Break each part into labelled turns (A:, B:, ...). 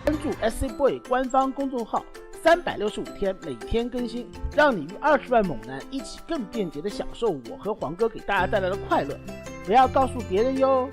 A: 关注 SC Boy 官方公众号，365天每天更新，让你与20万猛男一起更便捷的享受我和黄哥给大家带来的快乐，不要告诉别人哟。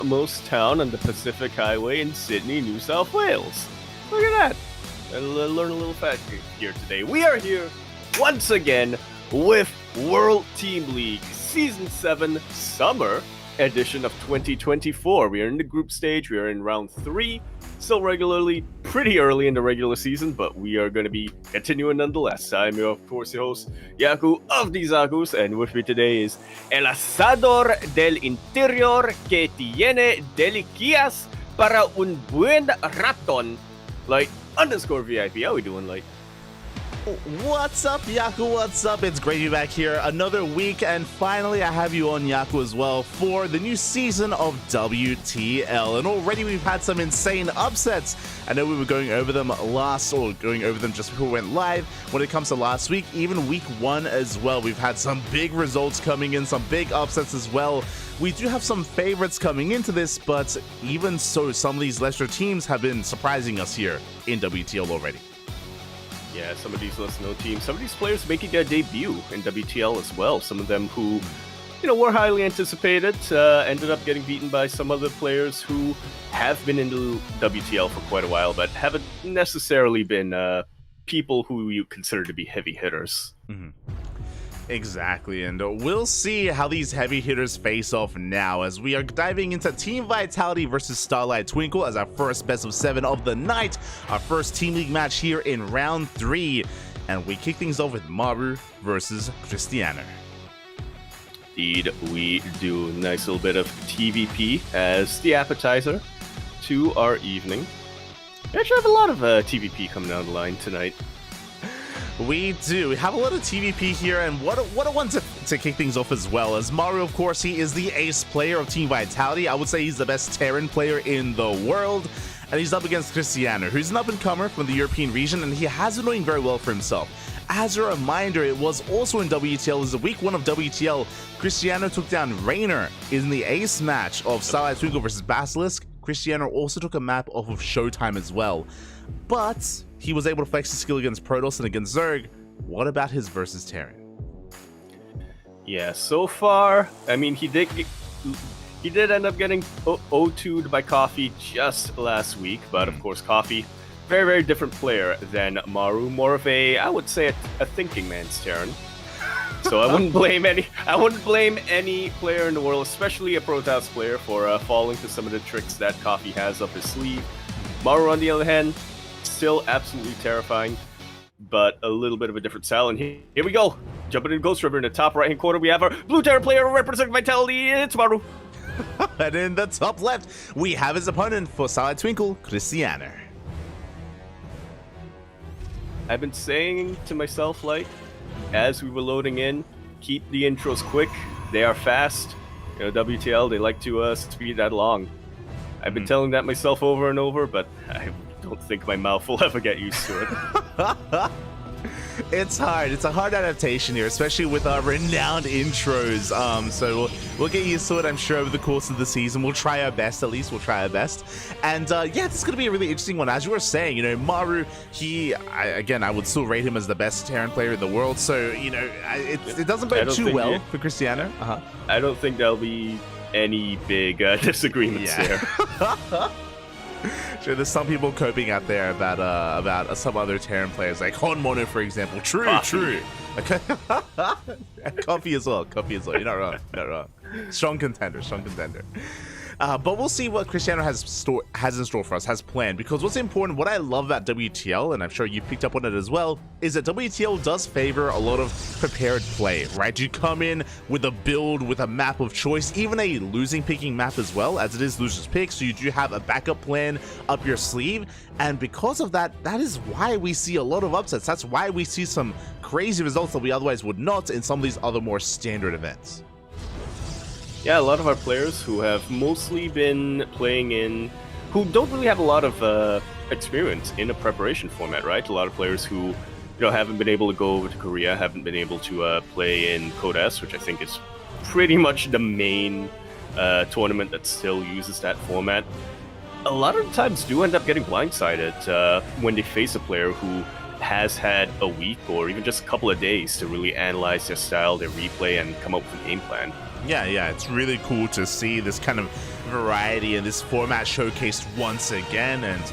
B: Most town on the Pacific Highway in Sydney, New South Wales. Look at that. I'll learn a little fact here today. We are here once again with World Team League Season 7 Summer Edition of 2024. We are in the group stage. We are in round 3. Still regularly pretty early in the regular season, but we are going to be continuing nonetheless. I'm your, of course, your host, Yaku of the Zakus, and with me today is El Asador del Interior que tiene delicias para un buen raton, like _VIP. How we doing, like?
C: What's up, Yaku? What's up? It's great to be back here another week, and finally I have you on, Yaku, as well for the new season of WTL. And already we've had some insane upsets. I know we were going over them just before we went live. When it comes to last week, even week 1 as well, we've had some big results coming in, some big upsets as well. We do have some favorites coming into this, but even so, some of these lesser teams have been surprising us here in WTL already.
B: Yeah, some of these lesser-known teams, some of these players making their debut in WTL as well. Some of them who, were highly anticipated, ended up getting beaten by some other players who have been into WTL for quite a while, but haven't necessarily been people who you consider to be heavy hitters.
C: Mm-hmm. Exactly, and we'll see how these heavy hitters face off now as we are diving into Team Vitality versus Starlight Twinkle as our first best of 7 of the night, our first Team League match here in round 3, and we kick things off with Maru versus Cristiano.
B: Indeed, we do a nice little bit of TVP as the appetizer to our evening. We actually have a lot of TVP coming down the line tonight.
C: We do. We have a lot of TVP here, and what a one to kick things off as well. As Maru, of course, he is the ace player of Team Vitality. I would say he's the best Terran player in the world, and he's up against Cristiano, who's an up-and-comer from the European region, and he has been doing very well for himself. As a reminder, it was also in WTL, as the week 1 of WTL, Cristiano took down Raynor in the ace match of Starlight Twinkle versus Basilisk. Cristiano also took a map off of Showtime as well, but he was able to flex his skill against Protoss and against Zerg. What about his versus Terran?
B: Yeah, so far, I mean, he did end up getting O2'd by Coffee just last week, but of course, Coffee, very, very different player than Maru. More of I would say, a thinking man's Terran. So I wouldn't blame any player in the world, especially a Protoss player, for falling to some of the tricks that Coffee has up his sleeve. Maru, on the other hand, still absolutely terrifying, but a little bit of a different style. And here we go. Jumping in Ghost River in the top right-hand corner, we have our blue Terran player representing Vitality. It's Maru.
C: And in the top left, we have his opponent for Starlight Twinkle, Cristiano.
B: I've been saying to myself, like, as we were loading in, keep the intros quick. They are fast. WTL, they like to speed that along. I've been telling that myself over and over, but I don't think my mouth will ever get used to it.
C: It's hard. It's a hard adaptation here, especially with our renowned intros. So we'll get used to it, I'm sure, over the course of the season. We'll try our best, at least. We'll try our best. And yeah, this is going to be a really interesting one. As you were saying, Maru, I would still rate him as the best Terran player in the world. So, it doesn't bode too well for Cristiano.
B: I don't think there'll be any big disagreements there.
C: Sure, there's some people coping out there about some other Terran players, like Hon Mono, for example. True. Okay. Coffee as well. You're not wrong. Strong contender. But we'll see what Cristiano has in store for us, has planned. Because what's important, what I love about WTL, and I'm sure you picked up on it as well, is that WTL does favor a lot of prepared play, right? You come in with a build, with a map of choice, even a losing picking map as well, as it is loser's pick, so you do have a backup plan up your sleeve. And because of that, that is why we see a lot of upsets. That's why we see some crazy results that we otherwise would not in some of these other more standard events.
B: Yeah, a lot of our players who have mostly been playing in, who don't really have a lot of experience in a preparation format, right? A lot of players who, haven't been able to go over to Korea, haven't been able to play in Code S, which I think is pretty much the main tournament that still uses that format. A lot of times do end up getting blindsided when they face a player who has had a week or even just a couple of days to really analyze their style, their replay, and come up with a game plan.
C: Yeah, it's really cool to see this kind of variety and this format showcased once again, and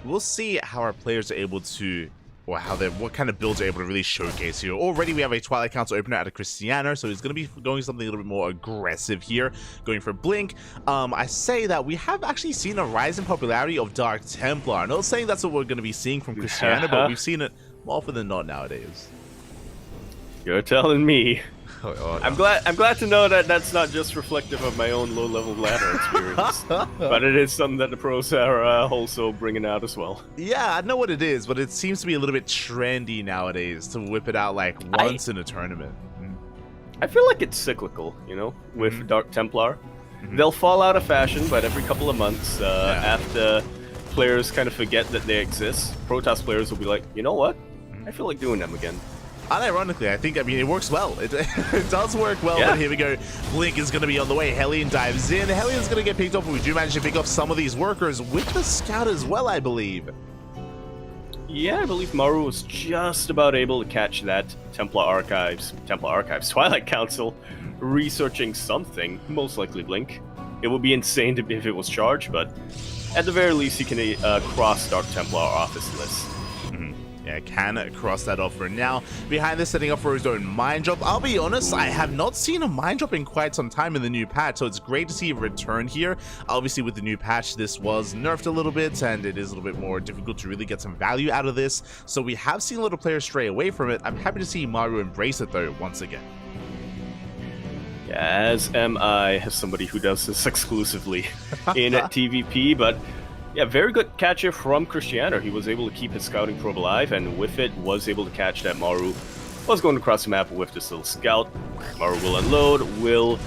C: we'll see how our players are able to, or what kind of builds are able to really showcase here. Already we have a Twilight Council opener out of Cristiano, so he's going to be going something a little bit more aggressive here, going for Blink. I say that we have actually seen a rise in popularity of Dark Templar. I'm not saying that's what we're going to be seeing from Cristiano, but we've seen it more often than not nowadays.
B: You're telling me.
C: Oh, no.
B: I'm glad to know that that's not just reflective of my own low-level ladder experience, but it is something that the pros are also bringing out as well.
C: Yeah, I know what it is, but it seems to be a little bit trendy nowadays to whip it out like once in a tournament.
B: I feel like it's cyclical, with Dark Templar. They'll fall out of fashion, but every couple of months, after players kind of forget that they exist, Protoss players will be like, you know what? I feel like doing them again.
C: Unironically, I mean, it works well. It does work well, but here we go. Blink is going to be on the way. Hellion dives in. Hellion's going to get picked off, but we do manage to pick off some of these workers with the scout as well, I believe.
B: Yeah, I believe Maru was just about able to catch that Twilight Council researching something, most likely Blink. It would be insane if it was charged, but at the very least, he can cross Dark Templar off his list.
C: Yeah, can cross that off for now. Behind this, setting up for his own Mind Drop. I'll be honest, I have not seen a Mind Drop in quite some time in the new patch, so it's great to see a return here. Obviously, with the new patch, this was nerfed a little bit, and it is a little bit more difficult to really get some value out of this. So we have seen a lot of players stray away from it. I'm happy to see Maru embrace it, though, once again.
B: Yeah, as am I, as somebody who does this exclusively in TVP, but yeah, very good catcher from Cristiano. He was able to keep his scouting probe alive, and with it, was able to catch that Maru was going across the map with this little scout. Maru will unload, will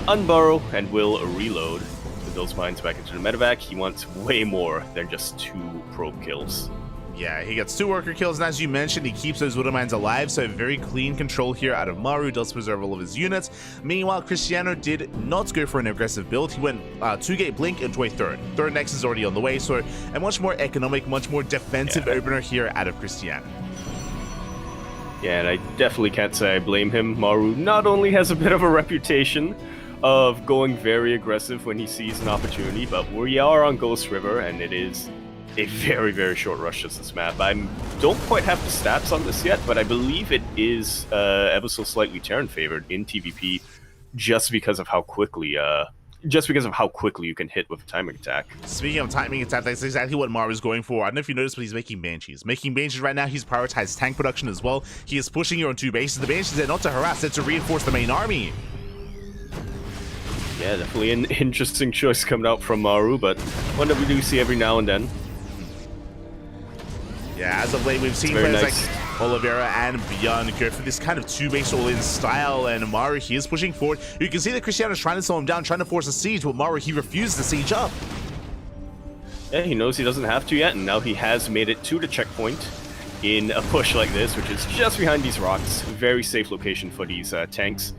B: unburrow, and will reload. With those mines back into the medevac, he wants way more than just 2 probe kills.
C: Yeah, he gets 2 worker kills, and as you mentioned, he keeps those Widow Mines alive, so very clean control here out of Maru, does preserve all of his units. Meanwhile, Cristiano did not go for an aggressive build. He went 2-gate Blink into a third. Third next is already on the way, so a much more economic, much more defensive opener here out of Cristiano.
B: Yeah, and I definitely can't say I blame him. Maru not only has a bit of a reputation of going very aggressive when he sees an opportunity, but we are on Ghost River, and it is a very, very short rush to this map. I don't quite have the stats on this yet, but I believe it is ever so slightly Terran favored in TVP, just because of how quickly you can hit with a timing attack.
C: Speaking of timing attack, that's exactly what Maru's going for. I don't know if you noticed, but he's making Banshees. Making Banshees right now, he's prioritized tank production as well. He is pushing here on 2 bases. The Banshees are not to harass, they're to reinforce the main army. Yeah,
B: definitely an interesting choice coming out from Maru, but one that we do see every now and then.
C: Yeah, as of late, we've seen players like Oliveira and Beyond go for this kind of 2-base all-in style, and Maru, he is pushing forward. You can see that Cristiano's trying to slow him down, trying to force a siege, but Maru, he refused to siege up.
B: Yeah, he knows he doesn't have to yet, and now he has made it to the checkpoint in a push like this, which is just behind these rocks. Very safe location for these tanks.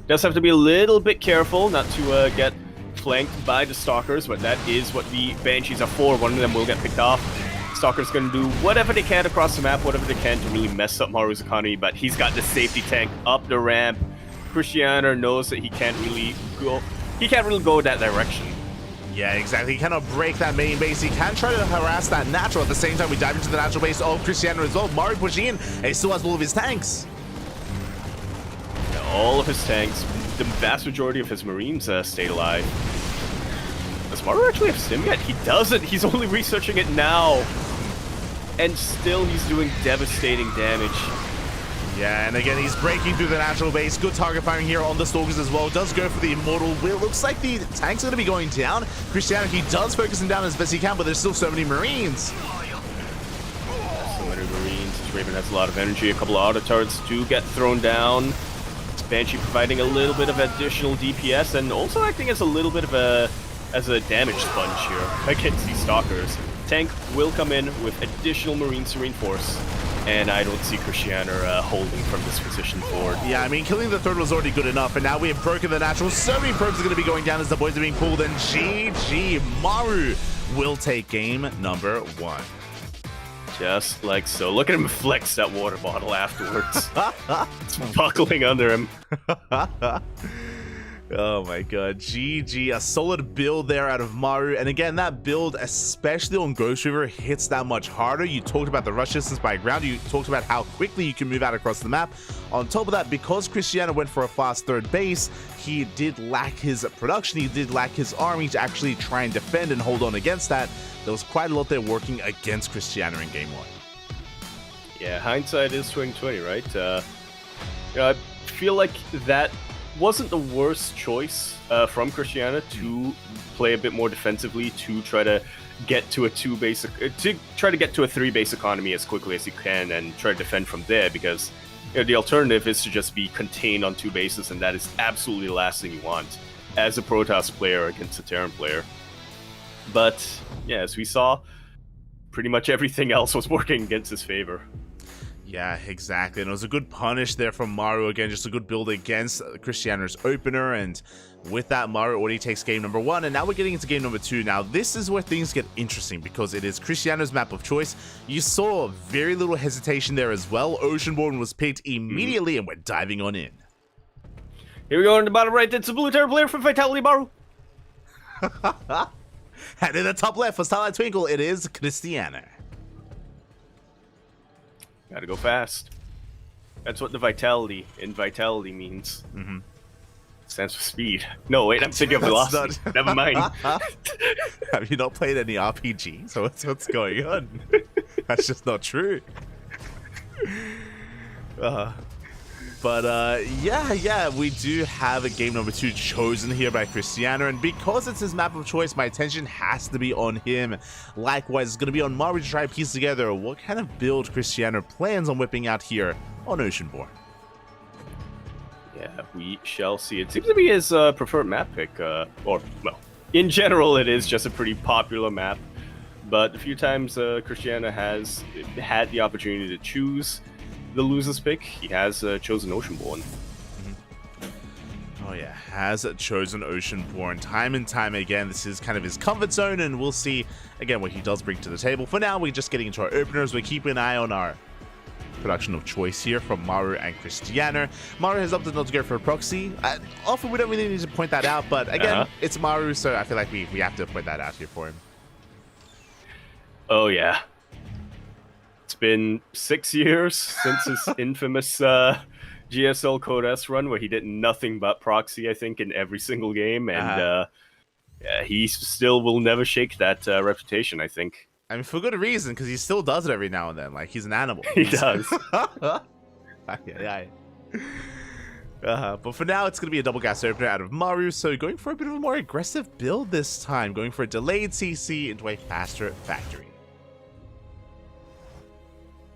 B: Does have to be a little bit careful not to get flanked by the Stalkers, but that is what the Banshees are for. One of them will get picked off. Stalker's going to do whatever they can across the map, whatever they can to really mess up Maru's economy, but he's got the safety tank up the ramp. Cristiano knows that he can't really go that direction.
C: Yeah, exactly. He cannot break that main base. He can try to harass that natural. At the same time, we dive into the natural base of Cristiano as well. Maru pushing in, and he still has all of his tanks.
B: Yeah, all of his tanks, the vast majority of his Marines stayed alive. Does Maru actually have Sim yet? He doesn't. He's only researching it now. And still he's doing devastating damage.
C: Yeah, and again, he's breaking through the natural base. Good target firing here on the Stalkers as well. Does go for the Immortal Will. Looks like the tanks are going to be going down. Cristiano, he does focus him down as best he can, but there's still so many Marines.
B: So many Marines. Raven has a lot of energy. A couple of auto turrets do get thrown down. Banshee providing a little bit of additional DPS and also acting as a little bit of a damage sponge here against these Stalkers. Tank will come in with additional Marines to reinforce. And I don't see Cristiano holding from this position forward.
C: Yeah, I mean, killing the third was already good enough, and now we have broken the natural. So many probes are going to be going down as the boys are being pulled, and GG, Maru will take game number 1.
B: Just like so. Look at him flex that water bottle afterwards. It's buckling under him.
C: Oh my god, GG, a solid build there out of Maru, and again, that build, especially on Ghost River, hits that much harder. You talked about the rush distance by ground, you talked about how quickly you can move out across the map. On top of that, because Cristiano went for a fast third base, he did lack his production, he did lack his army to actually try and defend and hold on against that. There was quite a lot there working against Cristiano in game 1.
B: Yeah, hindsight is 2020, right? I feel like that wasn't the worst choice from Cristiano to play a bit more defensively, to try to get to a 3 base economy as quickly as you can and try to defend from there, because the alternative is to just be contained on 2 bases, and that is absolutely the last thing you want as a Protoss player against a Terran player. But yeah, as we saw, pretty much everything else was working against his favor.
C: Yeah, exactly. And it was a good punish there from Maru. Again, just a good build against Cristiano's opener. And with that, Maru already takes game number 1. And now we're getting into game number 2. Now, this is where things get interesting because it is Cristiano's map of choice. You saw very little hesitation there as well. Oceanborn was picked immediately, and we're diving on in.
B: Here we go on the bottom right. It's a blue Terran player for Vitality Maru.
C: And in the top left for Starlight Twinkle, it is Cristiano.
B: Gotta go fast. That's what the Vitality in Vitality means. Stands for speed. No, wait, I'm thinking of velocity. Never mind.
C: Have you not played any RPG? So what's going on? That's just not true. Yeah, we do have a game number 2 chosen here by Cristiano, and because it's his map of choice, my attention has to be on him. Likewise, it's going to be on Maru to try and piece together what kind of build Cristiano plans on whipping out here on Oceanborn.
B: Yeah, we shall see. It seems to be his preferred map pick, in general, it is just a pretty popular map, but a few times Cristiano has had the opportunity to choose the loser's pick. He has chosen Oceanborn.
C: Oh yeah, has chosen Oceanborn time and time again. This is kind of his comfort zone, and we'll see again what he does bring to the table. For now, we're just getting into our openers. We're keeping an eye on our production of choice here from Maru and Cristiano. Maru has opted not to go for a proxy. Often we don't really need to point that out, but again, it's Maru, so I feel like we have to point that out here for him.
B: Oh yeah. It's been 6 years since his infamous GSL Code S run, where he did nothing but proxy, I think, in every single game, and yeah, he still will never shake that reputation, I think.
C: I mean, for good reason, because he still does it every now and then. Like, he's an animal.
B: He does.
C: Yeah. But for now, it's going to be a double gas opener out of Maru, so going for a bit of a more aggressive build this time, going for a delayed CC into a faster factory.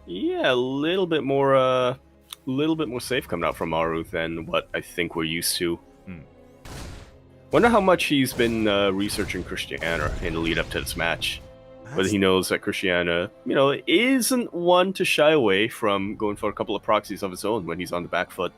C: Yeah,
B: a little bit more safe coming out from Maru than what I think we're used to. Wonder how much he's been researching Cristiano in the lead up to this match. Whether he knows that Cristiano, isn't one to shy away from going for a couple of proxies of his own when he's on the back foot.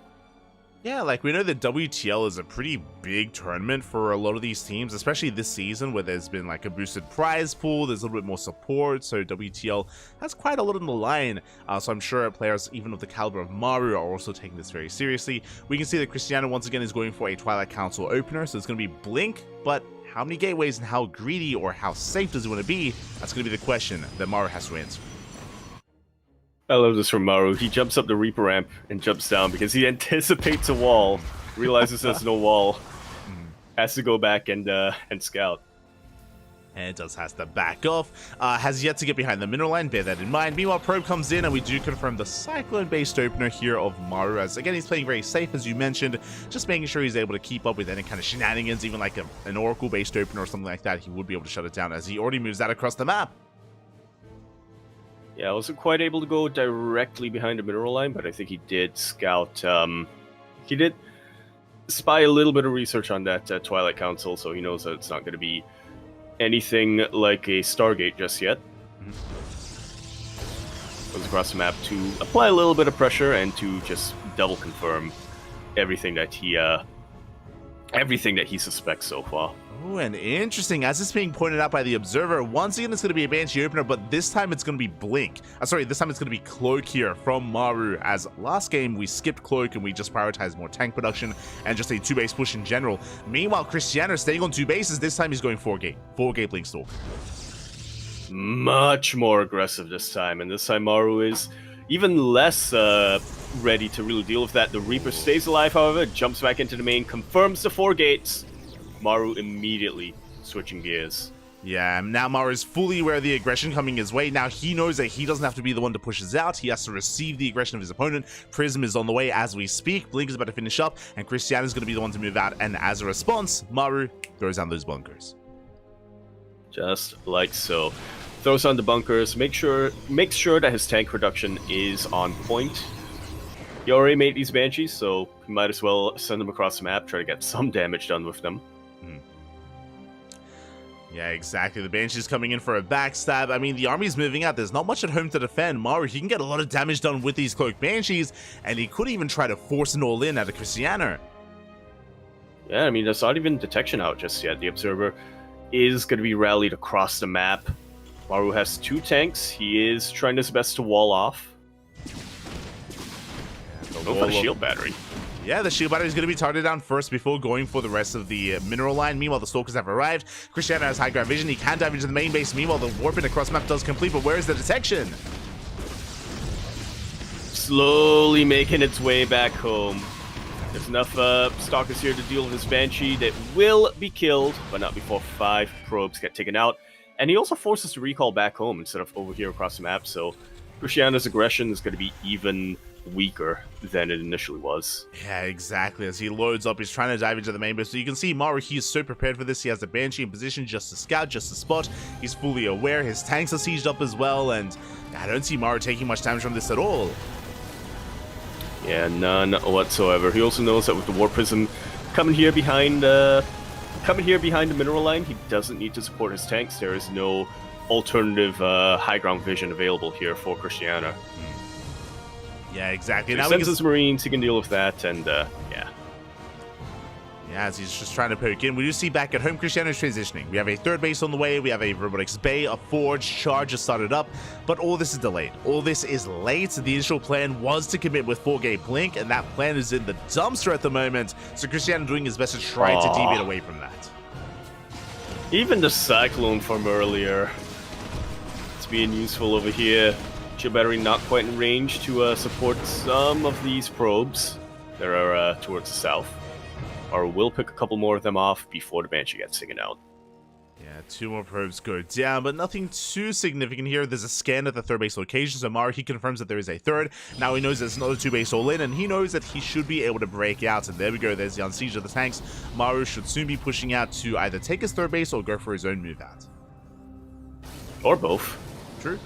C: Yeah, like, we know that WTL is a pretty big tournament for a lot of these teams, especially this season where there's been like a boosted prize pool, there's a little bit more support, so WTL has quite a lot on the line. So I'm sure players, even of the caliber of Maru, are also taking this very seriously. We can see that Cristiano once again is going for a Twilight Council opener, so it's going to be Blink, but how many gateways and how greedy or how safe does he want to be? That's going to be the question that Maru has to answer.
B: I love this from Maru. He jumps up the Reaper ramp and jumps down because he anticipates a wall, realizes there's no wall, has to go back and scout.
C: And it does has to back off. Has yet to get behind the mineral line, bear that in mind. Meanwhile, Probe comes in, and we do confirm the Cyclone-based opener here of Maru. As again, he's playing very safe, as you mentioned, just making sure he's able to keep up with any kind of shenanigans, even like an Oracle-based opener or something like that. He would be able to shut it down, as he already moves that across the map.
B: Yeah, I wasn't quite able to go directly behind the mineral line, but I think he did scout. He did spy a little bit of research on that Twilight Council, so he knows that it's not going to be anything like a Stargate just yet. Goes across the map to apply a little bit of pressure and to just double confirm everything that he suspects so far.
C: Oh, and interesting, as it's being pointed out by the Observer, once again it's going to be a Banshee opener, but this time it's going to be Blink. Sorry, this time it's going to be Cloak here from Maru, as last game we skipped Cloak and we just prioritized more tank production and just a 2-base push in general. Meanwhile, Cristiano staying on 2 bases, this time he's going 4-gate. 4-gate Blink Stalk.
B: Much more aggressive this time, and this time Maru is even less ready to really deal with that. The Reaper stays alive, however, jumps back into the main, confirms the 4 gates. Maru immediately switching gears.
C: Yeah, now Maru is fully aware of the aggression coming his way. Now he knows that he doesn't have to be the one to push us out. He has to receive the aggression of his opponent. Prism is on the way as we speak. Blink is about to finish up, and Cristiano is going to be the one to move out. And as a response, Maru throws down those bunkers.
B: Just like so. Throws on the bunkers, makes sure that his tank production is on point. He already made these Banshees, so he might as well send them across the map, try to get some damage done with them.
C: Yeah, exactly. The Banshee's coming in for a backstab. I mean, the army's moving out. There's not much at home to defend. Maru, he can get a lot of damage done with these Cloaked Banshees, and he could even try to force an all-in out of Cristiano.
B: Yeah, I mean, there's not even detection out just yet. The Observer is going to be rallied across the map. Maru has 2 tanks. He is trying his best to wall off. Go for the shield battery.
C: Yeah, the shield battery is going to be targeted down first before going for the rest of the mineral line. Meanwhile, the Stalkers have arrived. Cristiano has high ground vision. He can dive into the main base. Meanwhile, the warping across map does complete, but where is the detection?
B: Slowly making its way back home. There's enough Stalkers here to deal with this Banshee that will be killed, but not before 5 probes get taken out. And he also forces to recall back home instead of over here across the map, so Cristiano's aggression is going to be even weaker than it initially was.
C: Yeah, exactly. As he loads up, he's trying to dive into the main base. So you can see Maru, he is so prepared for this. He has the Banshee in position just to scout, just to spot. He's fully aware. His tanks are sieged up as well, and I don't see Maru taking much damage from this at all.
B: Yeah, none whatsoever. He also knows that with the Warp Prism coming here behind the mineral line, he doesn't need to support his tanks. There is no alternative high ground vision available here for Cristiano.
C: Yeah, exactly.
B: Now he sends his Marines, he can deal with that, and yeah.
C: Yeah, as he's just trying to poke in. We do see back at home, Cristiano's transitioning. We have a 3rd base on the way, we have a Robotics Bay, a Forge, Charge has started up, but all this is delayed. All this is late. The initial plan was to commit with 4-gate Blink, and that plan is in the dumpster at the moment, so Cristiano doing his best to try to deviate away from that.
B: Even the Cyclone from earlier, it's being useful over here. Shield battery not quite in range to support some of these probes that are towards the south. Or we'll pick a couple more of them off before the Banshee gets taken out.
C: Yeah, 2 more probes go down, but nothing too significant here. There's a scan at the 3rd base location, so Maru, he confirms that there is a 3rd. Now he knows there's another 2-base all-in, and he knows that he should be able to break out. And there we go, there's the unsiege of the tanks. Maru should soon be pushing out to either take his 3rd base or go for his own move out.
B: Or both.
C: True.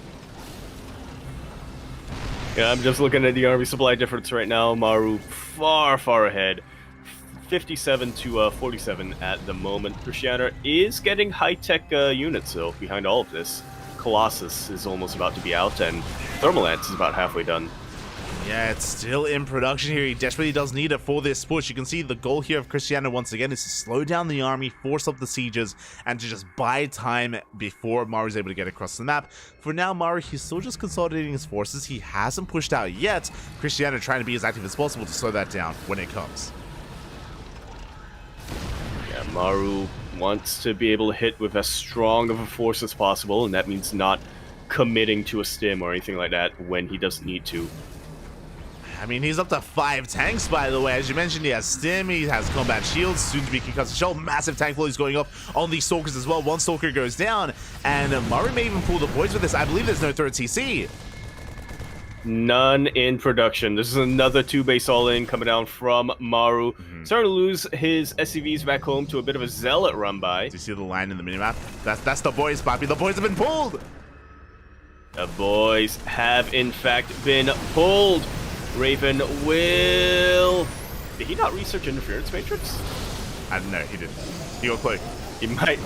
B: Yeah, I'm just looking at the army supply difference right now. Maru far, far ahead. 57 to 47 at the moment. Cristiano is getting high-tech units, though, behind all of this. Colossus is almost about to be out, and Thermalance is about halfway done.
C: Yeah, it's still in production here. He desperately does need it for this push. You can see the goal here of Cristiano once again is to slow down the army, force up the sieges, and to just buy time before Maru's able to get across the map. For now, Maru, he's still just consolidating his forces. He hasn't pushed out yet. Cristiano trying to be as active as possible to slow that down when it comes.
B: Yeah, Maru wants to be able to hit with as strong of a force as possible, and that means not committing to a stim or anything like that when he doesn't need to.
C: I mean, he's up to 5 tanks, by the way. As you mentioned, he has Stim, he has Combat Shields, soon to be Concussive Shell. Massive tank flow is going up on these Stalkers as well. One Stalker goes down, and Maru may even pull the points with this. I believe there's no third CC.
B: None in production. This is another 2-base all-in coming down from Maru. Starting to lose his SCVs back home to a bit of a Zealot run-by.
C: Do you see the line in the minimap? That's the boys, Poppy. The boys have been pulled!
B: The boys have, in fact, been pulled. Raven will... Did he not research Interference Matrix?
C: I don't know, he didn't. He got Cloak.
B: He might...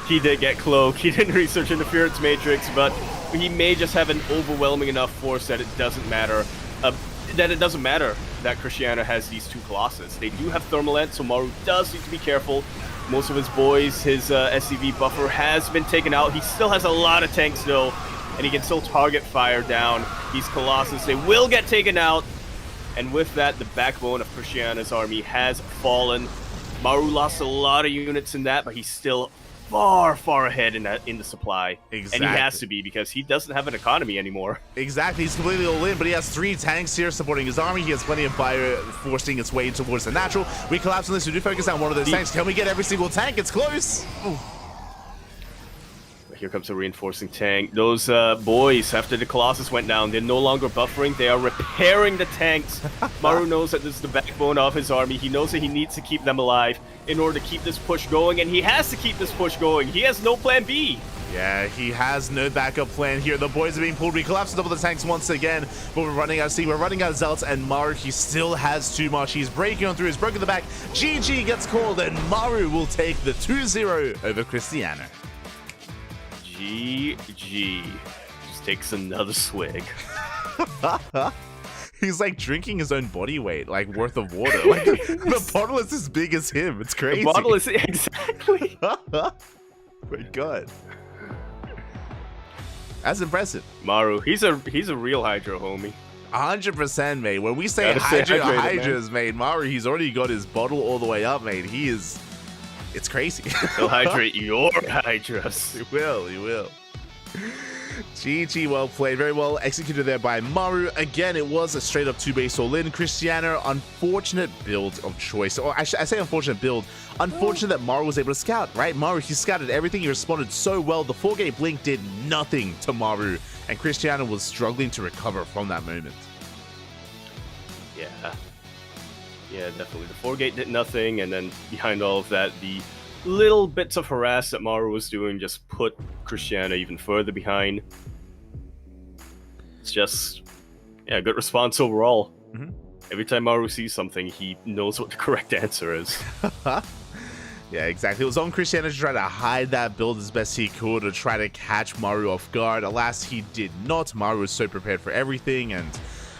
B: He did get Cloak. He didn't research Interference Matrix, but he may just have an overwhelming enough force that it doesn't matter. That Christiana has these 2 Colossus. They do have Thermal Ant, so Maru does need to be careful. Most of his boys, his SCV buffer has been taken out. He still has a lot of tanks, though, and he can still target fire down these Colossus. They will get taken out, and with that, the backbone of Christiana's army has fallen. Maru lost a lot of units in that, but he's still far ahead in the supply.
C: Exactly.
B: And he has to be, because he doesn't have an economy anymore.
C: Exactly, he's completely all in, but he has 3 tanks here supporting his army. He has plenty of fire forcing its way towards the natural. We collapse on this, we do focus on one of those tanks. Can we get every single tank? It's close! Ooh.
B: Here comes a reinforcing tank. Those boys, after the Colossus went down, they're no longer buffering. They are repairing the tanks. Maru knows that this is the backbone of his army. He knows that he needs to keep them alive in order to keep this push going, and he has to keep this push going. He has no plan B.
C: Yeah, he has no backup plan here. The boys are being pulled. We collapse on top of the tanks once again, but we're running out of steam. We're running out of Zealots, and Maru, he still has too much. He's breaking on through. He's broken the back. GG gets called, and Maru will take the 2-0 over Christiana.
B: GG. Just takes another swig.
C: He's like drinking his own body weight, like worth of water. Like the bottle is as big as him. It's crazy.
B: The bottle is exactly.
C: My God. That's impressive.
B: Maru, he's a real Hydra homie.
C: 100%, mate. When we say Hydras, mate, Maru, he's already got his bottle all the way up, mate. He is... It's crazy.
B: He'll hydrate your Hydras.
C: He will. GG, well played. Very well executed there by Maru. Again, it was a straight up 2-base all-in. Christiana, unfortunate build of choice. Or I say unfortunate build. Unfortunate that Maru was able to scout, right? Maru, he scouted everything. He responded so well. The 4-gate blink did nothing to Maru. And Christiana was struggling to recover from that moment.
B: Yeah, definitely. The 4-gate did nothing, and then behind all of that, the little bits of harass that Maru was doing just put Christiana even further behind. It's just, yeah, good response overall. Every time Maru sees something, he knows what the correct answer is.
C: Yeah, exactly. It was on Christiana to try to hide that build as best he could, to try to catch Maru off guard. Alas, he did not. Maru was so prepared for everything, and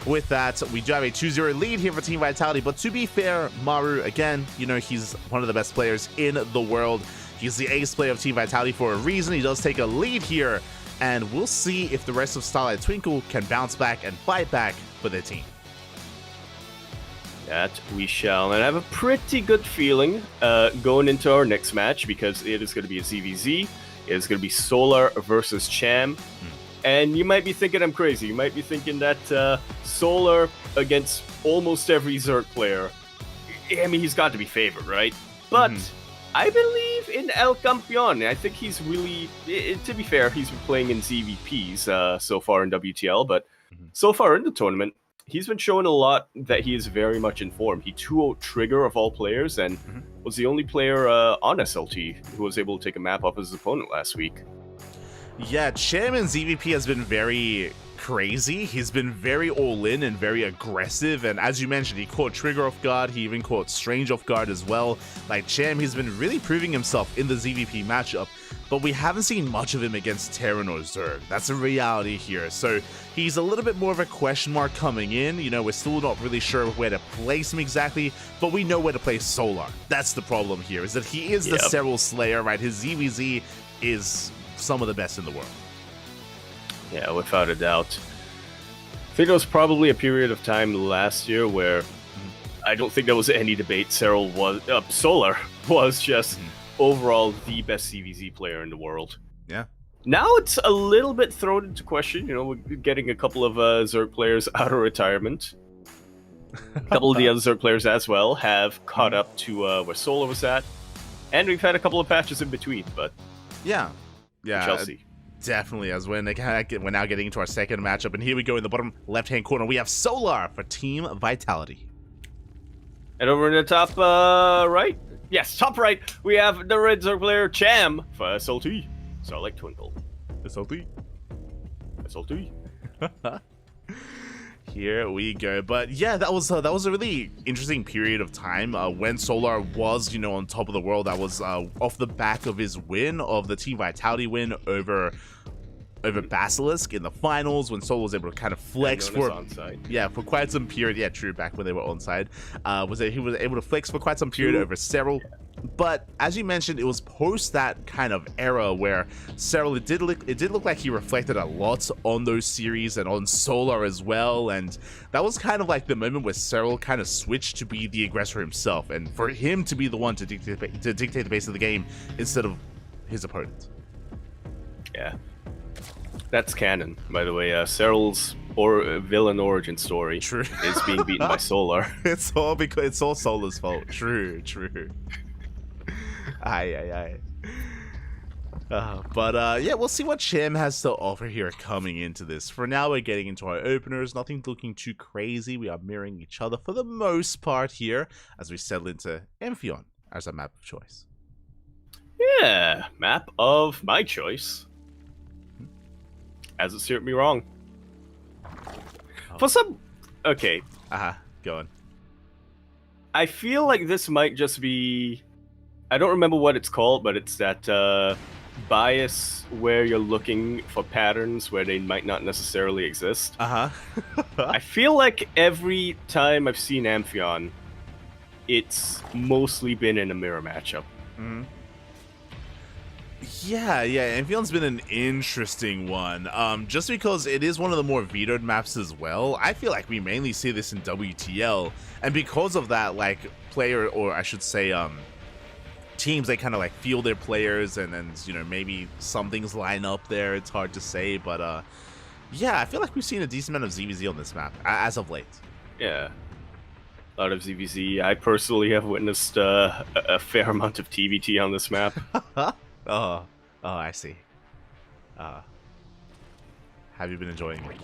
C: with that, we do have a 2-0 lead here for Team Vitality. But to be fair, Maru, again, you know, he's one of the best players in the world. He's the ace player of Team Vitality for a reason. He does take a lead here, and we'll see if the rest of Starlight Twinkle can bounce back and fight back for their team.
B: That we shall, and I have a pretty good feeling going into our next match, because it is going to be a ZVZ. It is going to be Solar versus Cham. And you might be thinking I'm crazy. You might be thinking that Solar against almost every Zerg player, I mean, he's got to be favored, right? But I believe in El Campeon. I think he's really, to be fair, he's been playing in ZVPs so far in WTL, but so far in the tournament, he's been showing a lot that he is very much in form. He 2-0 Trigger of all players, and was the only player on SLT who was able to take a map off his opponent last week.
C: Yeah, Cham in ZVP has been very crazy. He's been very all-in and very aggressive, and as you mentioned, he caught Trigger off guard. He even caught Strange off guard as well. Like, Cham, he's been really proving himself in the ZVP matchup, but we haven't seen much of him against Terran or Zerg. That's a reality here. So he's a little bit more of a question mark coming in. You know, we're still not really sure where to place him exactly, but we know where to place Solar. That's the problem here, is that he is the Serral Slayer, right? His ZVZ is some of the best in the world.
B: Yeah, without a doubt. I think there was probably a period of time last year where I don't think there was any debate. Solar was just overall the best CVZ player in the world.
C: Yeah.
B: Now it's a little bit thrown into question. You know, we're getting a couple of Zerg players out of retirement. A couple of the other Zerg players as well have caught up to where Solar was at. And we've had a couple of patches in between, but
C: Yeah.
B: Chelsea.
C: Definitely, as we're now getting into our second matchup, and here we go in the bottom left-hand corner. We have Solar for Team Vitality.
B: And over in the top right, yes, top right, we have the red Zerg player Cham for SLT. Starlight Twinkle.
C: SLT.
B: SLT.
C: Here we go. But yeah, that was a really interesting period of time when Solar was, on top of the world. That was off the back of his win, of the Team Vitality win over Basilisk in the finals, when Solar was able to kind of flex for quite some period. Yeah, true, back when they were onside. He was able to flex for quite some period over Serral. But as you mentioned, it was post that kind of era where Serral, it did look like he reflected a lot on those series and on Solar as well, and that was kind of like the moment where Serral kind of switched to be the aggressor himself, and for him to be the one to dictate the pace of the game instead of his opponent.
B: Yeah, that's canon, by the way. Serral's villain origin story is being beaten by Solar.
C: It's all Solar's fault. True. Aye. Yeah, we'll see what Cham has to offer here coming into this. For now, we're getting into our openers. Nothing looking too crazy. We are mirroring each other for the most part here as we settle into Amphion as our map of choice.
B: Yeah, map of my choice. Hasn't steered me wrong. For some... Okay.
C: Go on.
B: I feel like this might just be... I don't remember what it's called, but it's that bias where you're looking for patterns where they might not necessarily exist. I feel like every time I've seen Amphion, it's mostly been in a mirror matchup.
C: Mm-hmm. Yeah, Amphion's been an interesting one. Just because it is one of the more vetoed maps as well. I feel like we mainly see this in WTL, and because of that, like, player, or I should say, teams, they kind of like feel their players, and then maybe some things line up there. It's hard to say, but yeah, I feel like we've seen a decent amount of ZVZ on this map as of late.
B: Yeah, a lot of ZVZ. I personally have witnessed a fair amount of TVT on this map.
C: Oh, I see. Have you been enjoying it?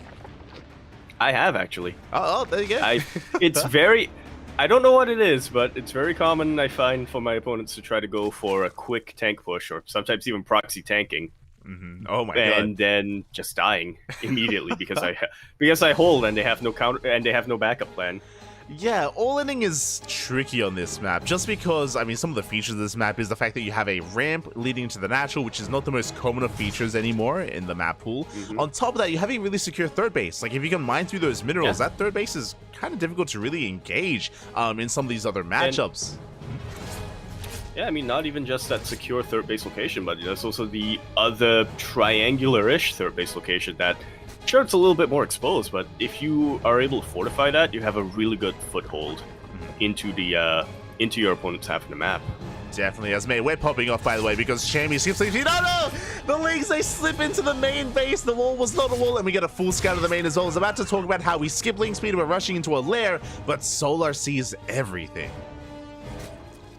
B: I have, actually.
C: Oh, there you go.
B: It's very... I don't know what it is, but it's very common, I find, for my opponents to try to go for a quick tank push, or sometimes even proxy tanking.
C: Mm-hmm. Oh my god!
B: And then just dying immediately because I hold and they have no counter and they have no backup plan.
C: Yeah, all-inning is tricky on this map, just because, I mean, some of the features of this map is the fact that you have a ramp leading to the natural, which is not the most common of features anymore in the map pool. Mm-hmm. On top of that, you have a really secure third base. Like, if you can mine through those minerals, that third base is kind of difficult to really engage in some of these other matchups.
B: Yeah, I mean, not even just that secure third base location, but there's also the other triangular-ish third base location that... Sure, it's a little bit more exposed, but if you are able to fortify that, you have a really good foothold into your opponent's half of the map.
C: Definitely, as we're popping off, by the way, because Shammy skips like, no! The Lings, they slip into the main base. The wall was not a wall, and we get a full scout of the main as well. I was about to talk about how we skip Link speed, we're rushing into a lair, but Solar sees everything.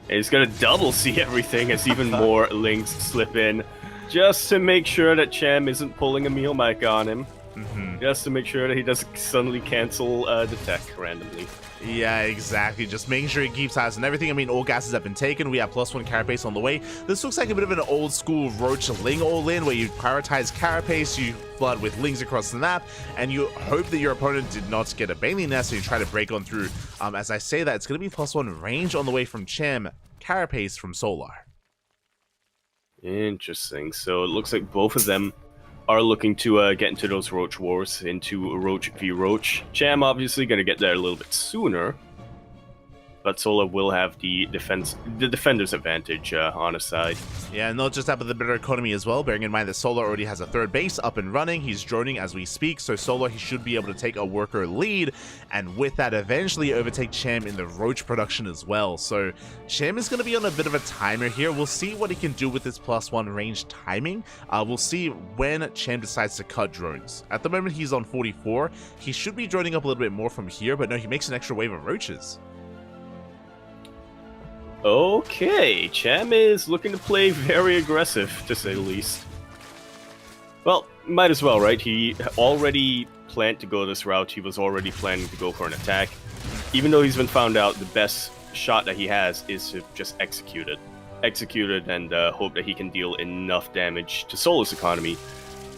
B: And he's gonna double see everything as even more Lings slip in, just to make sure that Cham isn't pulling a meal mic on him. Mm-hmm. Just to make sure that he doesn't suddenly cancel the tech randomly.
C: Yeah, exactly. Just making sure he keeps eyes and everything. I mean, all gases have been taken. We have +1 carapace on the way. This looks like a bit of an old school Roach Ling all-in, where you prioritize carapace, you flood with Lings across the map, and you hope that your opponent did not get a Bailey Nest, so you try to break on through. As I say that, it's going to be +1 range on the way from Cham, carapace from Solar.
B: Interesting. So it looks like both of them are looking to get into those Roach Wars, into Roach v Roach. Cham obviously going to get there a little bit sooner. but Solar will have the defender's advantage on his side.
C: Yeah, not just that, but the better economy as well, bearing in mind that Solar already has a third base up and running. He's droning as we speak, so Solar, he should be able to take a worker lead, and with that, eventually overtake Cham in the Roach production as well. So Cham is going to be on a bit of a timer here. We'll see what he can do with his +1 range timing. We'll see when Cham decides to cut drones. At the moment, he's on 44. He should be droning up a little bit more from here, but no, he makes an extra wave of Roaches.
B: Okay, Cham is looking to play very aggressive, to say the least. Well, might as well, right? He already planned to go this route. He was already planning to go for an attack. Even though he's been found out, the best shot that he has is to just execute it. Execute it and hope that he can deal enough damage to Solar's economy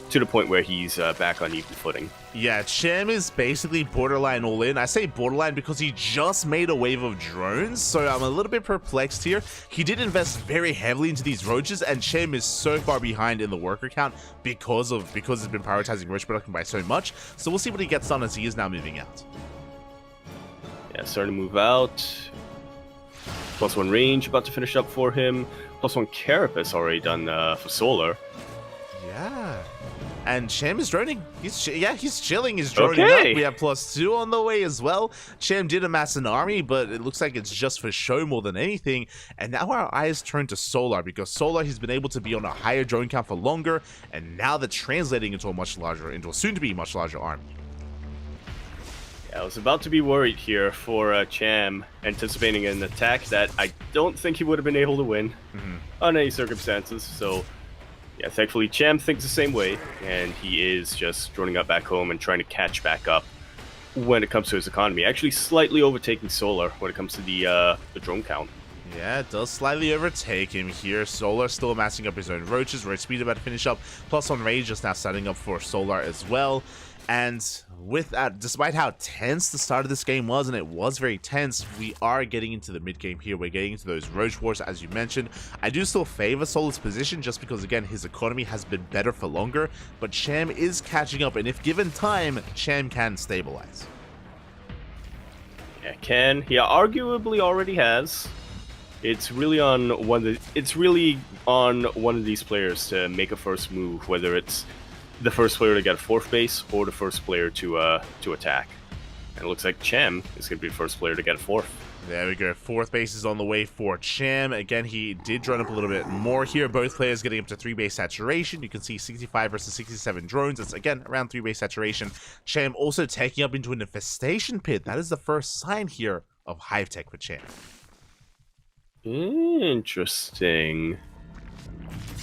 B: to the point where he's back on even footing.
C: Yeah, Cham is basically borderline all in. I say borderline because he just made a wave of drones, so I'm a little bit perplexed here. He did invest very heavily into these roaches, and Cham is so far behind in the worker count because it's been prioritizing roach production by so much. So we'll see what he gets done as he is now moving out.
B: Yeah, starting to move out. +1 range about to finish up for him. +1 carapace already done for Solar.
C: Yeah. And Cham is droning. He's chilling. He's droning
B: Okay.
C: up. We have +2 on the way as well. Cham did amass an army, but it looks like it's just for show more than anything. And now our eyes turn to Solar, because Solar, he's been able to be on a higher drone count for longer, and now they're translating into a soon-to-be much larger army.
B: Yeah, I was about to be worried here for Cham, anticipating an attack that I don't think he would have been able to win on any circumstances, so... Yeah, thankfully Cham thinks the same way, and he is just droning up back home and trying to catch back up when it comes to his economy. Actually slightly overtaking Solar when it comes to the drone count.
C: Yeah, it does slightly overtake him here. Solar still amassing up his own roaches. Roach speed about to finish up. +1 rage just now setting up for Solar as well. And with that, despite how tense the start of this game was, and it was very tense, we are getting into the mid-game here. We're getting into those Roach Wars, as you mentioned. I do still favor Solar's position, just because, again, his economy has been better for longer, but Cham is catching up, and if given time, Cham can stabilize.
B: Yeah, can. He arguably already has. It's really on one of these players to make a first move, whether it's the first player to get a 4th base or the first player to attack. And it looks like Cham is going to be the first player to get a 4th.
C: There we go. 4th base is on the way for Cham. Again, he did drone up a little bit more here. Both players getting up to 3 base saturation. You can see 65 versus 67 drones. It's, again, around 3 base saturation. Cham also taking up into an infestation pit. That is the first sign here of hive tech for Cham.
B: Interesting.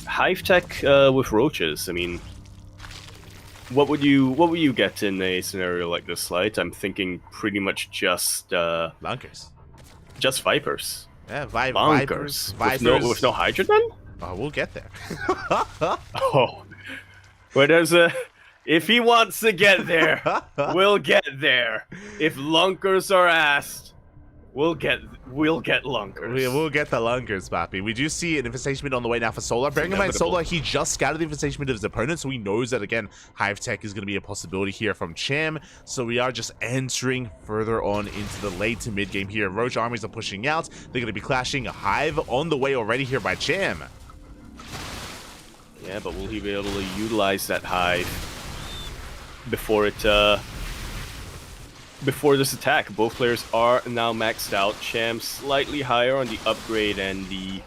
B: Hive tech with roaches. I mean, what would you get in a scenario like this, Light? I'm thinking pretty much just
C: Lunkers.
B: Just vipers.
C: Yeah,
B: Bunkers.
C: vipers.
B: With no hydrogen?
C: Oh, we'll get there.
B: Oh, well, if he wants to get there, we'll get there. If lunkers are asked, we'll get lunkers.
C: We'll get the lunkers, Papi. We do see an infestation mid on the way now for Solar. Bearing in mind, Solar, he just scouted the infestation mid of his opponent, so he knows that, again, hive tech is going to be a possibility here from Cham. So we are just entering further on into the late to mid game here. Roach armies are pushing out. They're going to be clashing. A hive on the way already here by Cham.
B: Yeah, but will he be able to utilize that hive before this attack? Both players are now maxed out. Cham slightly higher on the upgrade and the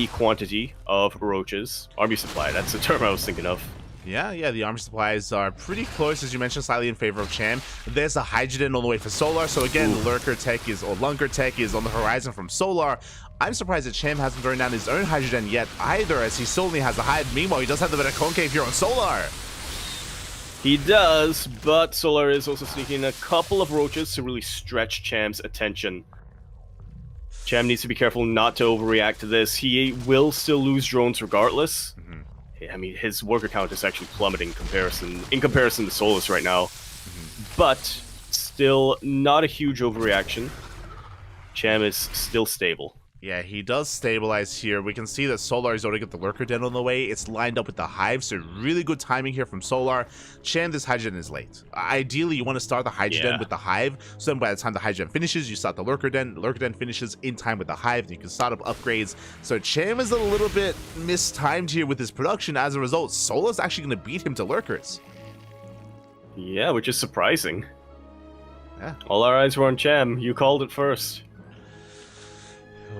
B: quantity of roaches. Army supply, that's the term I was thinking of.
C: Yeah, the army supplies are pretty close, as you mentioned, slightly in favor of Cham. There's a hydrogen on the way for Solar, so again, Lunker tech is on the horizon from Solar. I'm surprised that Cham hasn't thrown down his own hydrogen yet either, as he still only has a hive. Meanwhile, he does have the better concave here on Solar.
B: He does, but Solar is also sneaking in a couple of roaches to really stretch Cham's attention. Cham needs to be careful not to overreact to this. He will still lose drones regardless. I mean, his worker count is actually plummeting in comparison to Solar's right now. But still not a huge overreaction. Cham is still stable.
C: Yeah, he does stabilize here. We can see that Solar is already got the Lurker Den on the way. It's lined up with the Hive, so really good timing here from Solar. Chan, this Hydrogen is late. Ideally, you want to start the Hydrogen with the Hive, so then by the time the Hydrogen finishes, you start the Lurker Den. The Lurker Den finishes in time with the Hive, and you can start up upgrades. So Chan is a little bit mistimed here with his production. As a result, Solar's actually going to beat him to Lurkers.
B: Yeah, which is surprising.
C: Yeah.
B: All our eyes were on Cham. You called it first.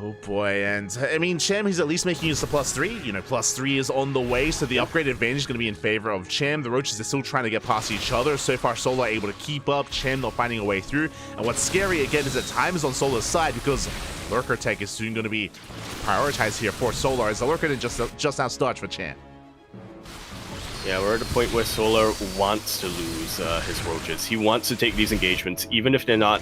C: Oh boy, and I mean, Cham, he's at least making use of +3. You know, +3 is on the way, so the upgrade advantage is going to be in favor of Cham. The Roaches are still trying to get past each other. So far, Solar able to keep up. Cham not finding a way through. And what's scary, again, is that time is on Solar's side because Lurker Tech is soon going to be prioritized here for Solar as the Lurker didn't just now start for Cham.
B: Yeah, we're at a point where Solar wants to lose his Roaches. He wants to take these engagements, even if they're not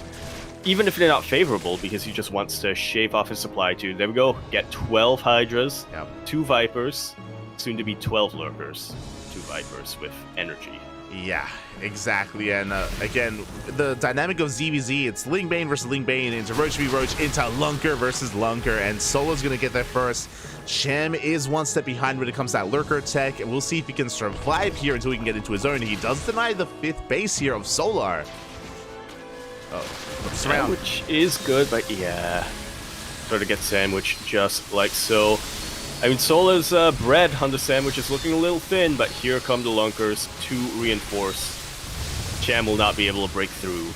B: favorable, because he just wants to shave off his supply too. There we go. Get 12 Hydras, 2 Vipers, soon to be 12 Lurkers, 2 Vipers with energy.
C: Yeah, exactly. And again, the dynamic of ZVZ, it's Lingbane versus Lingbane into Roach v Roach into Lunker versus Lunker, and Solar's gonna get there first. Cham is one step behind when it comes to that Lurker Tech, and we'll see if he can survive here until he can get into his own. He does deny the 5th base here of Solar.
B: Sandwich is good, but yeah, sort of get sandwich just like so. I mean, Solar's bread on the sandwich is looking a little thin, but here come the Lunkers to reinforce. Cham will not be able to break through.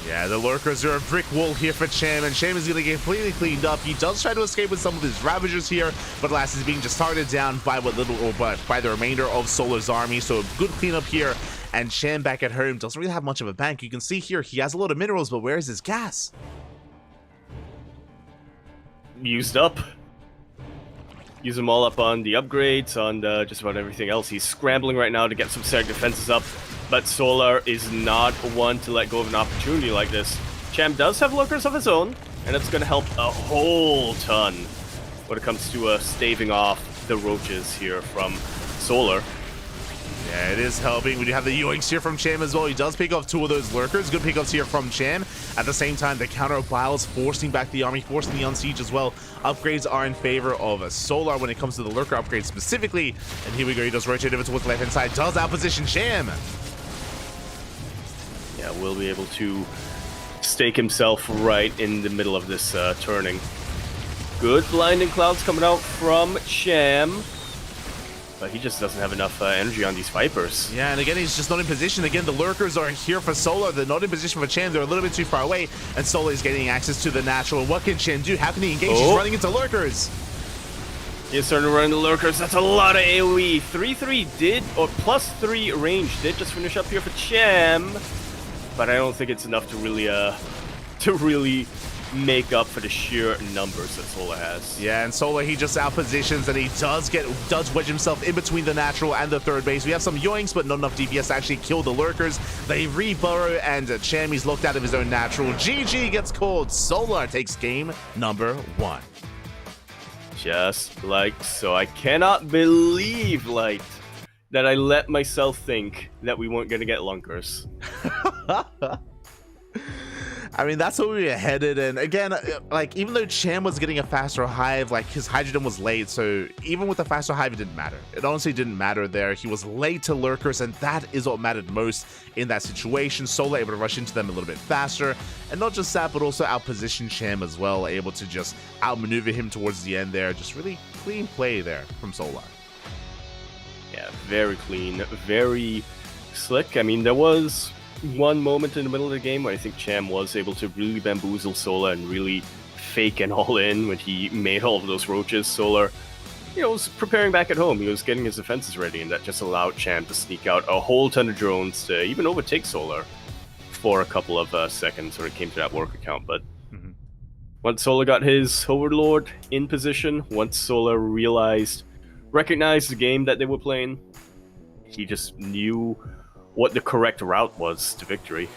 C: Yeah, the Lurkers are a brick wall here for Cham, and Cham is going to get completely cleaned up. He does try to escape with some of his Ravagers here, but alas, he's being just targeted down by by the remainder of Solar's army, so a good cleanup here. And Cham back at home doesn't really have much of a bank. You can see here he has a lot of minerals, but where is his gas?
B: Used up. Use them all up on the upgrades, on just about everything else. He's scrambling right now to get some static defenses up, but Solar is not one to let go of an opportunity like this. Cham does have Lurkers of his own, and it's going to help a whole ton when it comes to staving off the Roaches here from Solar.
C: Yeah, it is helping. We do have the yoinks here from Cham as well. He does pick off 2 of those Lurkers. Good pickups here from Cham. At the same time, the counter of Biles forcing back the army, forcing the Unsiege as well. Upgrades are in favor of Solar when it comes to the Lurker upgrades specifically. And here we go. He does rotate over towards the left-hand side. Does outposition Cham.
B: Yeah, will be able to stake himself right in the middle of this turning. Good blinding clouds coming out from Cham. But he just doesn't have enough energy on these Vipers.
C: Yeah, and again, he's just not in position. Again, the Lurkers are here for Solar. They're not in position for Cham. They're a little bit too far away. And Solar is getting access to the natural. What can Cham do? How can he engage? He's running into Lurkers.
B: He's starting to run into Lurkers. That's a lot of AoE. 3-3 did, or +3 range did just finish up here for Cham. But I don't think it's enough to really make up for the sheer numbers that Solar has.
C: Yeah, and Solar, he just outpositions, and he does wedge himself in between the natural and the 3rd base. We have some yoinks, but not enough DPS to actually kill the Lurkers. They reburrow, and Cham, he's locked out of his own natural. GG gets called. Solar takes game number 1.
B: Just like so. I cannot believe, Light, that I let myself think that we weren't going to get Lunkers.
C: I mean, that's where we were headed, and again, like, even though Cham was getting a faster Hive, like, his Hydrogen was late, so even with the faster Hive, it didn't matter. It honestly didn't matter there. He was late to Lurkers, and that is what mattered most in that situation. Solar able to rush into them a little bit faster, and not just that, but also outposition Cham as well, able to just outmaneuver him towards the end there. Just really clean play there from Solar.
B: Yeah, very clean, very slick. I mean, there was one moment in the middle of the game where I think Cham was able to really bamboozle Solar and really fake an all-in when he made all of those Roaches. Solar, was preparing back at home. He was getting his defenses ready, and that just allowed Cham to sneak out a whole ton of drones to even overtake Solar for a couple of seconds when it came to that work account. But once Solar got his Overlord in position, once Solar recognized the game that they were playing, he just knew what the correct route was to victory.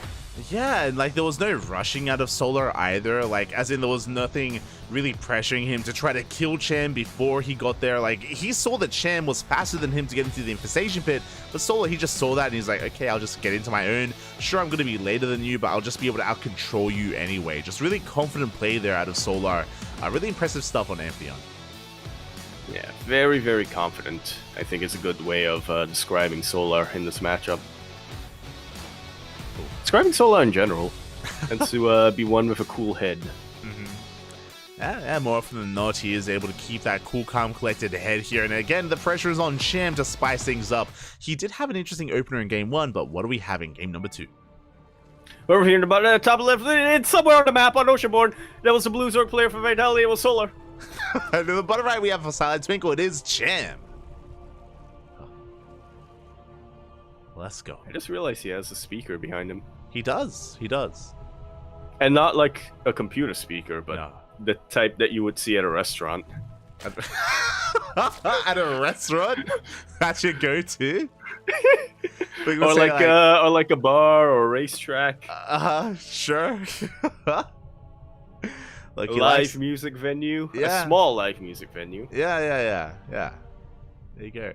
C: Yeah, and like there was no rushing out of Solar either, like as in there was nothing really pressuring him to try to kill Cham before he got there. Like he saw that Cham was faster than him to get into the infestation pit, but Solar, he just saw that and he's like, okay, I'll just get into my own. Sure, I'm going to be later than you, but I'll just be able to out-control you anyway. Just really confident play there out of Solar. Really impressive stuff on Amphion.
B: Yeah, very, very confident, I think is a good way of describing Solar in this matchup. Describing Solar in general, and to be one with a cool head.
C: Yeah, more often than not, he is able to keep that cool, calm, collected head here. And again, the pressure is on Cham to spice things up. He did have an interesting opener in game 1, but what do we have in game number 2?
B: Over here in the top left, it's somewhere on the map on Oceanborn. That was a Blue Zork player for Vitality, it was Solar.
C: And in the bottom right, we have for Silent Twinkle, it is Cham. Let's go.
B: I just realized he has a speaker behind him.
C: He does.
B: And not like a computer speaker, but
C: No.
B: the type that you would see at a restaurant.
C: At a restaurant? That's your go-to?
B: Or like a bar or a racetrack.
C: Sure. Like
B: A live music venue.
C: Yeah.
B: A small live music venue.
C: Yeah. There you go.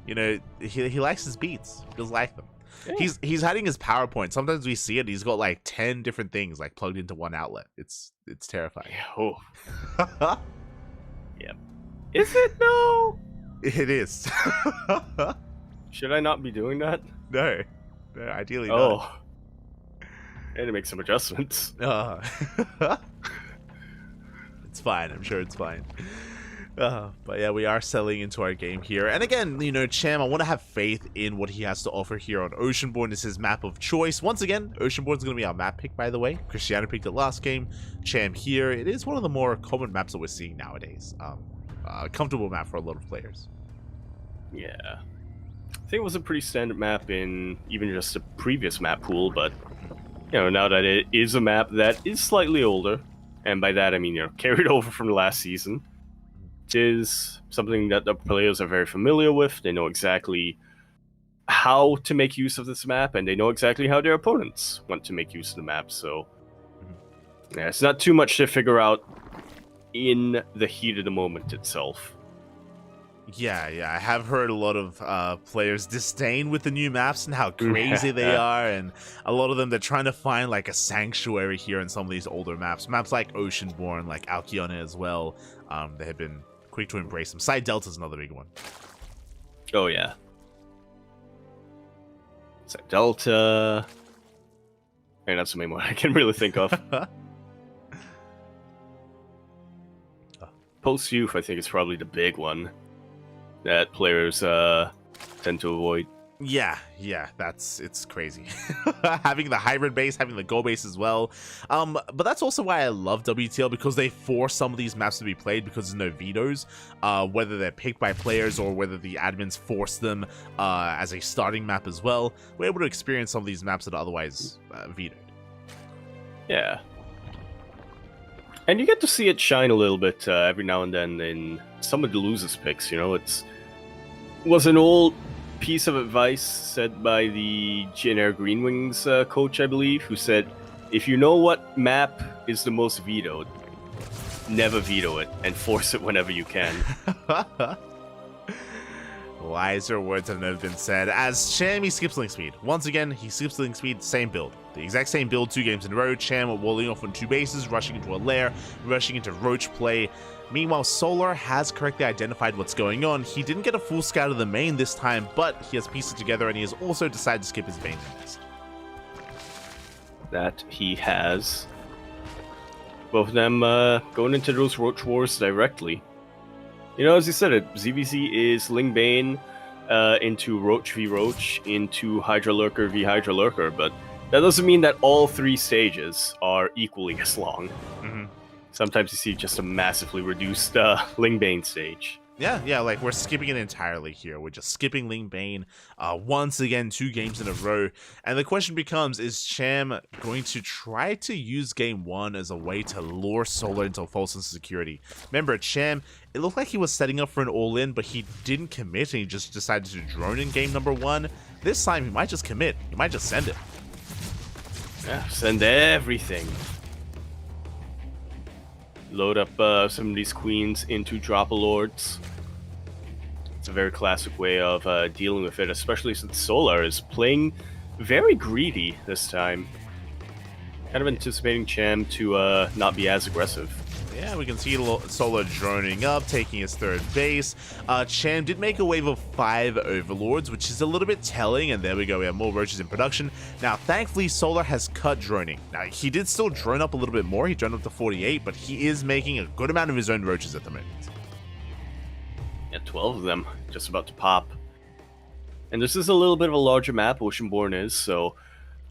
C: You know, he likes his beats. He does like them. Yeah. He's hiding his PowerPoint. Sometimes we see it. He's got like 10 different things like plugged into one outlet. It's terrifying.
B: Oh. Yeah. Is it though?
C: It is.
B: Should I not be doing that?
C: No, ideally not.
B: Oh. I had to make some adjustments.
C: It's fine. I'm sure it's fine. But yeah, we are settling into our game here. And again, you know, Cham, I want to have faith in what he has to offer here on Oceanborn. Is his map of choice. Once again, Oceanborn's going to be our map pick, by the way. Cristiano picked it last game. Cham here. It is one of the more common maps that we're seeing nowadays. A comfortable map for a lot of players.
B: Yeah. I think it was a pretty standard map in even just a previous map pool, but, you know, now that it is a map that is slightly older, and by that I mean, you know, carried over from the last season, is something that the players are very familiar with. They know exactly how to make use of this map, and they know exactly how their opponents want to make use of the map, so yeah, it's not too much to figure out in the heat of the moment itself.
C: Yeah, I have heard a lot of players disdain with the new maps and how crazy they are, and a lot of them, they're trying to find like a sanctuary here in some of these older maps. Maps like Oceanborn, like Alkione as well, they have been quick to embrace them. Side Delta's another big one.
B: Oh yeah. Side Delta. And that's the main one I can really think of. Post Youth, I think, is probably the big one that players tend to avoid.
C: Yeah, it's crazy. Having the hybrid base, having the goal base as well. But that's also why I love WTL, because they force some of these maps to be played because there's no vetoes, whether they're picked by players or whether the admins force them as a starting map as well. We're able to experience some of these maps that are otherwise vetoed.
B: Yeah. And you get to see it shine a little bit every now and then in some of the losers picks, you know. It was an old piece of advice said by the GNR Green Wings coach, I believe, who said, if you know what map is the most vetoed, never veto it and force it whenever you can.
C: Wiser words have never been said. As Cham, he skips link speed. Once again, he skips link speed, same build. The exact same build 2 games in a row. Cham walling off on 2 bases, rushing into a lair, rushing into roach play. Meanwhile, Solar has correctly identified what's going on. He didn't get a full scout of the main this time, but he has pieced it together, and he has also decided to skip his main next.
B: That he has. Both of them going into those roach wars directly. You know, as you said, ZVZ is Ling Bane into Roach v Roach, into Hydra Lurker v Hydra Lurker, but that doesn't mean that all 3 stages are equally as long. Sometimes you see just a massively reduced Ling Bane stage.
C: Yeah, like we're skipping it entirely here. We're just skipping Ling Bane once again, 2 games in a row. And the question becomes, is Cham going to try to use game 1 as a way to lure Solar into a false sense of security? Remember, Cham, it looked like he was setting up for an all-in, but he didn't commit and he just decided to drone in game number 1. This time, he might just commit. He might just send it.
B: Yeah, send everything. Load up some of these queens into Dropper-Lords. It's a very classic way of dealing with it, especially since Solar is playing very greedy this time. Kind of anticipating Cham to not be as aggressive.
C: Yeah, we can see Solar droning up, taking his third base. Cham did make a wave of 5 Overlords, which is a little bit telling, and there we go, we have more roaches in production. Now, thankfully, Solar has cut droning. Now, he did still drone up a little bit more, he droned up to 48, but he is making a good amount of his own roaches at the moment.
B: Yeah, 12 of them, just about to pop. And this is a little bit of a larger map, Oceanborn is, so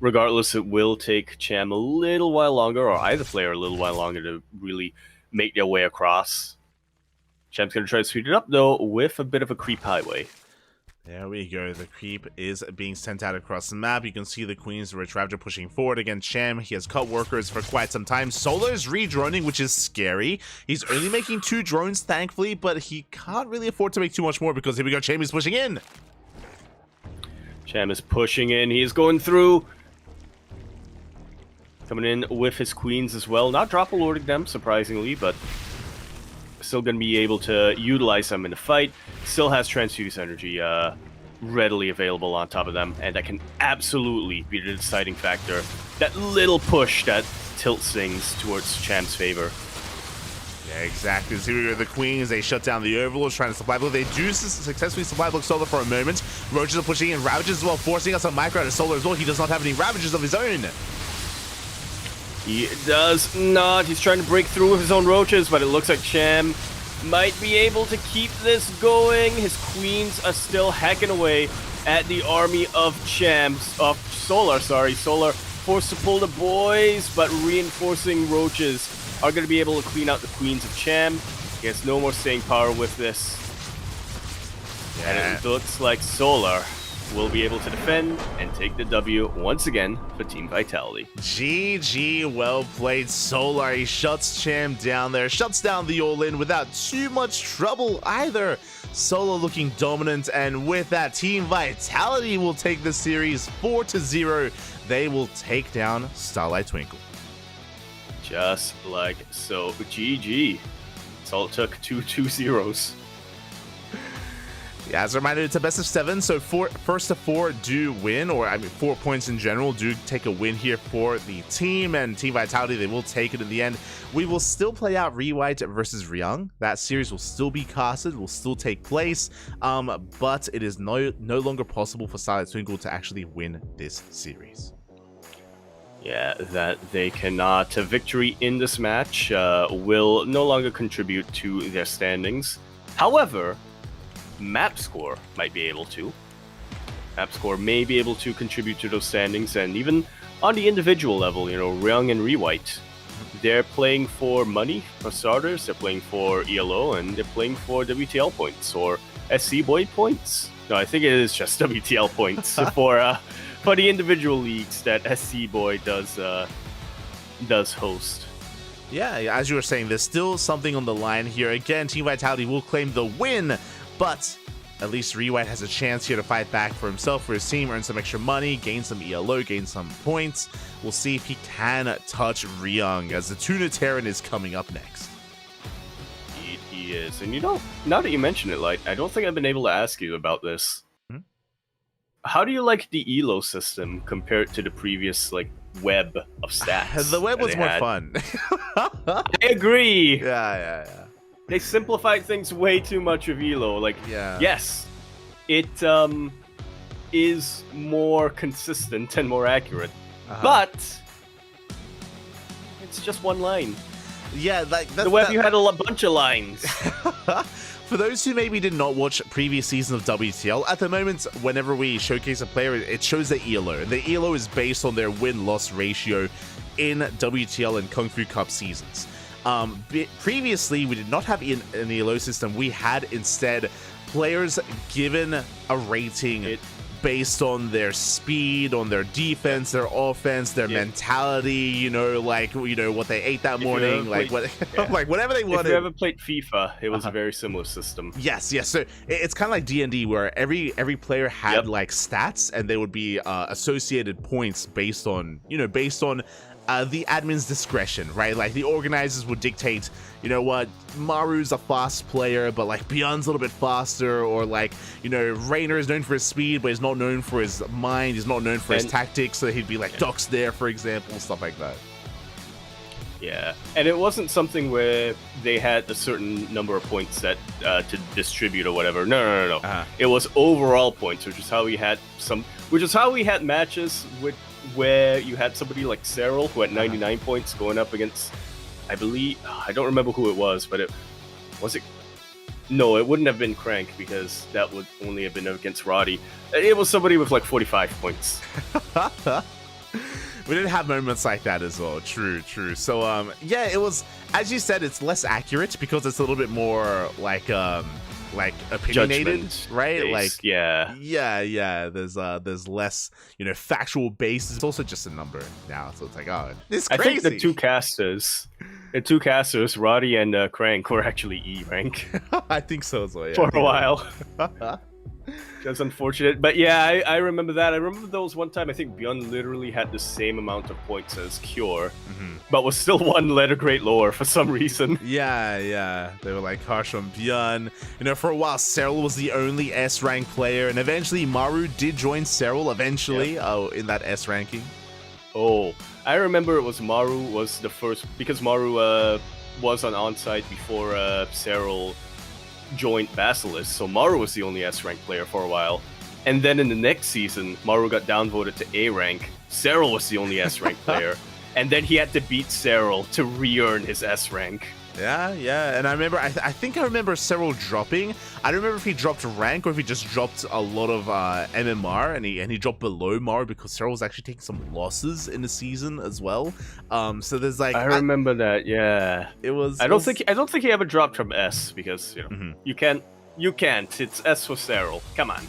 B: regardless, it will take Cham a little while longer, or either player a little while longer, to really make their way across. Cham's going to try to speed it up, though, with a bit of a creep highway.
C: There we go. The creep is being sent out across the map. You can see the Queens Rich Raptor pushing forward against Cham. He has cut workers for quite some time. Solar is re-droning, which is scary. He's only making 2 drones, thankfully, but he can't really afford to make too much more because here we go. Cham is pushing in.
B: Cham is pushing in. He is going through. Coming in with his queens as well. Not drop alerting them, surprisingly, but still going to be able to utilize them in the fight. Still has transfuse energy readily available on top of them, and that can absolutely be the deciding factor. That little push that tilts things towards Cham's favor.
C: Yeah, exactly. So here we go. The Queens, they shut down the Overlords, trying to supply block. They do successfully supply block Solar for a moment. Roaches are pushing in Ravages as well, forcing us on Micro to Solar as well. He does not have any Ravages of his own.
B: He does not. He's trying to break through with his own roaches, but it looks like Cham might be able to keep this going. His queens are still hacking away at the army of Solar. Solar forced to pull the boys, but reinforcing roaches are going to be able to clean out the queens of Cham. He has no more staying power with this. Yeah. And it looks like Solar will be able to defend and take the W once again for Team Vitality.
C: GG, well played, Solar. He shuts Cham down there, shuts down the all-in without too much trouble either. Solar looking dominant, and with that, Team Vitality will take the series 4-0. They will take down Starlight Twinkle.
B: Just like so. GG. That's all it took, 2 zeros.
C: Yeah, as a reminder, it's a best of 7, so first to 4 do win, or I mean 4 points in general do take a win here for the team, and Team Vitality, they will take it in the end. We will still play out Rewhite versus Ryung. That series will still be casted, will still take place, but it is no longer possible for Starlight Twinkle to actually win this series.
B: Yeah, that they cannot. A victory in this match will no longer contribute to their standings. However, Map Score might be able to. Map Score may be able to contribute to those standings, and even on the individual level, you know, Ryung and Rewhite, they're playing for money, for starters, they're playing for ELO, and they're playing for WTL points, or SC Boy points. No, I think it is just WTL points for the individual leagues that SC Boy does host.
C: Yeah, as you were saying, there's still something on the line here. Again, Team Vitality will claim the win, but at least Rewhite has a chance here to fight back for himself, for his team, earn some extra money, gain some ELO, gain some points. We'll see if he can touch Ryung, as the Tuna Terran is coming up next.
B: Indeed, he is. And you know, now that you mention it, like, I don't think I've been able to ask you about this. How do you like the ELO system compared to the previous, like, web of stats?
C: The web was more fun.
B: I agree.
C: Yeah.
B: They simplified things way too much with ELO. Like, yes, it is more consistent and more accurate, but it's just one line.
C: Yeah, like
B: the web, you had a bunch of lines.
C: For those who maybe did not watch previous seasons of WTL, at the moment, whenever we showcase a player, it shows the ELO. And the ELO is based on their win-loss ratio in WTL and Kung Fu Cup seasons. Previously, we did not have an ELO system. We had instead players given a rating based on their speed, on their defense, their offense, their mentality, you know, like, you know, what they ate that morning, like whatever they wanted.
B: If you ever played FIFA, it was a very similar system.
C: Yes. So it's kind of like D&D, where every player had like stats, and they would be associated points based on the admin's discretion, right? Like, the organizers would dictate, you know what, Maru's a fast player, but like Beyond's a little bit faster, or like, you know, Rainer is known for his speed, but he's not known for his mind, he's not known for his tactics, so he'd be like Doc's there, for example, stuff like that.
B: Yeah, and it wasn't something where they had a certain number of points that to distribute or whatever. No. It was overall points, which is how we had matches with where you had somebody like Cyril who had 99 points going up against, I believe, I don't remember who it was, but it wouldn't have been Crank because that would only have been against Roddy. It was somebody with like 45 points.
C: We didn't have moments like that as well. True. So, yeah, it was, as you said, it's less accurate because it's a little bit more like opinionated,
B: Judgment
C: right?
B: based,
C: Like,
B: yeah.
C: There's less, factual base. It's also just a number now, so it's like, oh, it's crazy.
B: I think the two casters, Roddy and Crank, were actually E rank.
C: I think so as well. Yeah,
B: for a while. That's unfortunate, but yeah, I remember that. I remember there was one time I think Bjorn literally had the same amount of points as Cure, but was still one letter grade lower for some reason.
C: Yeah, they were like harsh on Bjorn. For a while, Cyril was the only S rank player, and eventually Maru did join Cyril eventually.
B: Yep.
C: In that S ranking.
B: Oh, I remember it was Maru was the first because Maru was on onside before Cyril joined Basilisk, so Maru was the only S rank player for a while. And then in the next season, Maru got downvoted to A rank. Cyril was the only S rank player, and then he had to beat Cyril to re-earn his S rank.
C: Yeah, and I remember, I think I remember Cyril dropping. I don't remember if he dropped rank or if he just dropped a lot of MMR, and he dropped below Maru because Cyril was actually taking some losses in the season as well. So there's like,
B: I remember that. Yeah,
C: it was.
B: I don't think he ever dropped from S because you can't. It's S for Cyril. Come on.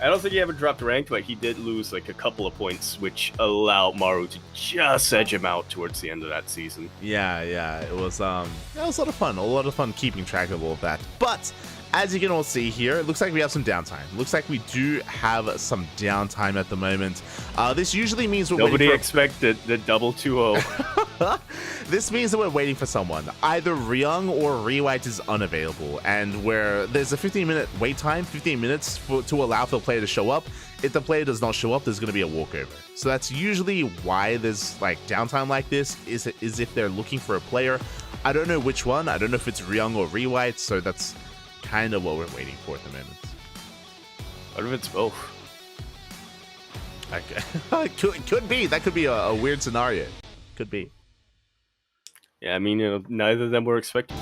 B: I don't think he ever dropped rank, but he did lose like a couple of points, which allowed Maru to just edge him out towards the end of that season.
C: Yeah, it was a lot of fun keeping track of all of that. But as you can all see here, it looks like we have some downtime. Looks like we do have some downtime at the moment. This usually means
B: nobody expected the double 2-0.
C: This means that we're waiting for someone. Either Ryung or Rewhite is unavailable, and where there's a 15-minute wait time, 15 minutes to allow for the player to show up. If the player does not show up, there's going to be a walkover. So that's usually why there's like downtime like this, is if they're looking for a player. I don't know which one. I don't know if it's Ryung or Rewhite, so that's kind of what we're waiting for at the moment.
B: What if it's both?
C: Okay. Could be. That could be a weird scenario. Could be.
B: Yeah, I mean, neither of them were expected.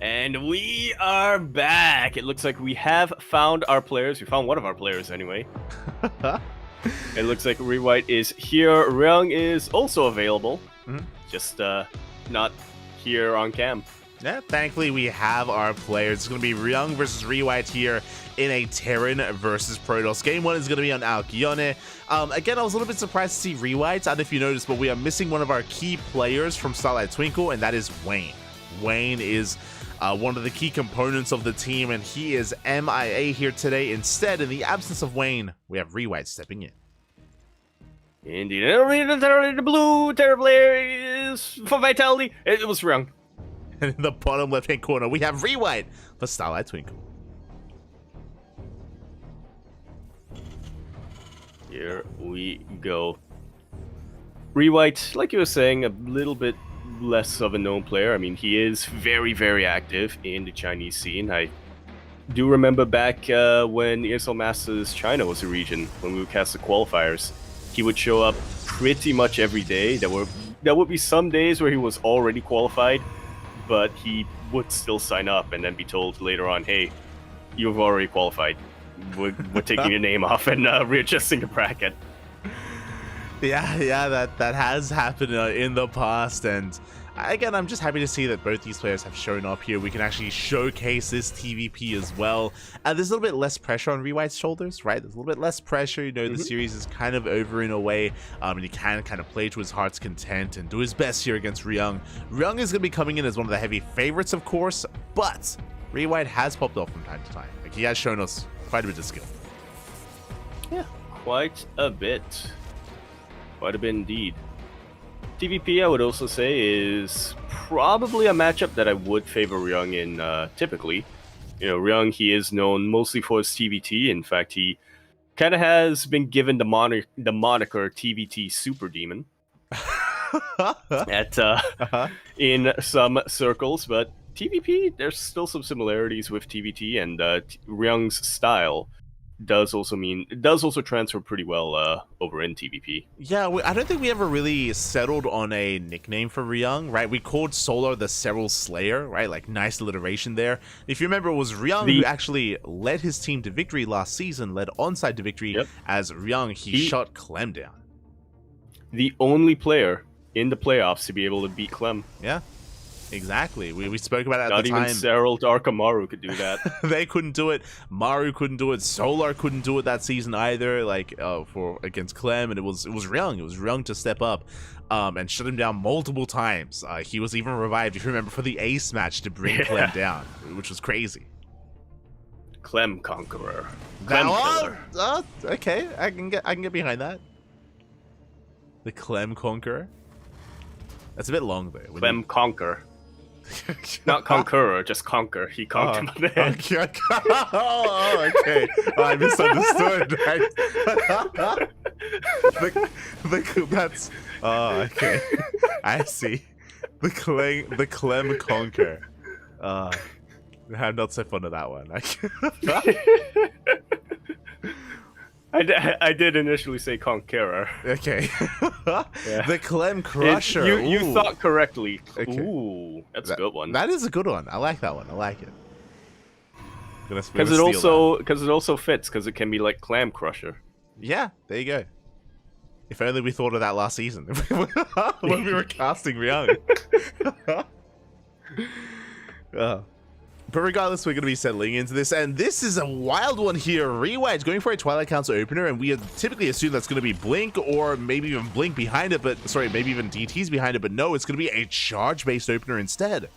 B: And we are back. It looks like we have found our players. We found one of our players anyway. It looks like Rewhite is here. Ryung is also available. Just not here on cam.
C: Yeah, thankfully we have our players. It's going to be Ryung versus Rewhite here in a Terran versus Protoss. Game 1 is going to be on Alkyone. Again, I was a little bit surprised to see Rewhite. I don't know if you noticed, but we are missing one of our key players from Starlight Twinkle, and that is Wayne. Wayne is one of the key components of the team, and he is MIA here today. Instead, in the absence of Wayne, we have Rewhite stepping in.
B: Indeed. The blue Terra player is for Vitality. It was Ryung.
C: And in the bottom left-hand corner, we have Rewhite for Starlight Twinkle.
B: Here we go. Rewhite, like you were saying, a little bit less of a known player. I mean, he is very, very active in the Chinese scene. I do remember back when ESL Masters China was a region, when we would cast the qualifiers, he would show up pretty much every day. There would be some days where he was already qualified, but he would still sign up and then be told later on, hey, you've already qualified. We're taking your name off and readjusting the bracket.
C: Yeah, that has happened in the past, and again, I'm just happy to see that both these players have shown up here. We can actually showcase this TVP as well. There's a little bit less pressure on Rewhite's shoulders, right? There's a little bit less pressure. You know, the series is kind of over in a way, and he can kind of play to his heart's content and do his best here against Ryung. Ryung is going to be coming in as one of the heavy favorites, of course, but Rewhite has popped off from time to time. Like, he has shown us quite a bit of skill.
B: Yeah, quite a bit. Quite a bit indeed. TVP, I would also say, is probably a matchup that I would favor Ryung in typically. You know, Ryung, he is known mostly for his TVT. In fact, he kind of has been given the moniker TVT Super Demon in some circles, but TVP, there's still some similarities with TVT, and Ryung's style does also transfer pretty well over in TVP.
C: Yeah, I don't think we ever really settled on a nickname for Ryung, right? We called Solar the Seral Slayer, right? Like, nice alliteration there. If you remember, it was Ryung who actually led his team to victory last season, led onside to victory. As Ryung, he shut Clem down. The
B: only player in the playoffs to be able to beat Clem.
C: Yeah. Exactly. We spoke about it at the time.
B: Not even Seral, Dark, or Maru could do that.
C: They couldn't do it. Maru couldn't do it. Solar couldn't do it that season either. Like for against Clem, and it was Ryung. It was Ryung to step up and shut him down multiple times. He was even revived, if you remember, for the Ace match to bring Clem down, which was crazy.
B: Clem Conqueror. Clem Killer.
C: Okay, I can get behind that. The Clem Conqueror. That's a bit long though.
B: Clem Conquer. Not Conqueror, just Conquer. He conquered him on the head.
C: Okay. I misunderstood. That's... Oh, okay. I see. The Clem Conquer. I'm not so fond of that one.
B: I did initially say Conqueror.
C: Okay. The Clem Crusher.
B: You thought correctly.
C: Okay.
B: Ooh, that's a good one.
C: That is a good one. I like that one. I like it.
B: Because it also fits, because it can be like Clam Crusher.
C: Yeah, there you go. If only we thought of that last season when we were casting Ryung. But regardless, we're going to be settling into this, and this is a wild one here. Rewhite's going for a Twilight Council opener, and we typically assume that's going to be Blink, or maybe even Blink behind it, but sorry, maybe even DTs behind it, but no, it's going to be a charge-based opener instead.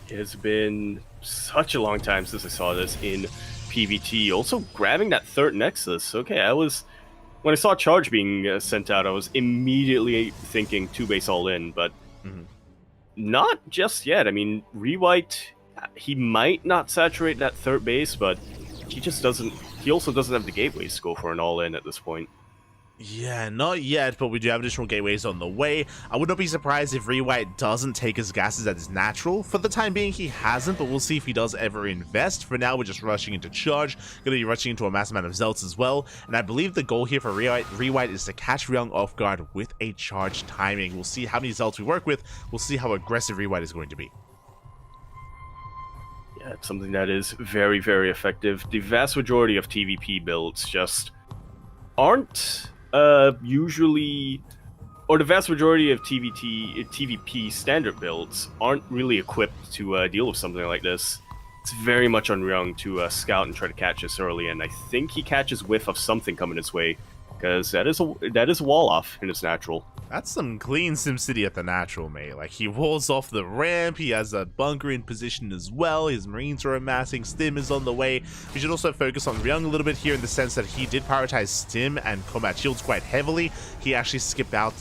B: It has been such a long time since I saw this in PvT. Also, grabbing that third Nexus. Okay, when I saw charge being sent out, I was immediately thinking 2-base all in, but not just yet. I mean, Rewhite, he might not saturate that third base, but he also doesn't have the gateways to go for an all-in at this point.
C: Yeah, not yet, but we do have additional gateways on the way. I would not be surprised if Rewhite doesn't take his gases as natural. For the time being, he hasn't, but we'll see if he does ever invest. For now, we're just rushing into charge. Going to be rushing into a mass amount of Zelts as well. And I believe the goal here for Rewhite is to catch Ryung off guard with a charge timing. We'll see how many Zelts we work with. We'll see how aggressive Rewhite is going to be.
B: Yeah, it's something that is very, very effective. The vast majority of TVP builds just aren't usually, or the vast majority of TVP standard builds aren't really equipped to deal with something like this. It's very much on Ryung to scout and try to catch this early, and I think he catches whiff of something coming his way, because that is a wall off in his natural.
C: That's some clean SimCity at the natural, mate. Like, he walls off the ramp, he has a bunker in position as well, his Marines are amassing, Stim is on the way. We should also focus on Ryung a little bit here in the sense that he did prioritize Stim and combat shields quite heavily. He actually skipped out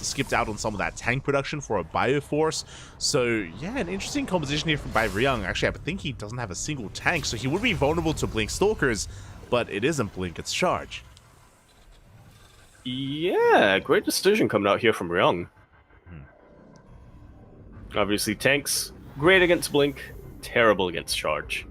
C: on some of that tank production for a Bioforce. So, yeah, an interesting composition here by Ryung. Actually, I think he doesn't have a single tank, so he would be vulnerable to Blink Stalkers, but it isn't Blink, it's Charge.
B: Yeah, great decision coming out here from Ryung. Obviously, tanks, great against Blink, terrible against Charge.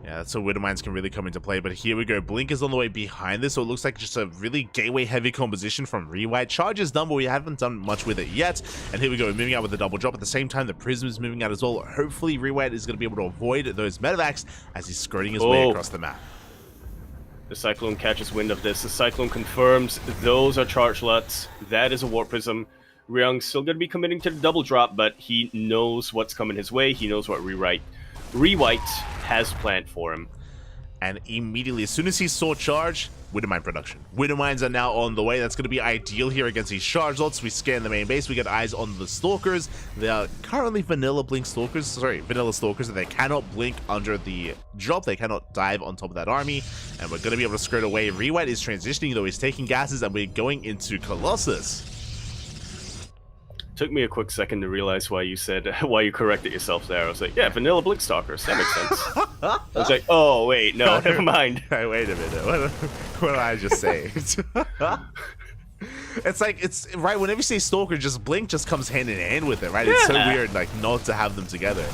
C: Yeah, that's so Widowmines can really come into play, but here we go. Blink is on the way behind this, so it looks like just a really gateway-heavy composition from Rewhite. Charge is done, but we haven't done much with it yet. And here we go, moving out with the double drop. At the same time, the Prism is moving out as well. Hopefully, Rewhite is going to be able to avoid those medevacs as he's skirting his way across the map.
B: The Cyclone catches wind of this. The Cyclone confirms those are Charge Luts. That is a Warp Prism. Ryung's still going to be committing to the double drop, but he knows what's coming his way. He knows what Rewhite has planned for him.
C: And immediately, as soon as he saw Charge, Widowmine production. Widowmines are now on the way. That's going to be ideal here against these Charge Lots. We scan the main base. We get eyes on the Stalkers. They are currently vanilla Stalkers that they cannot blink under the drop. They cannot dive on top of that army. And we're going to be able to skirt away. Rewhite is transitioning, though. He's taking gases, and we're going into Colossus.
B: Took me a quick second to realize why you corrected yourself there. I was like, yeah, vanilla Blink Stalkers. That makes sense. I was like, oh, wait, no, never mind.
C: Hey, wait a minute. What did I just say? It's right, whenever you say Stalker, just Blink just comes hand in hand with it, right? Yeah. It's so weird, like, not to have them together.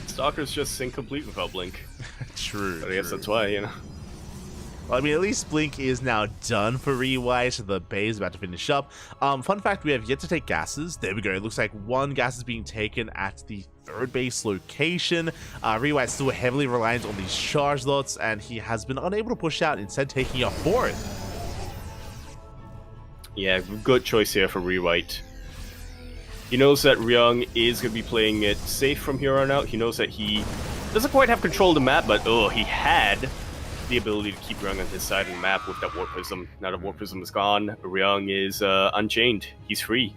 B: Stalker's just incomplete without Blink.
C: True.
B: But I guess that's why, you know.
C: Well, I mean, at least Blink is now done for Rewhite. The bay is about to finish up. Fun fact, we have yet to take gases. There we go. It looks like one gas is being taken at the third base location. Rewhite's still heavily reliant on these charge lots, and he has been unable to push out, instead taking a fourth.
B: Yeah, good choice here for Rewhite. He knows that Ryung is going to be playing it safe from here on out. He knows that he doesn't quite have control of the map, but he had the ability to keep Ryung on his side of the map with that Warp Prism. Now that Warp Prism is gone, Ryung is unchained. He's free.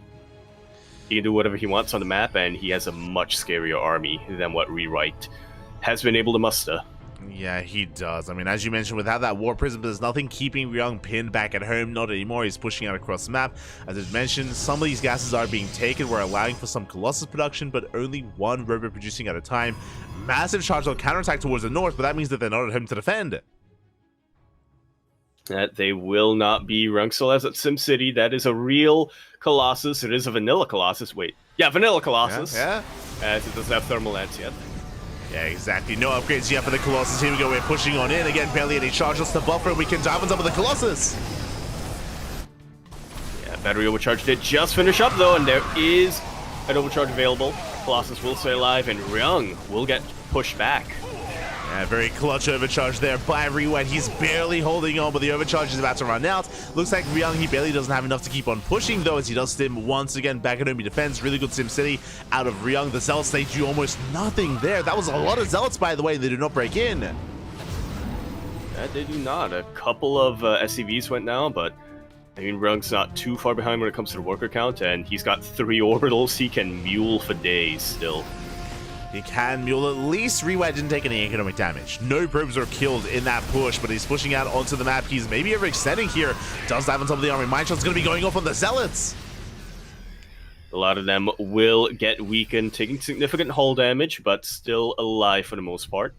B: He can do whatever he wants on the map, and he has a much scarier army than what Rewhite has been able to muster.
C: Yeah, he does. I mean, as you mentioned, without that Warp Prism, there's nothing keeping Ryung pinned back at home. Not anymore. He's pushing out across the map. As I mentioned, some of these gases are being taken. We're allowing for some Colossus production, but only one robot producing at a time. Massive charge on counterattack towards the north, but that means that they're not at home to defend it.
B: That they will not be Ryungselez at SimCity. That is a real Colossus. It is a vanilla Colossus. Wait. Yeah, vanilla Colossus.
C: Yeah.
B: As it doesn't have thermal lance yet.
C: Yeah, exactly. No upgrades yet for the Colossus. Here we go. We're pushing on in. Again, barely any charges to buffer, and we can dive on top of the Colossus.
B: Yeah, battery overcharge did just finish up, though, and there is an overcharge available. Colossus will stay alive, and Ryung will get pushed back.
C: Yeah, very clutch overcharge there by Rewhite. He's barely holding on, but the overcharge is about to run out. Looks like Ryung, he barely doesn't have enough to keep on pushing, though, as he does stim once again back at Omi defense. Really good SimCity out of Ryung. The Zealots, they do almost nothing there. That was a lot of Zealots, by the way. They do not break in.
B: Yeah, they do not. A couple of SCVs went down, but I mean, Ryung's not too far behind when it comes to the worker count, and he's got 3 orbitals. He can mule for days still.
C: He can mule. At least Rewhite didn't take any economic damage. No probes are killed in that push, but he's pushing out onto the map. He's maybe overextending here. Does dive on top of the army. Mine shot's going to be going off on the Zealots.
B: A lot of them will get weakened, taking significant hull damage, but still alive for the most part.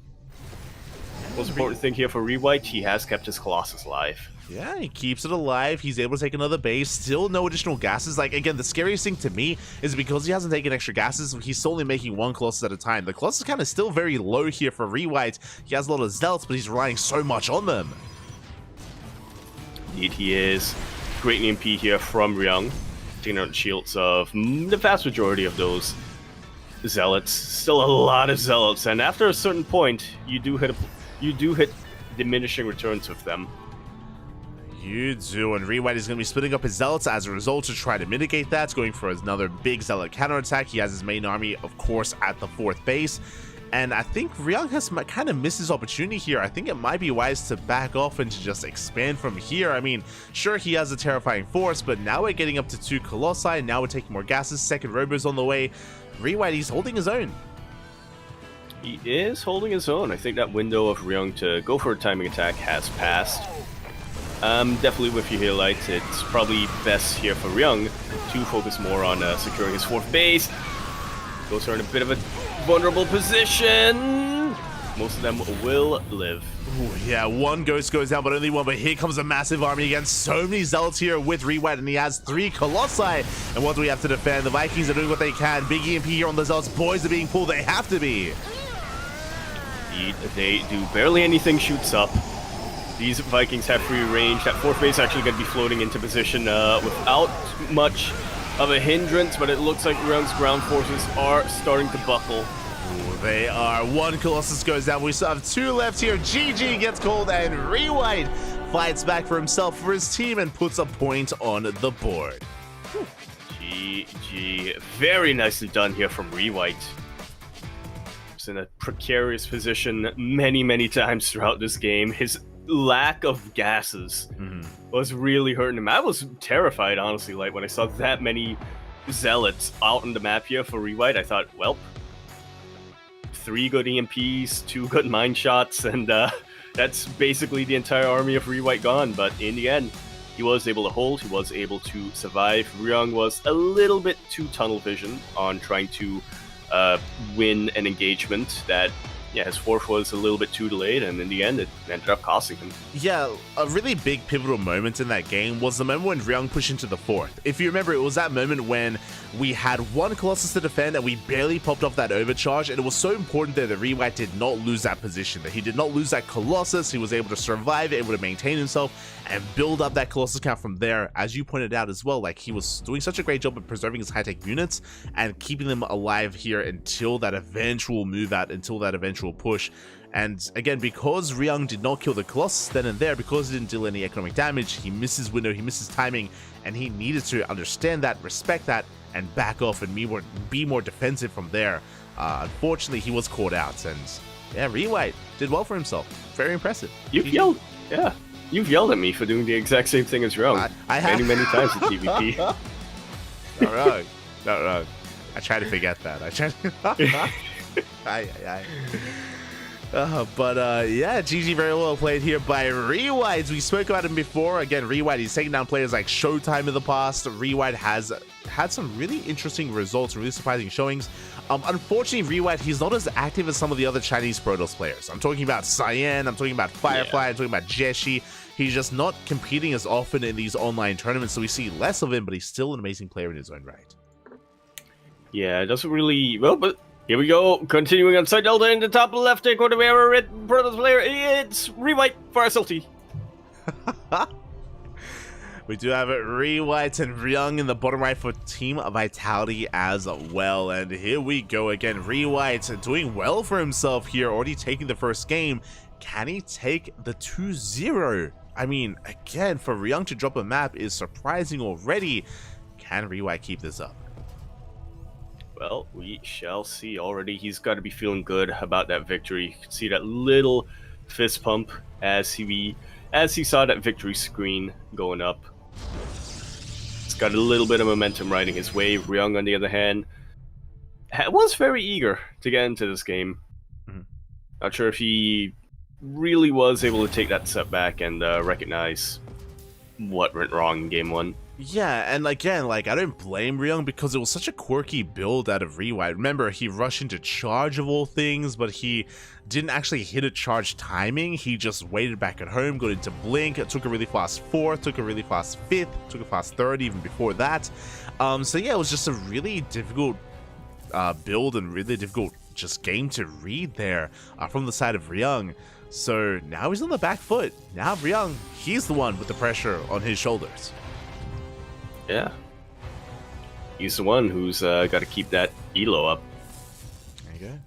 B: Most important thing here for Rewhite, he has kept his Colossus alive.
C: Yeah, he keeps it alive. He's able to take another base. Still no additional gases. Like, again, the scariest thing to me is because he hasn't taken extra gases, he's only making 1 Colossus at a time. The Colossus kind of still very low here for Rewhite. He has a lot of Zealots, but he's relying so much on them.
B: Indeed, he is. Great EMP here from Ryung, taking out the shields of the vast majority of those Zealots. Still a lot of Zealots, and after a certain point, you do hit diminishing returns with them.
C: You do, and Rewhite is going to be splitting up his Zealots as a result to try to mitigate that, going for another big Zealot counterattack. He has his main army, of course, at the 4th base, and I think Ryung has kind of missed his opportunity here. I think it might be wise to back off and to just expand from here. I mean, sure, he has a terrifying force, but now we're getting up to 2 Colossi, now we're taking more gases, 2nd Robo's on the way. Rewhite, he's holding his own.
B: He is holding his own. I think that window of Ryung to go for a timing attack has passed. Definitely with you here, Light. It's probably best here for Ryung to focus more on securing his 4th base. Those are in a bit of a vulnerable position. most of them will live.
C: Ooh, yeah, one ghost goes down, but only one. But here comes a massive army again. So many zealots here with Rewhite, and he has 3 Colossi. And what do we have to defend? The Vikings are doing what they can. Big EMP here on the zealots. Boys are being pulled. They have to be.
B: Indeed, they do. Barely anything shoots up. These Vikings have free range. That 4th base actually going to be floating into position without much of a hindrance, but it looks like Ryung's ground forces are starting to buckle.
C: Ooh, they are. 1 Colossus goes down. We still have 2 left here. GG gets cold, and Rewhite fights back for himself, for his team, and puts a point on the board.
B: GG. Very nicely done here from Rewhite. He's in a precarious position many times throughout this game. His lack of gases was really hurting him. I was terrified, honestly, like when I saw that many zealots out on the map here for Rewhite. I thought, well, 3 good EMPs, 2 good mine shots, and that's basically the entire army of Rewhite gone. But in the end, he was able to hold, he was able to survive. Ryung was a little bit too tunnel vision on trying to win an engagement that, yeah, his 4th was a little bit too delayed, and in the end, it ended up costing him.
C: Yeah, a really big pivotal moment in that game was the moment when Ryung pushed into the 4th. If you remember, it was that moment when we had 1 Colossus to defend and we barely popped off that overcharge, and it was so important that the Rewhite did not lose that position, that he did not lose that Colossus. He was able to survive, able to maintain himself, and build up that Colossus count from there. As you pointed out as well, like, he was doing such a great job of preserving his high-tech units and keeping them alive here until that eventual move out, until that eventual push. And again, because Ryung did not kill the Colossus then and there, because he didn't deal any economic damage, he missed his window, he missed his timing, and he needed to understand that, respect that, and back off and be more defensive from there. Unfortunately, he was caught out, and yeah, Rewhite did well for himself. Very impressive.
B: You've yelled at me for doing the exact same thing as Ryung
C: I have
B: many times in PvP.
C: Not wrong. I try to forget that. I try to... yeah, GG, very well played here by Rewhite. We spoke about him before. Again, Rewhite, he's taken down players like Showtime in the past. Rewhite has had some really interesting results, really surprising showings. Unfortunately, Rewhite, he's not as active as some of the other Chinese Protoss players. I'm talking about Cyan, I'm talking about Firefly, I'm talking about Jeshi. He's just not competing as often in these online tournaments, so we see less of him, but he's still an amazing player in his own right.
B: Yeah, it doesn't really... Well, but here we go. Continuing on side Delta in the top left corner, we have a red Protoss player. It's Rewhite for SLT.
C: We do have Rewhite and Ryung in the bottom right for Team Vitality as well. And here we go again. Rewhite doing well for himself here, already taking the first game. Can he take the 2-0? I mean, again, for Ryung to drop a map is surprising already. Can Rewhite keep this up?
B: Well, we shall see. Already he's got to be feeling good about that victory. You can see that little fist pump as he saw that victory screen going up. It's got a little bit of momentum riding his way. Ryung, on the other hand, was very eager to get into this game. Not sure if he really was able to take that step back and recognize what went wrong in game 1.
C: Yeah, and again, like, I don't blame Ryung because it was such a quirky build out of Rewhite. Remember, he rushed into charge of all things, but he didn't actually hit a charge timing. He just waited back at home, got into blink, took a really fast 4th, took a really fast 5th, took a fast 3rd even before that. So yeah, it was just a really difficult build and really difficult just game to read there from the side of Ryung. So now he's on the back foot. Now Ryung, he's the one with the pressure on his shoulders.
B: Yeah. He's the one who's got to keep that elo up.
C: There you go.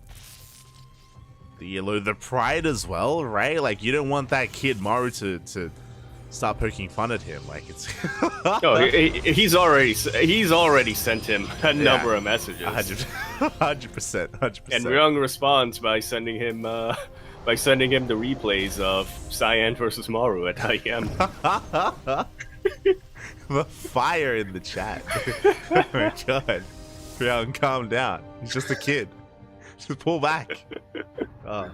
C: The elo, the pride as well, right? Like, you don't want that kid Maru to start poking fun at him. Like, it's...
B: No, he's already sent him a number of messages.
C: 100%.
B: And Ryung responds by sending him the replays of Cyan versus Maru at IEM.
C: The fire in the chat. Oh my god. Ryung, calm down. He's just a kid. Just pull back. Oh.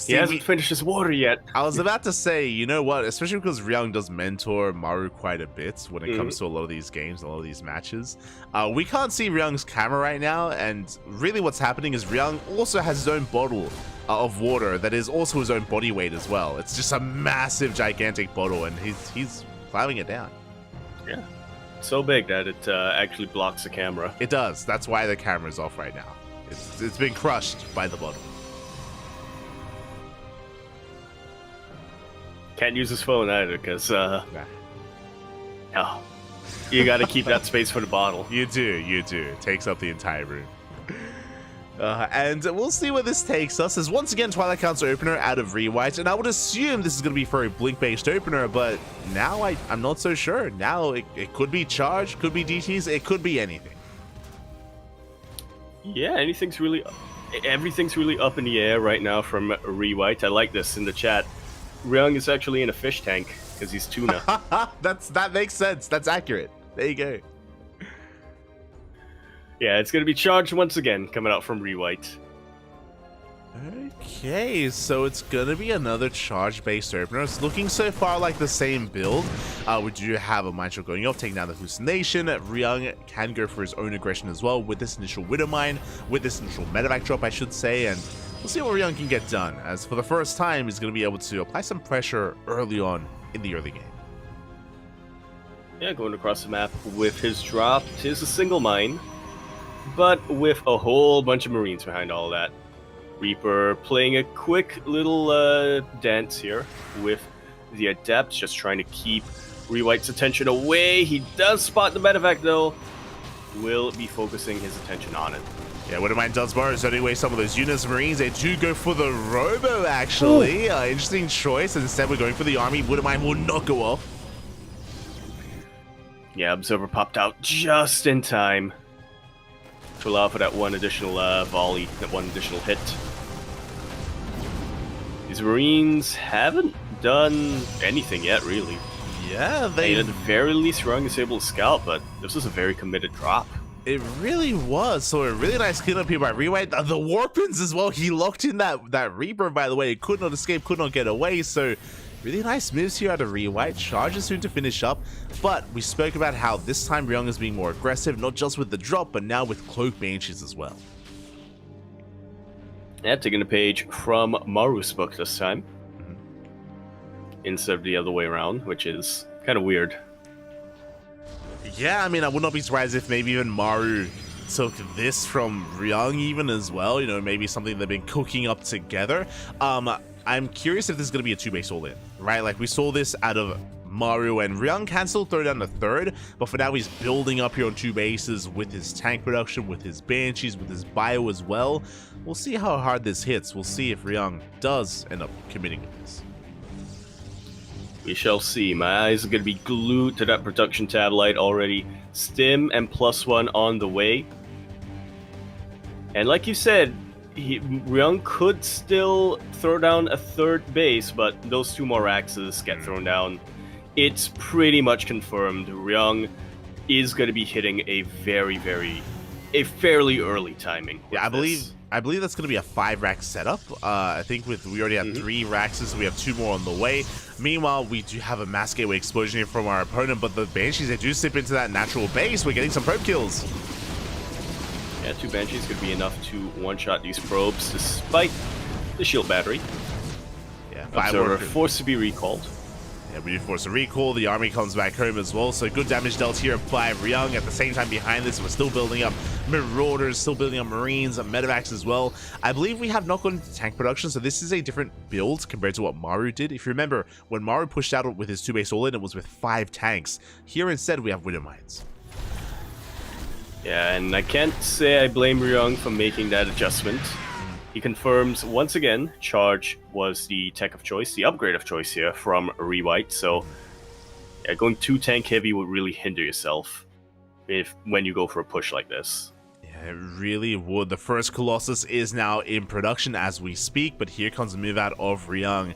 B: He hasn't finished his water yet.
C: I was about to say, you know what? Especially because Ryung does mentor Maru quite a bit when it comes to a lot of these games, a lot of these matches. We can't see Ryung's camera right now, and really what's happening is Ryung also has his own bottle of water that is also his own body weight as well. It's just a massive, gigantic bottle, and he's plowing it down.
B: Yeah, so big that it actually blocks the camera.
C: It does. That's why the camera's off right now. It's been crushed by the bottle.
B: Can't use his phone either, because, no. You gotta keep that space for the bottle.
C: You do. It takes up the entire room. And we'll see where this takes us, as once again, Twilight Council opener out of Rewhite, and I would assume this is going to be for a Blink-based opener, but now I'm not so sure. Now it could be Charge, could be DTs, it could be anything.
B: Yeah, everything's really up in the air right now from Rewhite. I like this in the chat. Ryung is actually in a fish tank because he's tuna.
C: That makes sense. That's accurate. There you go.
B: Yeah, it's going to be Charged once again coming out from Rewhite.
C: Okay, so it's going to be another Charge-based opener. It's looking so far like the same build. We do have a Mind Shot going off, taking down the hallucination. Ryung can go for his own aggression as well with this initial Widow Mine, with this initial medevac drop, I should say, and we'll see what Ryung can get done, as for the first time, he's going to be able to apply some pressure early on in the early game.
B: Yeah, going across the map with his drop. It is a single mine, but with a whole bunch of Marines behind all that. Reaper playing a quick little dance here with the Adepts, just trying to keep Rewhite's attention away. He does spot the medevac though. Will be focusing his attention on it.
C: Yeah, Widow Mine does borrow zoning away some of those units. Marines, they do go for the Robo, actually. Interesting choice. Instead, we're going for the army. Widow Mine will not go off.
B: Yeah, Observer popped out just in time to allow for that one additional volley, that one additional hit. These Marines haven't done anything yet, really.
C: Yeah,
B: at the very least, Ryung is able to scout, but this was a very committed drop.
C: It really was. So a really nice cleanup here by Rewhite. The Warpins as well. He locked in that Reaper, by the way. It could not escape, could not get away. So really nice moves here out of Rewhite. Charge is soon to finish up. But we spoke about how this time Ryung is being more aggressive, not just with the drop, but now with Cloak Banshees as well.
B: Yeah, taking a page from Maru's book this time. Instead of the other way around, which is kind of weird.
C: Yeah, I mean, I would not be surprised if maybe even Maru took this from Ryung even as well. You know, maybe something they've been cooking up together. I'm curious if this is going to be a 2-base all-in, right? Like, we saw this out of Maru, and Ryung can still throw down the third, but for now he's building up here on 2 bases with his tank production, with his Banshees, with his bio as well. We'll see how hard this hits. We'll see if Ryung does end up committing to this.
B: We shall see. My eyes are going to be glued to that production tab light already. Stim and +1 on the way. And like you said, Ryung could still throw down a third base, but those 2 more axes get thrown down. It's pretty much confirmed. Ryung is going to be hitting a fairly early timing.
C: Yeah, I believe that's going to be a 5-rack setup. I think we already have 3 racks, so we have 2 more on the way. Meanwhile, we do have a mass gateway explosion here from our opponent, but the Banshees, they do slip into that natural base. We're getting some probe kills.
B: Yeah, 2 Banshees could be enough to one-shot these probes, despite the shield battery.
C: Yeah,
B: Observer forced to be recalled.
C: Yeah, we do force a recall. The army comes back home as well, so good damage dealt here by Ryung. At the same time, behind this, we're still building up Marauders, still building up Marines, and Medevacs as well. I believe we have not gone into tank production, so this is a different build compared to what Maru did. If you remember, when Maru pushed out with his 2-base all-in, it was with 5 tanks. Here instead, we have Widow Mines.
B: Yeah, and I can't say I blame Ryung for making that adjustment. He confirms, once again, Charge was the tech of choice, the upgrade of choice here from Rewhite, so yeah, going 2 tank heavy would really hinder yourself when you go for a push like this.
C: Yeah, it really would. The first Colossus is now in production as we speak, but here comes a move out of Ryung.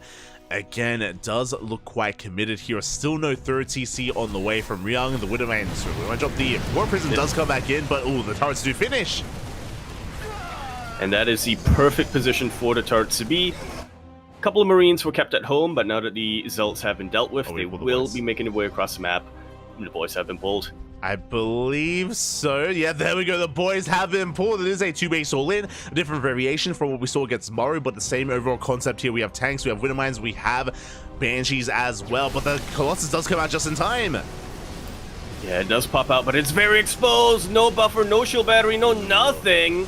C: Again, it does look quite committed here. Still no third TC on the way from Ryung. The Widowmane, so we might drop the War Prison does come back in, but the turrets do finish.
B: And that is the perfect position for the turrets to be. couple of Marines were kept at home, but now that the Zealots have been dealt with, they will
C: boys.
B: be making their way across the map. The boys have been pulled.
C: I believe so. Yeah, there we go. The boys have been pulled. It is a 2-base all-in. A different variation from what we saw against Maru, but the same overall concept here. We have tanks, we have Winter Mines, we have Banshees as well, but the Colossus does come out just in time.
B: Yeah, it does pop out, but it's very exposed. No buffer, no shield battery, no nothing.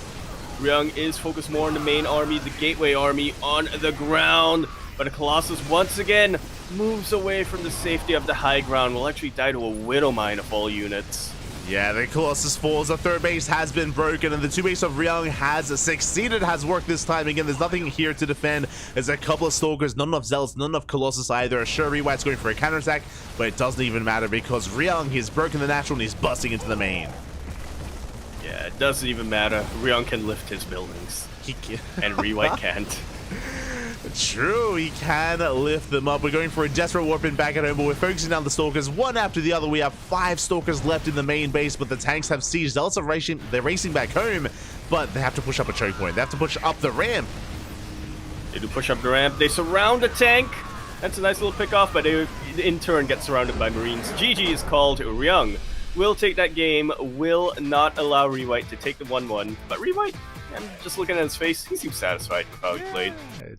B: Ryung is focused more on the main army, the Gateway army on the ground. But the Colossus once again moves away from the safety of the high ground. Will actually die to a Widow Mine of all units.
C: Yeah, the Colossus falls. The 3rd base has been broken, and the 2 base of Ryung has succeeded, has worked this time. Again, there's nothing here to defend. There's a couple of Stalkers, none of Zealots, none of Colossus either. Sure, Rewhite's going for a counterattack, but it doesn't even matter because Ryung, he's broken the natural and he's busting into the main.
B: Yeah, it doesn't even matter. Ryung can lift his buildings.
C: He can.
B: And Rewhite can't.
C: True, he can lift them up. We're going for a desperate warp in back at home, but we're focusing on the Stalkers one after the other. We have 5 Stalkers left in the main base, but the tanks have sieged. Zealots are racing, they're racing back home, but they have to push up a choke point. They have to push up the ramp.
B: They do push up the ramp. They surround the tank. That's a nice little pick off, but they in turn get surrounded by Marines. GG is called. Ryung will take that game, will not allow Rewhite to take the 1-1, but Rewhite, I'm just looking at his face, he seems satisfied with how he played.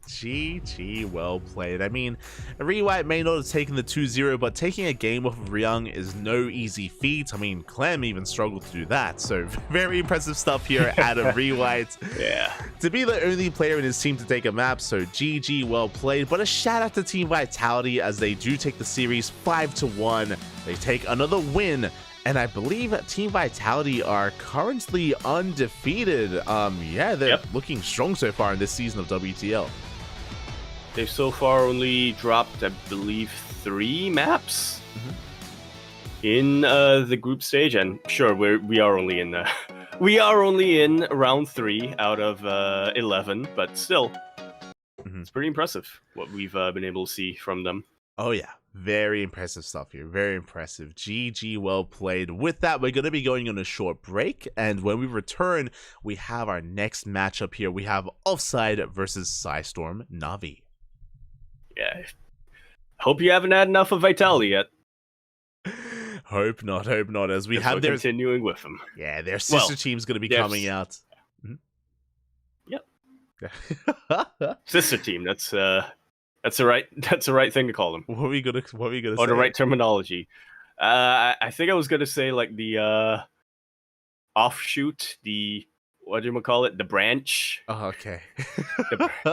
C: GG, well played. I mean, Rewhite may not have taken the 2-0, but taking a game off of Ryung is no easy feat. I mean, Clem even struggled to do that, so very impressive stuff here out of Rewhite.
B: Yeah.
C: To be the only player in his team to take a map, so GG, well played. But a shout out to Team Vitality as they do take the series 5-1. They take another win. And I believe Team Vitality are currently undefeated. Yeah, they're looking strong so far in this season of WTL.
B: They've so far only dropped, I believe, 3 maps in the group stage, and sure, we are only in round 3 out of 11, but still, it's pretty impressive what we've been able to see from them.
C: Oh yeah. Very impressive stuff here. Very impressive. GG, well played. With that, we're going to be going on a short break. And when we return, we have our next matchup here. We have Offside versus Psystorm Na'Vi.
B: Yeah. Hope you haven't had enough of Vitality yet.
C: Hope not. Hope not. As we have their
B: continuing with them.
C: Yeah, their sister team's going to be coming out.
B: Yep. Sister team. That's the right thing to call them.
C: What were you gonna say?
B: Or the right terminology. I think I was gonna say like the offshoot, what do you call it? The branch.
C: Oh, okay.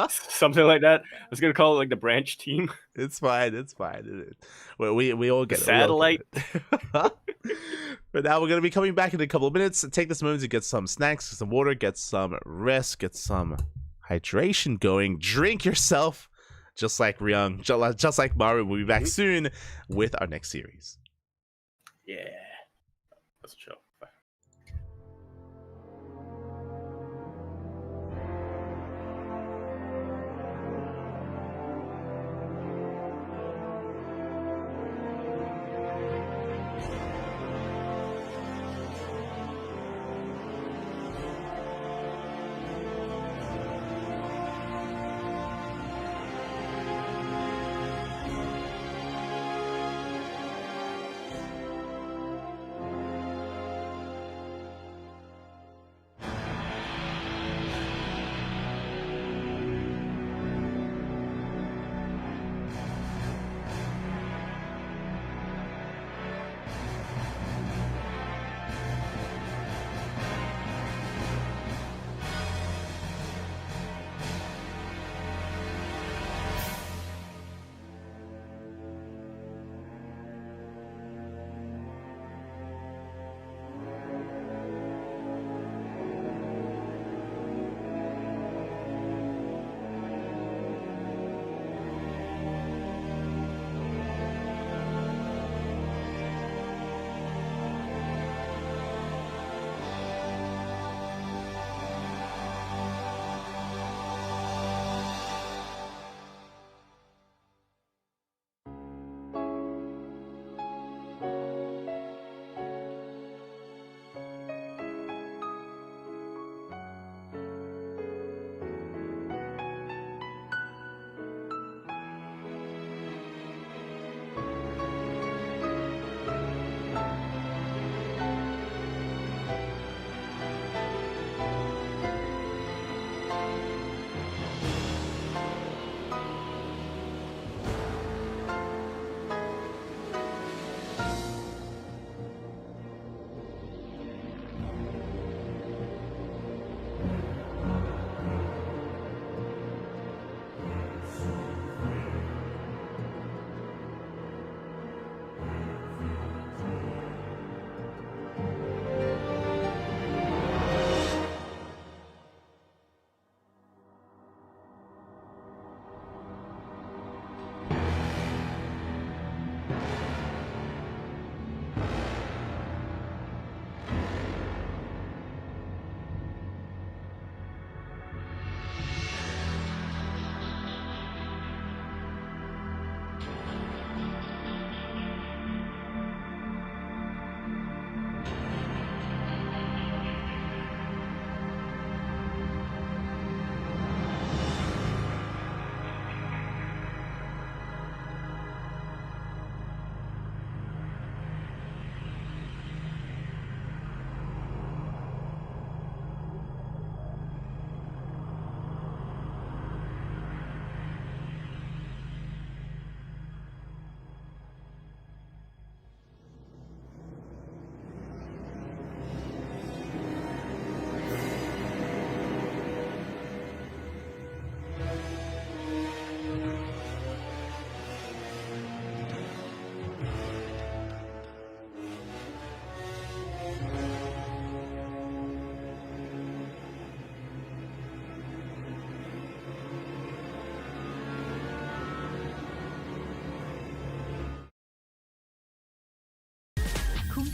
B: Something like that. I was gonna call it like the branch team.
C: It's fine. It's fine. Well, we all get it.
B: Satellite.
C: But now we're gonna be coming back in a couple of minutes. Take this moment to get some snacks, some water, get some rest, get some hydration going. Drink yourself. Just like Ryung, just like Maru, we'll be back soon with our next series.
B: Yeah. That's chill.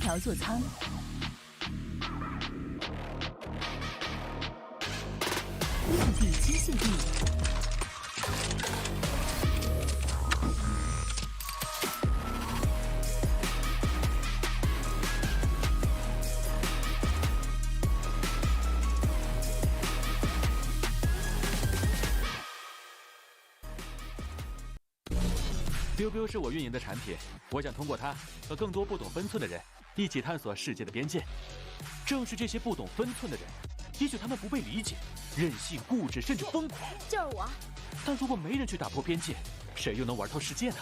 D: 调座舱。第一地机械地。
E: biu biu 是我运营的产品，我想通过它和更多不懂分寸的人一起探索世界的边界。正是这些不懂分寸的人，也许他们不被理解，任性、固执，甚至疯狂。
D: 就是我。
E: 但如果没人去打破边界，谁又能玩透世界呢？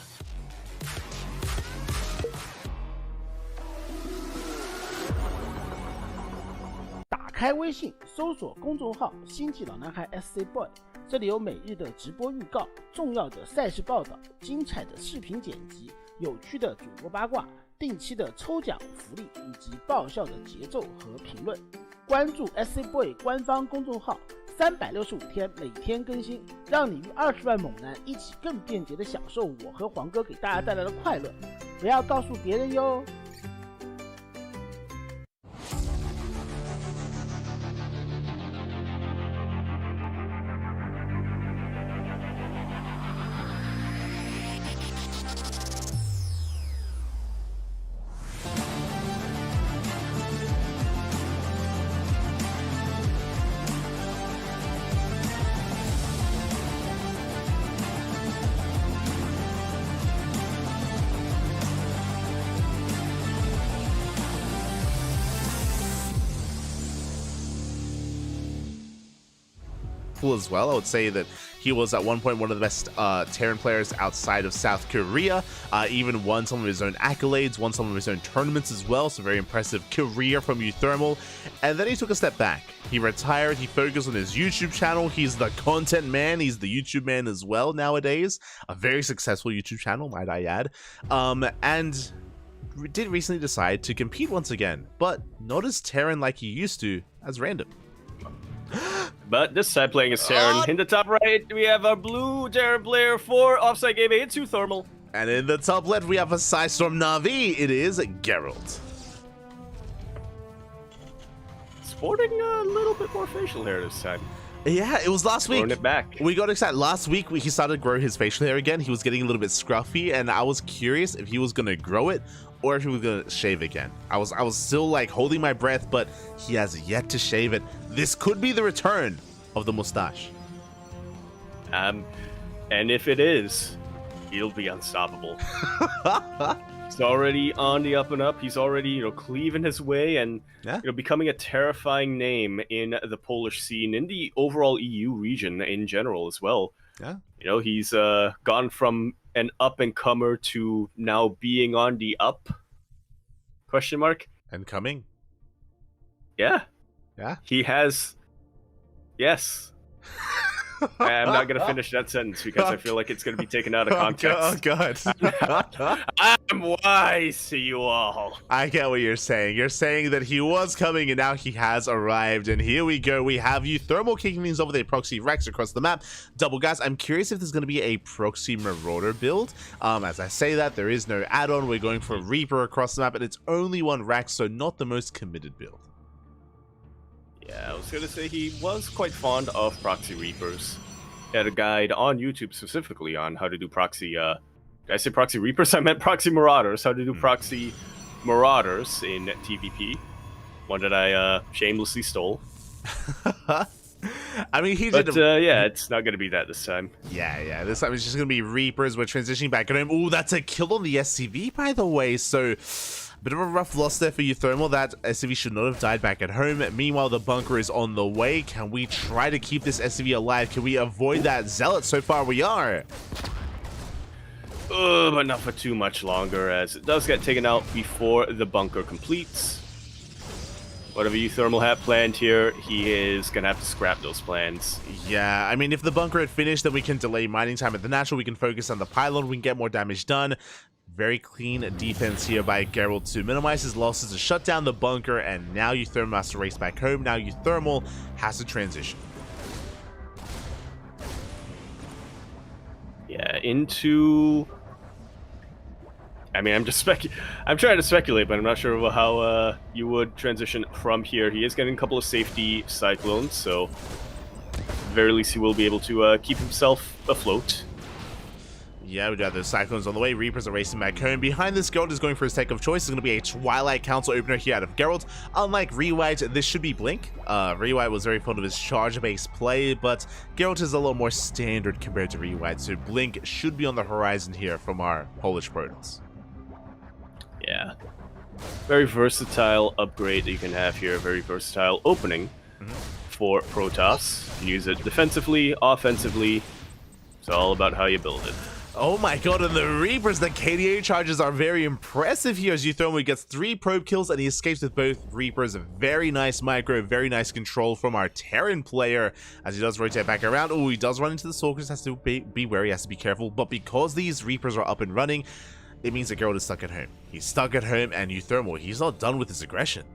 A: 打开微信，搜索公众号“星际老男孩 SC Boy”， 这里有每日的直播预告、重要的赛事报道、精彩的视频剪辑、有趣的主播八卦、定期的抽奖福利以及爆笑的节奏和评论。关注 SC Boy 官方公众号，365天每天更新，让你与20万猛男一起更便捷的享受我和黄哥给大家带来的快乐。不要告诉别人哟。
C: As well. I would say that he was at one point one of the best Terran players outside of South Korea. Even won some of his own accolades, won some of his own tournaments as well. So very impressive career from Uthermal. And then he took a step back. He retired. He focused on his YouTube channel. He's the content man. He's the YouTube man as well nowadays. A very successful YouTube channel, might I add. And did recently decide to compete once again, but not as Terran like he used to, as random.
B: But this time playing as Terran. In the top right, we have a blue Terran player for offside gaming. It's Uthermal.
C: And in the top left, we have a Psystorm Na'vi. It is Geralt.
B: Sporting a little bit more facial hair this time.
C: Yeah, it was last week.
B: Throwing it back.
C: We got excited. Last week, he started to grow his facial hair again. He was getting a little bit scruffy, and I was curious if he was going to grow it or if he was going to shave again. I was still like holding my breath, but he has yet to shave it. This could be the return of the mustache.
B: And if it is, he'll be unstoppable. He's already on the up and up. He's already, cleaving his way and, becoming a terrifying name in the Polish scene, in the overall EU region in general as well.
C: Yeah.
B: He's gone from an up-and-comer to now being on the up? Question mark?
C: And coming.
B: Yeah.
C: Yeah.
B: He has... Yes. I'm not going to finish that sentence because I feel like it's going to be taken out of context.
C: Oh, God.
B: I'm wise to you all.
C: I get what you're saying. You're saying that he was coming and now he has arrived. And here we go. We have Uthermal kicking things over the proxy Rex across the map. Double guys, I'm curious if there's going to be a proxy Marauder build. As I say that, there is no add-on. We're going for Reaper across the map, and it's only one Rex, so not the most committed build.
B: Yeah, I was going to say he was quite fond of proxy Reapers. He had a guide on YouTube specifically on how to do proxy, did I say proxy Reapers? I meant proxy Marauders, how to do proxy Marauders in TVP. One that I shamelessly stole.
C: I mean, he
B: did.
C: But
B: yeah, it's not going to be that this time.
C: Yeah. This time it's just going to be Reapers. We're transitioning back at home. Ooh, that's a kill on the SCV, by the way. So, bit of a rough loss there for Uthermal. That SCV should not have died back at home. Meanwhile, the bunker is on the way. Can we try to keep this SCV alive? Can we avoid that Zealot? So far, we are.
B: But not for too much longer, as it does get taken out before the bunker completes. Whatever Uthermal had planned here, he is going to have to scrap those plans.
C: Yeah, I mean, if the bunker had finished, then we can delay mining time at the natural. We can focus on the pylon. We can get more damage done. Very clean defense here by Geralt to minimize his losses, to shut down the bunker, and now Uthermal has to race back home. Now Uthermal has to transition.
B: Yeah, into I mean, I'm trying to speculate, but I'm not sure how you would transition from here. He is getting a couple of safety cyclones, so at the very least he will be able to keep himself afloat.
C: Yeah, we do have those Cyclones on the way. Reapers are racing back home. Behind this, Geralt is going for his tech of choice. It's going to be a Twilight Council opener here out of Geralt. Unlike Rewhite, this should be Blink. Rewhite was very fond of his charge-based play, but Geralt is a little more standard compared to Rewhite, so Blink should be on the horizon here from our Polish Protoss.
B: Yeah. Very versatile upgrade that you can have here. Very versatile opening for Protoss. You can use it defensively, offensively. It's all about how you build it.
C: Oh my god, and the Reapers, the KDA charges are very impressive here as Uthermo gets 3 probe kills and he escapes with both Reapers. A very nice micro, very nice control from our Terran player as he does rotate back around. Oh, he does run into the Stalkers, has to be wary, has to be careful. But because these Reapers are up and running, it means that Geralt is stuck at home. He's stuck at home, and Uthermo, he's not done with his aggression.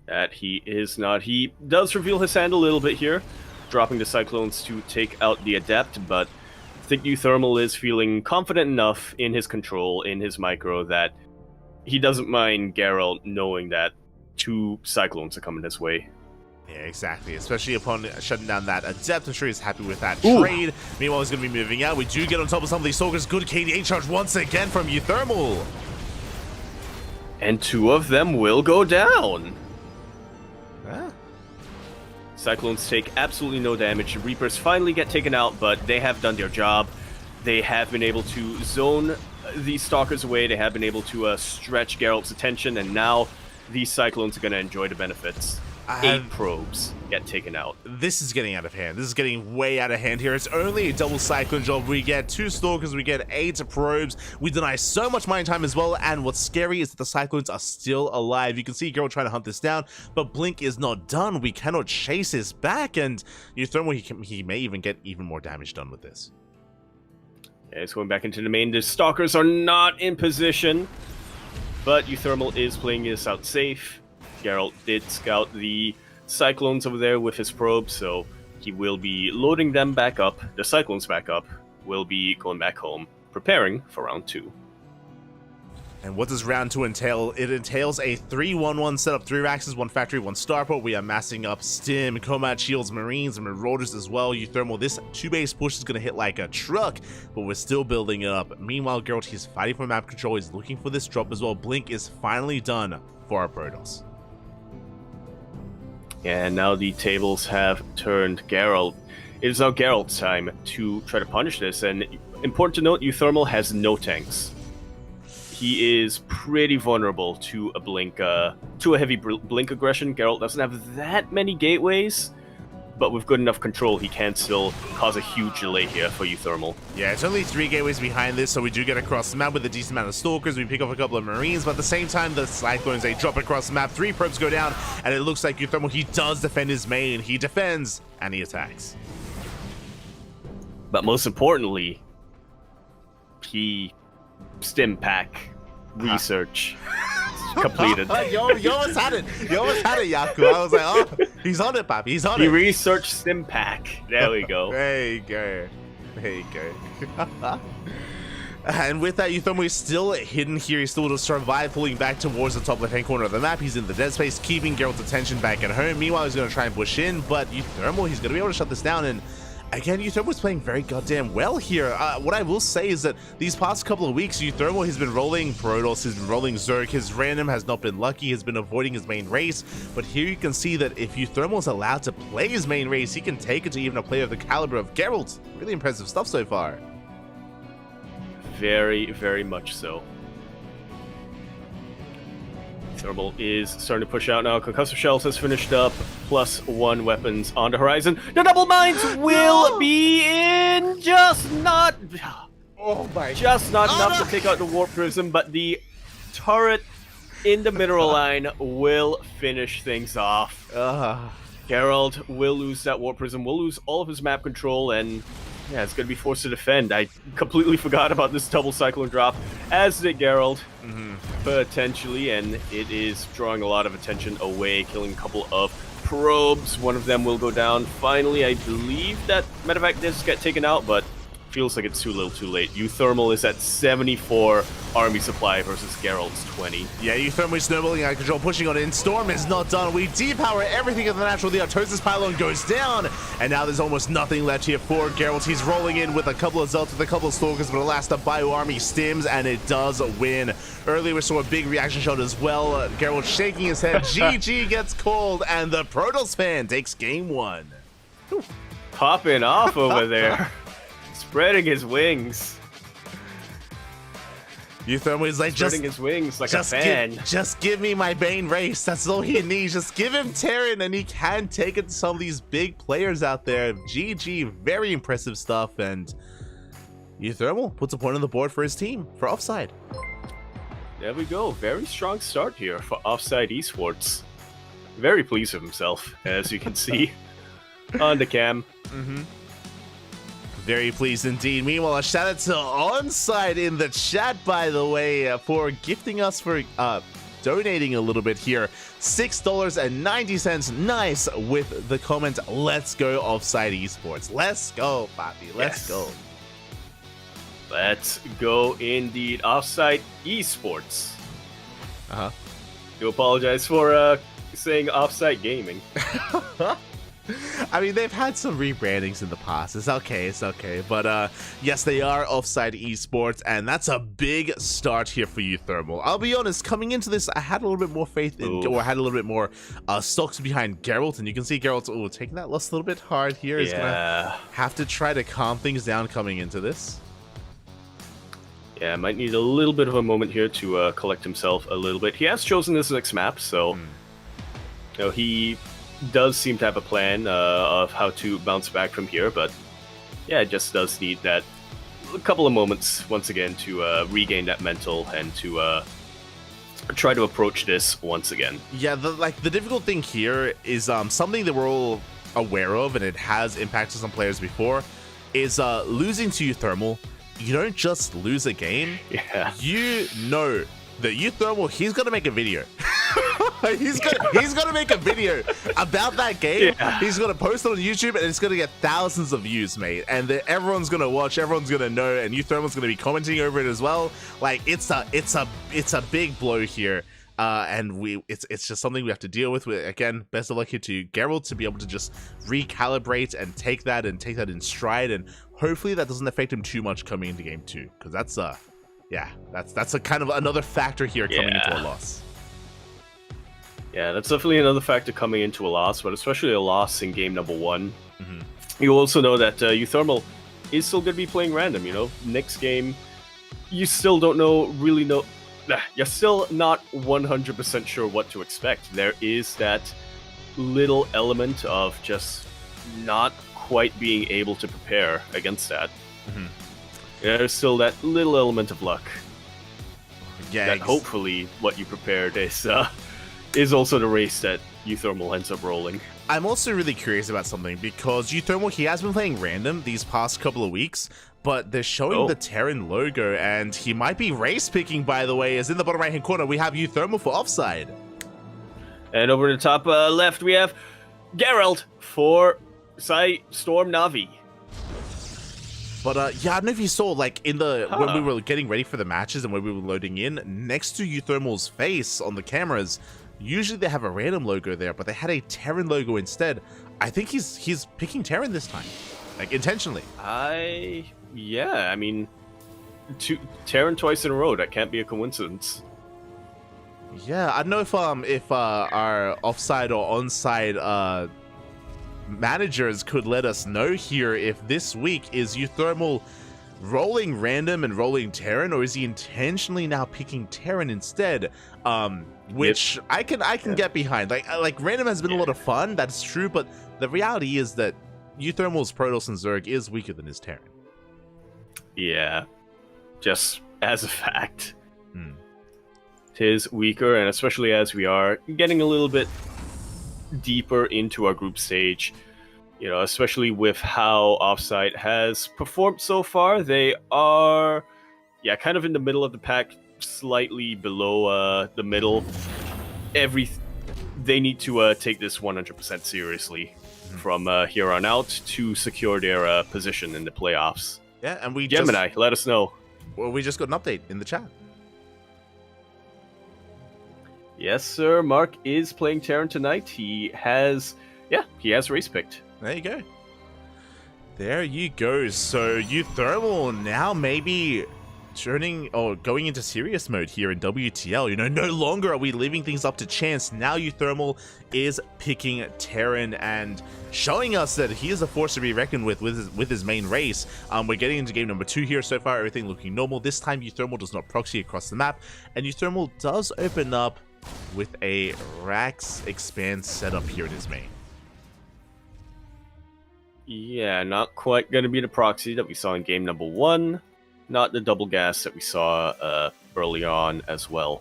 B: That he is not. He does reveal his hand a little bit here, dropping the Cyclones to take out the Adept, but I think Uthermal is feeling confident enough in his control, in his micro, that he doesn't mind Geralt knowing that 2 Cyclones are coming his way.
C: Yeah, exactly. Especially upon shutting down that Adept. I'm sure he's happy with that
B: Ooh.
C: trade. Meanwhile, he's going to be moving out. We do get on top of some of these Stalkers. Good KDA charge once again from Uthermal.
B: And 2 of them will go down.
C: Ah.
B: Cyclones take absolutely no damage. The Reapers finally get taken out, but they have done their job. They have been able to zone these Stalkers away. They have been able to stretch Geralt's attention, and now these Cyclones are going to enjoy the benefits. 8 probes get taken out.
C: This is getting out of hand. This is getting way out of hand here. It's only a double Cyclone job. We get 2 Stalkers, we get 8 probes. We deny so much mine time as well, and what's scary is that the Cyclones are still alive. You can see Geralt trying to hunt this down, but Blink is not done. We cannot chase his back, and he may even get even more damage done with this.
B: Yeah, it's going back into the main. The Stalkers are not in position, but Uthermal is playing this out safe. Geralt did scout the Cyclones over there with his probe, so he will be loading them back up. The Cyclones back up, will be going back home, preparing for round 2.
C: And what does round 2 entail? It entails a 3-1-1 setup, 3 Raxes, 1 Factory, 1 Starport. We are massing up Stim, Combat Shields, Marines, and Marauders as well. Uthermal, this 2-base push is going to hit like a truck, but we're still building it up. Meanwhile, Geralt, he's fighting for map control. He's looking for this drop as well. Blink is finally done for our Protoss.
B: And now the tables have turned. Geralt. It is now Geralt's time to try to punish this, and important to note, Uthermal has no tanks. He is pretty vulnerable to a blink, to a heavy blink aggression. Geralt doesn't have that many gateways, but with good enough control, he can still cause a huge delay here for Uthermal.
C: Yeah, it's only 3 gateways behind this, so we do get across the map with a decent amount of Stalkers. We pick up a couple of Marines, but at the same time, the Cyclones, they drop across the map. 3 probes go down, and it looks like Uthermal, he does defend his main. He defends, and he attacks.
B: But most importantly, he stim pack research completed.
C: you almost had it. You almost had it, Yaku. I was like, oh, he's on it, Papi. He's on it.
B: He researched stim pack. There we go.
C: There you go. There you go. And with that, Uthermal is still hidden here. He's still to survive, pulling back towards the top left-hand corner of the map. He's in the dead space, keeping Geralt's attention back at home. Meanwhile, he's going to try and push in, but Uthermal, he's going to be able to shut this down. And again, Uthermal's playing very goddamn well here. What I will say is that these past couple of weeks, Uthermal has been rolling Protoss, he's been rolling Zerg. His random has not been lucky. He's been avoiding his main race. But here you can see that if Uthermal is allowed to play his main race, he can take it to even a player of the caliber of Geralt. Really impressive stuff so far.
B: Very, very much so. Thermal is starting to push out now. Concussive Shells has finished up. +1 weapons on the horizon. The double mines will be in. Just not enough to take out the Warp Prism, but the turret in the mineral line will finish things off. Geralt will lose that Warp Prism, will lose all of his map control, and yeah, it's going to be forced to defend. I completely forgot about this double Cyclone drop, as did Geralt, potentially, and it is drawing a lot of attention away, killing a couple of probes. One of them will go down. Finally, I believe that medevac discs get taken out, but feels like it's too little too late. Uthermal is at 74 army supply versus Geralt's 20.
C: Yeah, Uthermal snowballing out of control, pushing on in. Storm is not done. We depower everything in the natural. The Artosis pylon goes down, and now there's almost nothing left here for Geralt. He's rolling in with a couple of Zelts, with a couple of Stalkers, but alas, the Bio Army stims, and it does win. Earlier, we saw a big reaction shot as well. Geralt shaking his head. GG gets called, and the Protoss fan takes game 1.
B: Popping off over there. Spreading his wings.
C: Uthermal is like,
B: Spreading his wings like a fan.
C: Just give me my Bane race. That's all he needs. Just give him Terran, and he can take it to some of these big players out there. GG, very impressive stuff. And Uthermal puts a point on the board for his team for Offside.
B: There we go. Very strong start here for Offside Esports. Very pleased with himself, as you can see on the cam.
C: Very pleased indeed. Meanwhile, a shout out to Onside in the chat, by the way, for gifting us, for donating a little bit here. $6.90. Nice, with the comment, let's go Offside Esports. Let's go, Papi. Let's go.
B: Let's go indeed. Offside Esports. Do apologize for saying Offside Gaming.
C: I mean, they've had some rebrandings in the past. It's okay, it's okay. But yes, they are Offside Esports, and that's a big start here for Uthermal. I'll be honest, coming into this, I had a little bit more faith in, or I had a little bit more stocks behind Geralt, and you can see Geralt taking that loss a little bit hard here. He's gonna have to try to calm things down coming into this.
B: Yeah, might need a little bit of a moment here to collect himself a little bit. He has chosen this next map, so you know, he does seem to have a plan of how to bounce back from here, but yeah, it just does need that a couple of moments once again to regain that mental and to try to approach this once again.
C: Yeah, the difficult thing here is something that we're all aware of, and it has impacted some players before, is losing to Uthermal. You don't just lose a game.
B: Yeah.
C: You know that Uthermal, he's gonna make a video. he's gonna make a video about that game. Yeah. He's gonna post it on YouTube, and it's gonna get thousands of views, mate. And everyone's gonna watch, everyone's gonna know, and Uthermal's gonna be commenting over it as well. Like, it's a big blow here. And it's just something we have to deal with. Again, best of luck here to Geralt to be able to just recalibrate and take that in stride, and hopefully that doesn't affect him too much coming into game 2, because that's a kind of another factor here coming into a loss.
B: Yeah, that's definitely another factor coming into a loss, but especially a loss in game number 1. You also know that Uthermal is still going to be playing random. You know, next game, you still don't really know. You're still not 100% sure what to expect. There is that little element of just not quite being able to prepare against that. There's still that little element of luck.
C: Yeah,
B: that hopefully what you prepared is also the race that Uthermal ends up rolling.
C: I'm also really curious about something, because Uthermal, he has been playing random these past couple of weeks, but they're showing the Terran logo, and he might be race picking, by the way, as in the bottom right hand corner we have Uthermal for Offside.
B: And over the top left we have Geralt for Storm Navi.
C: But yeah, I don't know if you saw, like, in the when we were getting ready for the matches and when we were loading in, next to Uthermal's face on the cameras, usually they have a random logo there, but they had a Terran logo instead. I think he's picking Terran this time, like, intentionally.
B: Yeah, I mean, Terran twice in a row, that can't be a coincidence.
C: Yeah, I don't know if our offside or onside managers could let us know here if this week is Uthermal rolling random and rolling Terran, or is he intentionally now picking Terran instead? Which I can get behind. Like random has been a lot of fun, that's true, but the reality is that Uthermal's Protoss and Zerg is weaker than his Terran.
B: Yeah, just as a fact. It is weaker, and especially as we are getting a little bit deeper into our group stage, you know, especially with how Offside has performed so far, they are, kind of in the middle of the pack, slightly below the middle. They need to take this 100% seriously from here on out to secure their position in the playoffs.
C: Yeah, and we
B: Gemini, let us know.
C: Well, we just got an update in the chat.
B: Yes, sir. Mark is playing Terran tonight. He has race picked.
C: There you go. There you go. So Euthermal now maybe going into serious mode here in WTL. You know, no longer are we leaving things up to chance. Now Euthermal is picking Terran and showing us that he is a force to be reckoned with his main race. We're getting into game number 2 here. So far, everything looking normal. This time, Euthermal does not proxy across the map, and Euthermal does open up with a Rax Expand setup here in his main.
B: Yeah, not quite going to be the proxy that we saw in game number 1. Not the double gas that we saw early on as well.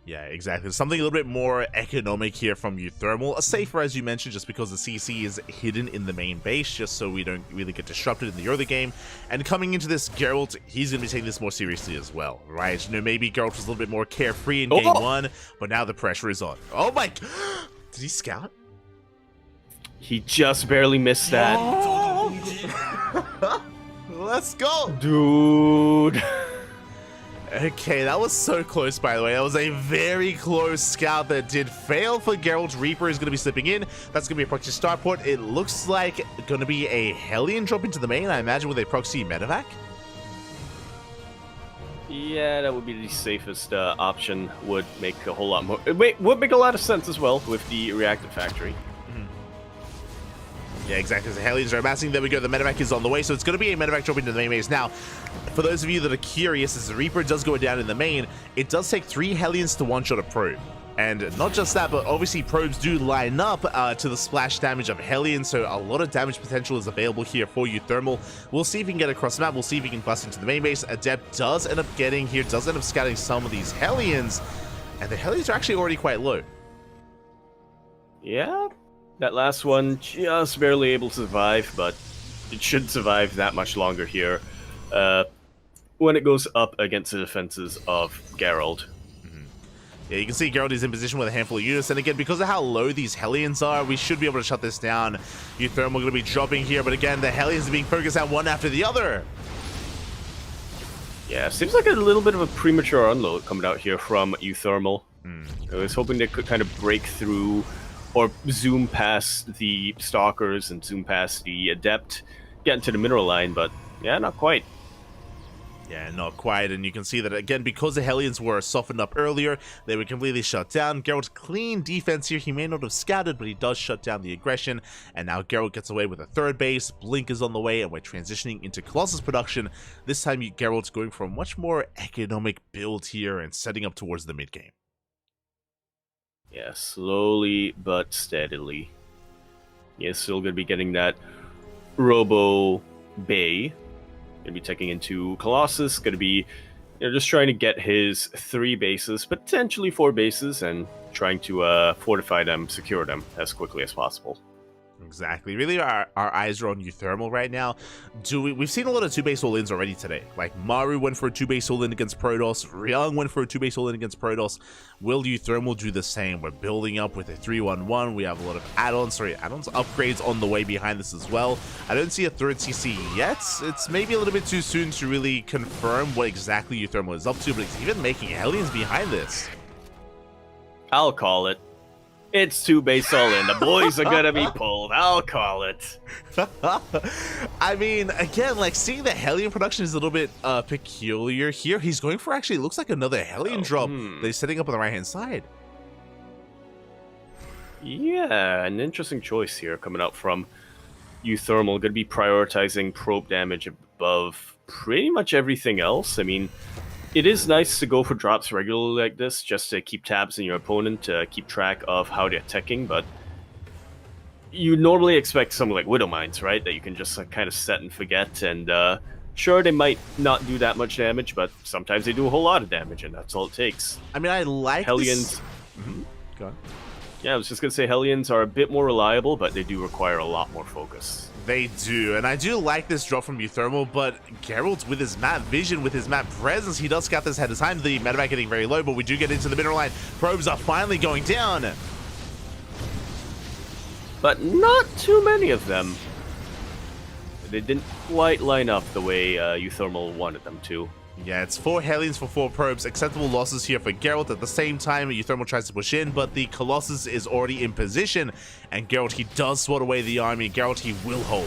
C: Yeah, exactly. Something a little bit more economic here from Euthermal. A safer, as you mentioned, just because the CC is hidden in the main base, just so we don't really get disrupted in the early game. And coming into this, Geralt, he's going to be taking this more seriously as well, right? You know, maybe Geralt was a little bit more carefree in game 1, but now the pressure is on. Oh my... Did he scout?
B: He just barely missed that.
C: Let's go!
B: Dude.
C: Okay, that was so close, by the way. That was a very close scout that did fail for Geralt. Reaper is going to be slipping in. That's going to be a proxy starport. It looks like going to be a Hellion drop into the main, I imagine, with a proxy medevac.
B: Yeah, that would be the safest option. Would make a whole lot more... would make a lot of sense as well with the reactive factory.
C: Yeah, exactly. The Hellions are amassing. There we go. The medevac is on the way, so it's going to be a medevac drop into the main base. Now, for those of you that are curious, as the Reaper does go down in the main, it does take 3 Hellions to one-shot a probe. And not just that, but obviously probes do line up to the splash damage of Hellions, so a lot of damage potential is available here for Euthermal. We'll see if he can get across the map. We'll see if he can bust into the main base. Adept does end up getting here, does end up scouting some of these Hellions, and the Hellions are actually already quite low.
B: Yeah. That last one just barely able to survive, but it should survive that much longer here when it goes up against the defenses of Geralt.
C: Yeah, you can see Geralt is in position with a handful of units, and again, because of how low these Hellions are, we should be able to shut this down. Euthermal going to be dropping here, but again, the Hellions are being focused on one after the other.
B: Yeah, seems like a little bit of a premature unload coming out here from Euthermal. I was hoping they could kind of break through or zoom past the Stalkers and zoom past the Adept, get into the mineral line, but yeah, not quite.
C: Yeah, not quite, and you can see that, again, because the Hellions were softened up earlier, they were completely shut down. Geralt, clean defense here. He may not have scouted, but he does shut down the aggression, and now Geralt gets away with a 3rd base. Blink is on the way, and we're transitioning into Colossus production. This time, Geralt's going for a much more economic build here and setting up towards the mid-game.
B: Yeah, slowly but steadily. Yeah, still going to be getting that Robo Bay. Going to be taking into Colossus. Going to be just trying to get his 3 bases, potentially 4 bases, and trying to fortify them, secure them as quickly as possible.
C: Exactly. Really, our eyes are on Euthermal right now. We've seen a lot of 2-base all-ins already today. Like, Maru went for a 2-base all-in against Protoss. Ryung went for a 2-base all-in against Protoss. Will Euthermal do the same? We're building up with a 3-1-1. We have a lot of upgrades on the way behind this as well. I don't see a 3rd CC yet. It's maybe a little bit too soon to really confirm what exactly Euthermal is up to, but he's even making Hellions behind this.
B: I'll call it. It's 2-base all-in. The boys are gonna be pulled. I'll call it.
C: I mean, again, like, seeing the Hellion production is a little bit peculiar here. He's going for, actually, looks like another Hellion drop that he's setting up on the right-hand side. Yeah,
B: an interesting choice here coming out from Euthermal. Gonna be prioritizing probe damage above pretty much everything else. I mean, it is nice to go for drops regularly like this, just to keep tabs on your opponent, to keep track of how they're teching, but you normally expect something like Widow Mines, right? That you can just kind of set and forget, and sure, they might not do that much damage, but sometimes they do a whole lot of damage, and that's all it takes.
C: I mean, I like
B: Hellions.
C: Go on.
B: Yeah, I was just going to say Hellions are a bit more reliable, but they do require a lot more focus.
C: They do, and I do like this drop from Euthermal, but Geralt, with his map vision, with his map presence, he does scout this ahead of time. The medevac getting very low, but we do get into the mineral line. Probes are finally going down.
B: But not too many of them. They didn't quite line up the way Euthermal wanted them to.
C: Yeah, it's 4 Hellions for 4 probes. Acceptable losses here for Geralt. At the same time, Euthermal tries to push in, but the Colossus is already in position. And Geralt, he does swat away the army. Geralt, he will hold.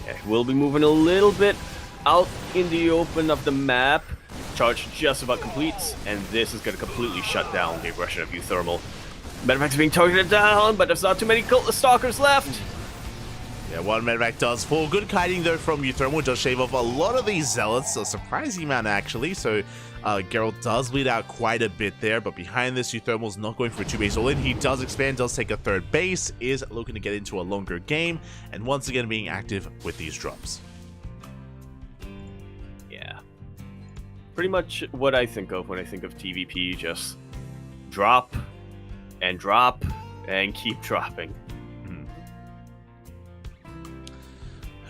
B: Yeah, we'll be moving a little bit out in the open of the map. Charge just about completes, and this is going to completely shut down the aggression of Euthermal. Medevac's being targeted down, but there's not too many stalkers left.
C: Yeah, one Medevac does fall. Good kiting though from Euthermal, does shave off a lot of these zealots, a surprising amount actually, so Geralt does bleed out quite a bit there, but behind this, Euthermal's not going for a 2-base all-in. He does expand, does take a 3rd base, is looking to get into a longer game, and once again being active with these drops.
B: Yeah. Pretty much what I think of when I think of TVP, just drop and keep dropping.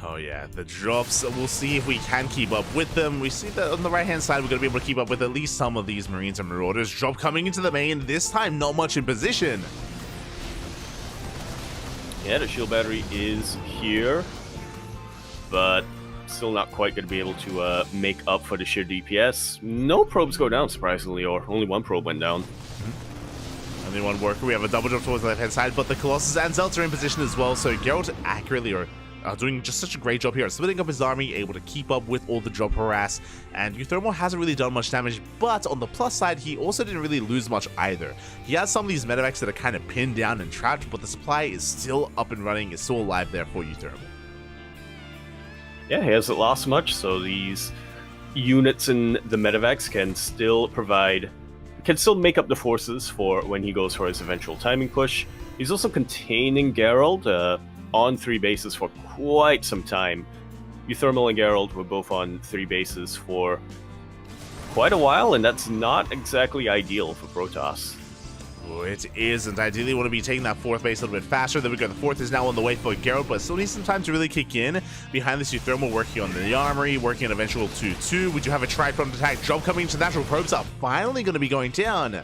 C: Oh yeah, the drops, we'll see if we can keep up with them. We see that on the right hand side, we're going to be able to keep up with at least some of these Marines and Marauders. Drop coming into the main, this time not much in position.
B: Yeah, the shield battery is here, but still not quite going to be able to make up for the sheer DPS. No probes go down, surprisingly, or only 1 probe went down.
C: Only 1 worker, we have a double drop towards the left hand side, but the Colossus and Zealots are in position as well, so Geralt accurately doing just such a great job here, splitting up his army, able to keep up with all the drop harass, and Euthermal hasn't really done much damage, but on the plus side, he also didn't really lose much either. He has some of these medevacs that are kind of pinned down and trapped, but the supply is still up and running, is still alive there for Euthermal.
B: Yeah, he hasn't lost much, so these units in the medevacs can still make up the forces for when he goes for his eventual timing push. He's also containing Geralt on 3 bases for quite some time. Euthermal and Geralt were both on 3 bases for quite a while, and that's not exactly ideal for Protoss.
C: Oh, it isn't. Ideally, want to be taking that 4th base a little bit faster. There we go. The 4th is now on the way for Geralt, but still needs some time to really kick in. Behind this, Euthermal working on the armory, working on eventual 2-2. We do have a tri-pronged attack. Drop coming into natural probes are finally going to be going down.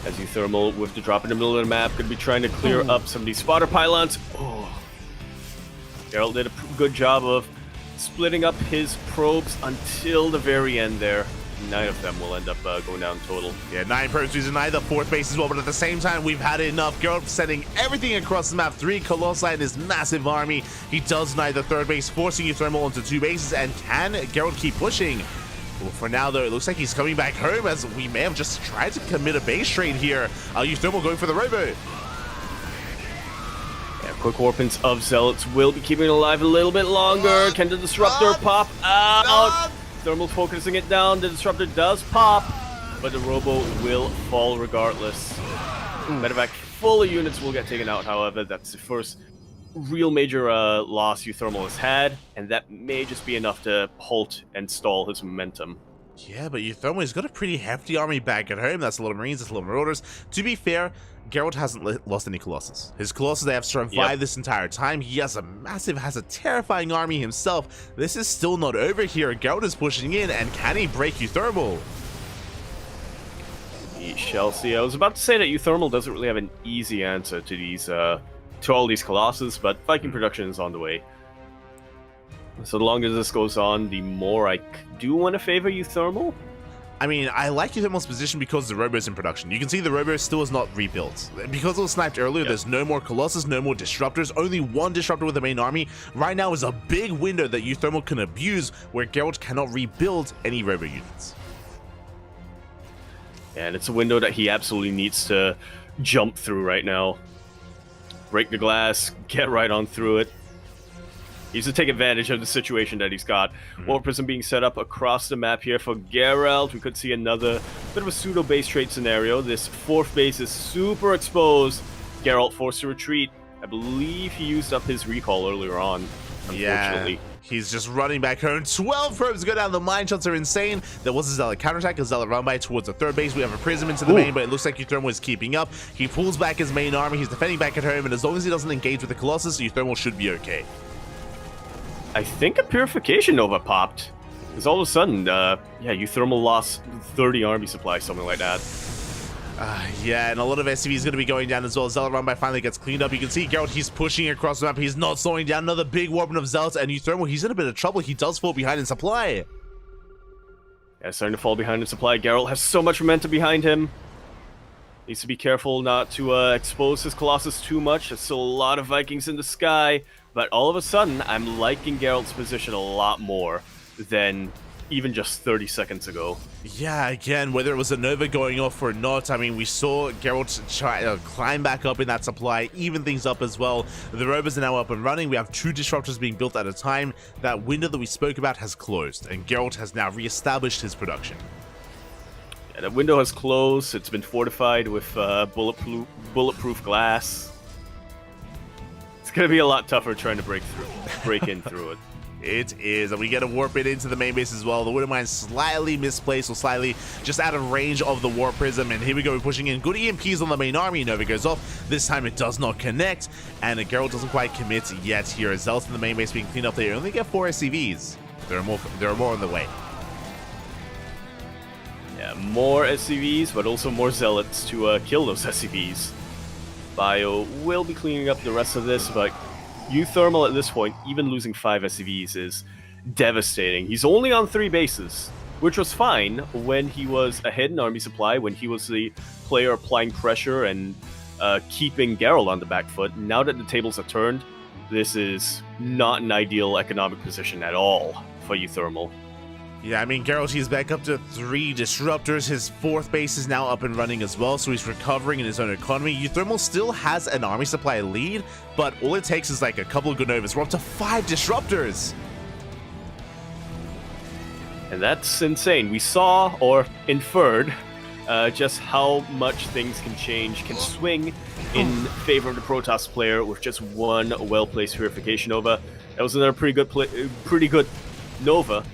B: As Euthermal, with the drop in the middle of the map, going to be trying to clear up some of these spotter pylons. Oh. Geralt did a good job of splitting up his probes until the very end there. 9 of them will end up going down total.
C: Yeah, 9 probes using either 4th base as well, but at the same time, we've had enough. Geralt sending everything across the map. 3 Colossi in his massive army. He does deny the 3rd base, forcing Euthermal onto 2 bases, and can Geralt keep pushing? Well, for now, though, it looks like he's coming back home, as we may have just tried to commit a base trade here. Euthermal going for the robo.
B: Yeah, quick warpings of Zealots will be keeping it alive a little bit longer. Can the Disruptor pop out? Thermal focusing it down. The Disruptor does pop, but the robo will fall regardless. Medevac full of units will get taken out, however. That's the first real major loss Euthermal has had, and that may just be enough to halt and stall his momentum.
C: Yeah, but Euthermal has got a pretty hefty army back at home. That's a lot of Marines, that's a lot of Marauders. To be fair, Geralt hasn't lost any Colossus. His Colossus, they have survived this entire time. He has a terrifying army himself. This is still not over here. Geralt is pushing in, and can he break Euthermal?
B: We shall see. I was about to say that Euthermal doesn't really have an easy answer to these to all these Colossus, but Viking production is on the way. So the longer this goes on, the more I do want to favor Euthermal.
C: I mean, I like Euthermal's position because the Robo's in production. You can see the Robo still is not rebuilt. Because it was sniped earlier, there's no more Colossus, no more Disruptors, only 1 Disruptor with the main army. Right now is a big window that Euthermal can abuse, where Geralt cannot rebuild any Robo units.
B: And it's a window that he absolutely needs to jump through right now. Break the glass, get right on through it. He needs to take advantage of the situation that he's got. War Prism being set up across the map here for Geralt. We could see another bit of a pseudo base trade scenario. This 4th base is super exposed. Geralt forced to retreat. I believe he used up his recall earlier on, unfortunately.
C: Yeah, he's just running back home. 12 probes go down. The mine shots are insane. There was a Zealot counterattack. A Zealot run by towards the 3rd base. We have a Prism into the main, but it looks like Euthermal is keeping up. He pulls back his main army. He's defending back at home, and as long as he doesn't engage with the Colossus, Euthermal should be okay.
B: I think a Purification Nova popped. Because all of a sudden, Euthermal lost 30 army supply, something like that.
C: Yeah, and a lot of SCV is going to be going down as well. Zealot run by finally gets cleaned up. You can see Geralt, he's pushing across the map. He's not slowing down. Another big weapon of Zealots, and Euthermal, he's in a bit of trouble. He does fall behind in supply.
B: Yeah, starting to fall behind in supply. Geralt has so much momentum behind him. Needs to be careful not to expose his Colossus too much. There's still a lot of Vikings in the sky. But all of a sudden, I'm liking Geralt's position a lot more than even just 30 seconds ago.
C: Yeah, again, whether it was a Nova going off or not, I mean, we saw Geralt try to climb back up in that supply, even things up as well. The rovers are now up and running. We have 2 disruptors being built at a time. That window that we spoke about has closed, and Geralt has now reestablished his production.
B: Yeah, the window has closed. It's been fortified with bulletproof glass. It's going to be a lot tougher trying to break in through it.
C: It is, and we get a warp it into the main base as well. The Widow Mine slightly misplaced, or slightly just out of range of the Warp Prism, and here we go, we're pushing in good EMPs on the main army. Nova goes off. This time it does not connect, and Geralt doesn't quite commit yet here. Zealots in the main base being cleaned up. They only get 4 SCVs. There are more on the way.
B: Yeah, more SCVs, but also more Zealots to kill those SCVs. Bio will be cleaning up the rest of this, but Euthermal at this point, even losing 5 SCVs is devastating. He's only on 3 bases, which was fine when he was ahead in army supply, when he was the player applying pressure and keeping Geralt on the back foot. Now that the tables are turned, this is not an ideal economic position at all for Euthermal.
C: Yeah, I mean, Geralt, he's back up to 3 disruptors. His 4th base is now up and running as well, so he's recovering in his own economy. Euthermal still has an army supply lead, but all it takes is like a couple of good Novas. We're up to 5 disruptors.
B: And that's insane. We saw, or inferred, just how much things can change, can swing in favor of the Protoss player with just one well-placed Purification Nova. That was another pretty good Nova.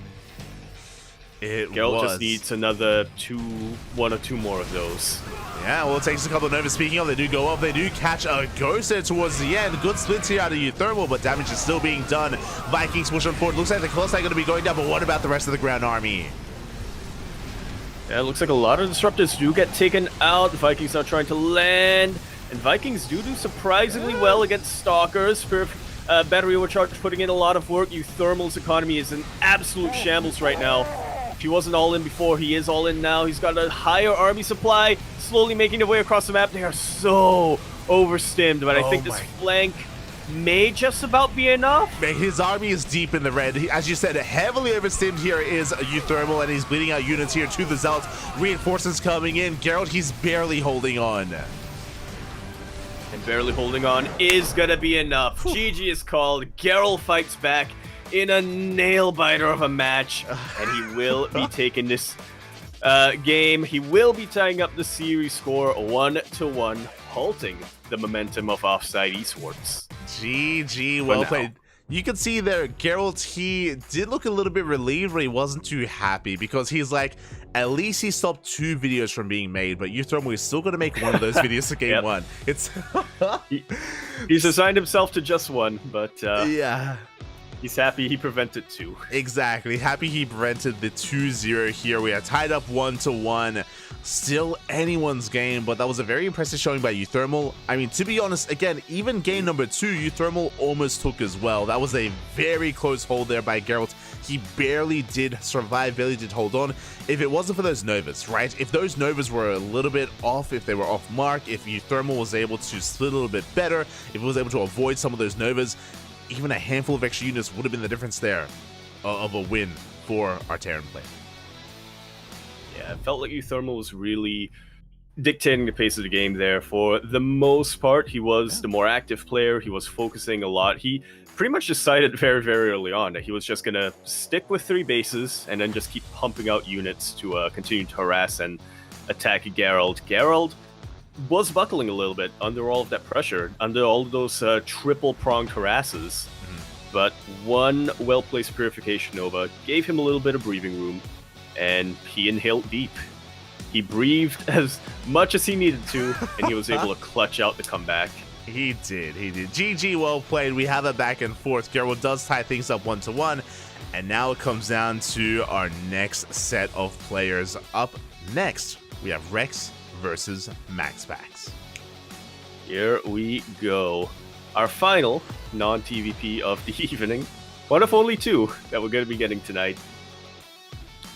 B: Geralt just needs another 1 or 2 more of those.
C: Yeah, well, it takes a couple of Novas. Speaking of, they do go up. They do catch a Ghost there towards the end. Good splits here out of Euthermal, but damage is still being done. Vikings push on forward. Looks like the Colossi are going to be going down, but what about the rest of the ground army?
B: Yeah, it looks like a lot of Disruptors do get taken out. The Vikings are trying to land, and Vikings do surprisingly well against Stalkers. Battery overcharge putting in a lot of work. Euthermal's economy is in absolute shambles right now. If he wasn't all in before, he is all in now. He's got a higher army supply, slowly making their way across the map. They are so overstimmed, but I think this flank may just about be enough.
C: His army is deep in the red. As you said, heavily overstimmed here is Euthermal, and he's bleeding out units here to the Zealots. Reinforcements coming in. Geralt, he's barely holding on.
B: And barely holding on is gonna be enough. GG is called. Geralt fights back in a nail-biter of a match, and he will be taking this game. He will be tying up the series score 1-1, halting the momentum of Offside Esports.
C: GG, well played. You can see there, Geralt, he did look a little bit relieved, but he wasn't too happy, because he's like, at least he stopped 2 videos from being made, but Euthermal is still going to make one of those videos for game 1. It's
B: he's assigned himself to just 1, but
C: yeah.
B: He's happy he prevented 2.
C: Exactly. Happy he prevented the 2-0 here. We are tied up 1-1. Still anyone's game, but that was a very impressive showing by Euthermal. I mean, to be honest, again, even game number 2, Euthermal almost took as well. That was a very close hold there by Geralt. He barely did survive, barely did hold on. If it wasn't for those Novas, right? If those Novas were a little bit off, if they were off mark, if Euthermal was able to split a little bit better, if he was able to avoid some of those Novas, even a handful of extra units would have been the difference there of a win for our Terran player.
B: Yeah, it felt like Euthermal was really dictating the pace of the game there. For the most part, he was the more active player. He was focusing a lot. He pretty much decided very, very early on that he was just going to stick with 3 bases and then just keep pumping out units to continue to harass and attack Geralt. Geralt was buckling a little bit under all of that pressure, under all of those triple-pronged harasses. But one well-placed Purification Nova gave him a little bit of breathing room, and he inhaled deep. He breathed as much as he needed to, and he was able to clutch out the comeback.
C: He did. GG, well played. We have a back and forth. Geralt does tie things up 1-1, and now it comes down to our next set of players. Up next, we have Rex versus MaxPax.
B: Here we go. Our final non-TVP of the evening, one of only two that we're going to be getting tonight,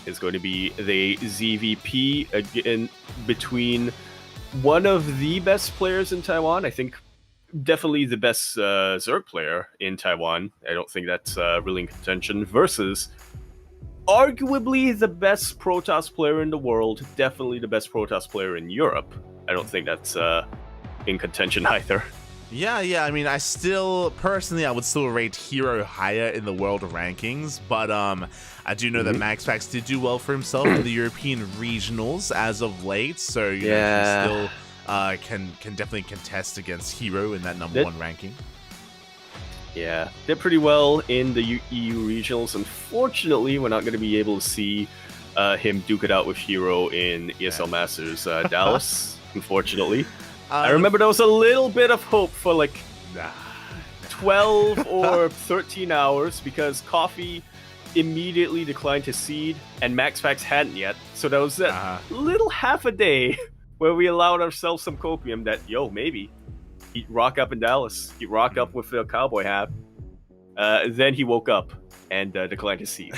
B: is going to be the ZVP again between one of the best players in Taiwan. I think definitely the best Zerg player in Taiwan. I don't think that's really in contention. Versus arguably the best Protoss player in the world. Definitely the best Protoss player in Europe. I don't think that's in contention either.
C: Yeah, I mean, I would still rate Hero higher in the world rankings, but I do know that MaxPax did do well for himself in the European regionals as of late, so you know, he still can definitely contest against Hero in that number 1 ranking.
B: Yeah, did pretty well in the EU regionals. Unfortunately, we're not going to be able to see him duke it out with Hero in ESL Masters Dallas, unfortunately. I remember there was a little bit of hope for like 12 or 13 hours because Coffee immediately declined his seed and MaxPax hadn't yet. So there was that little half a day where we allowed ourselves some copium that, maybe he'd rock up in Dallas. He'd rock up with the cowboy hat. Then he woke up and declined his seat.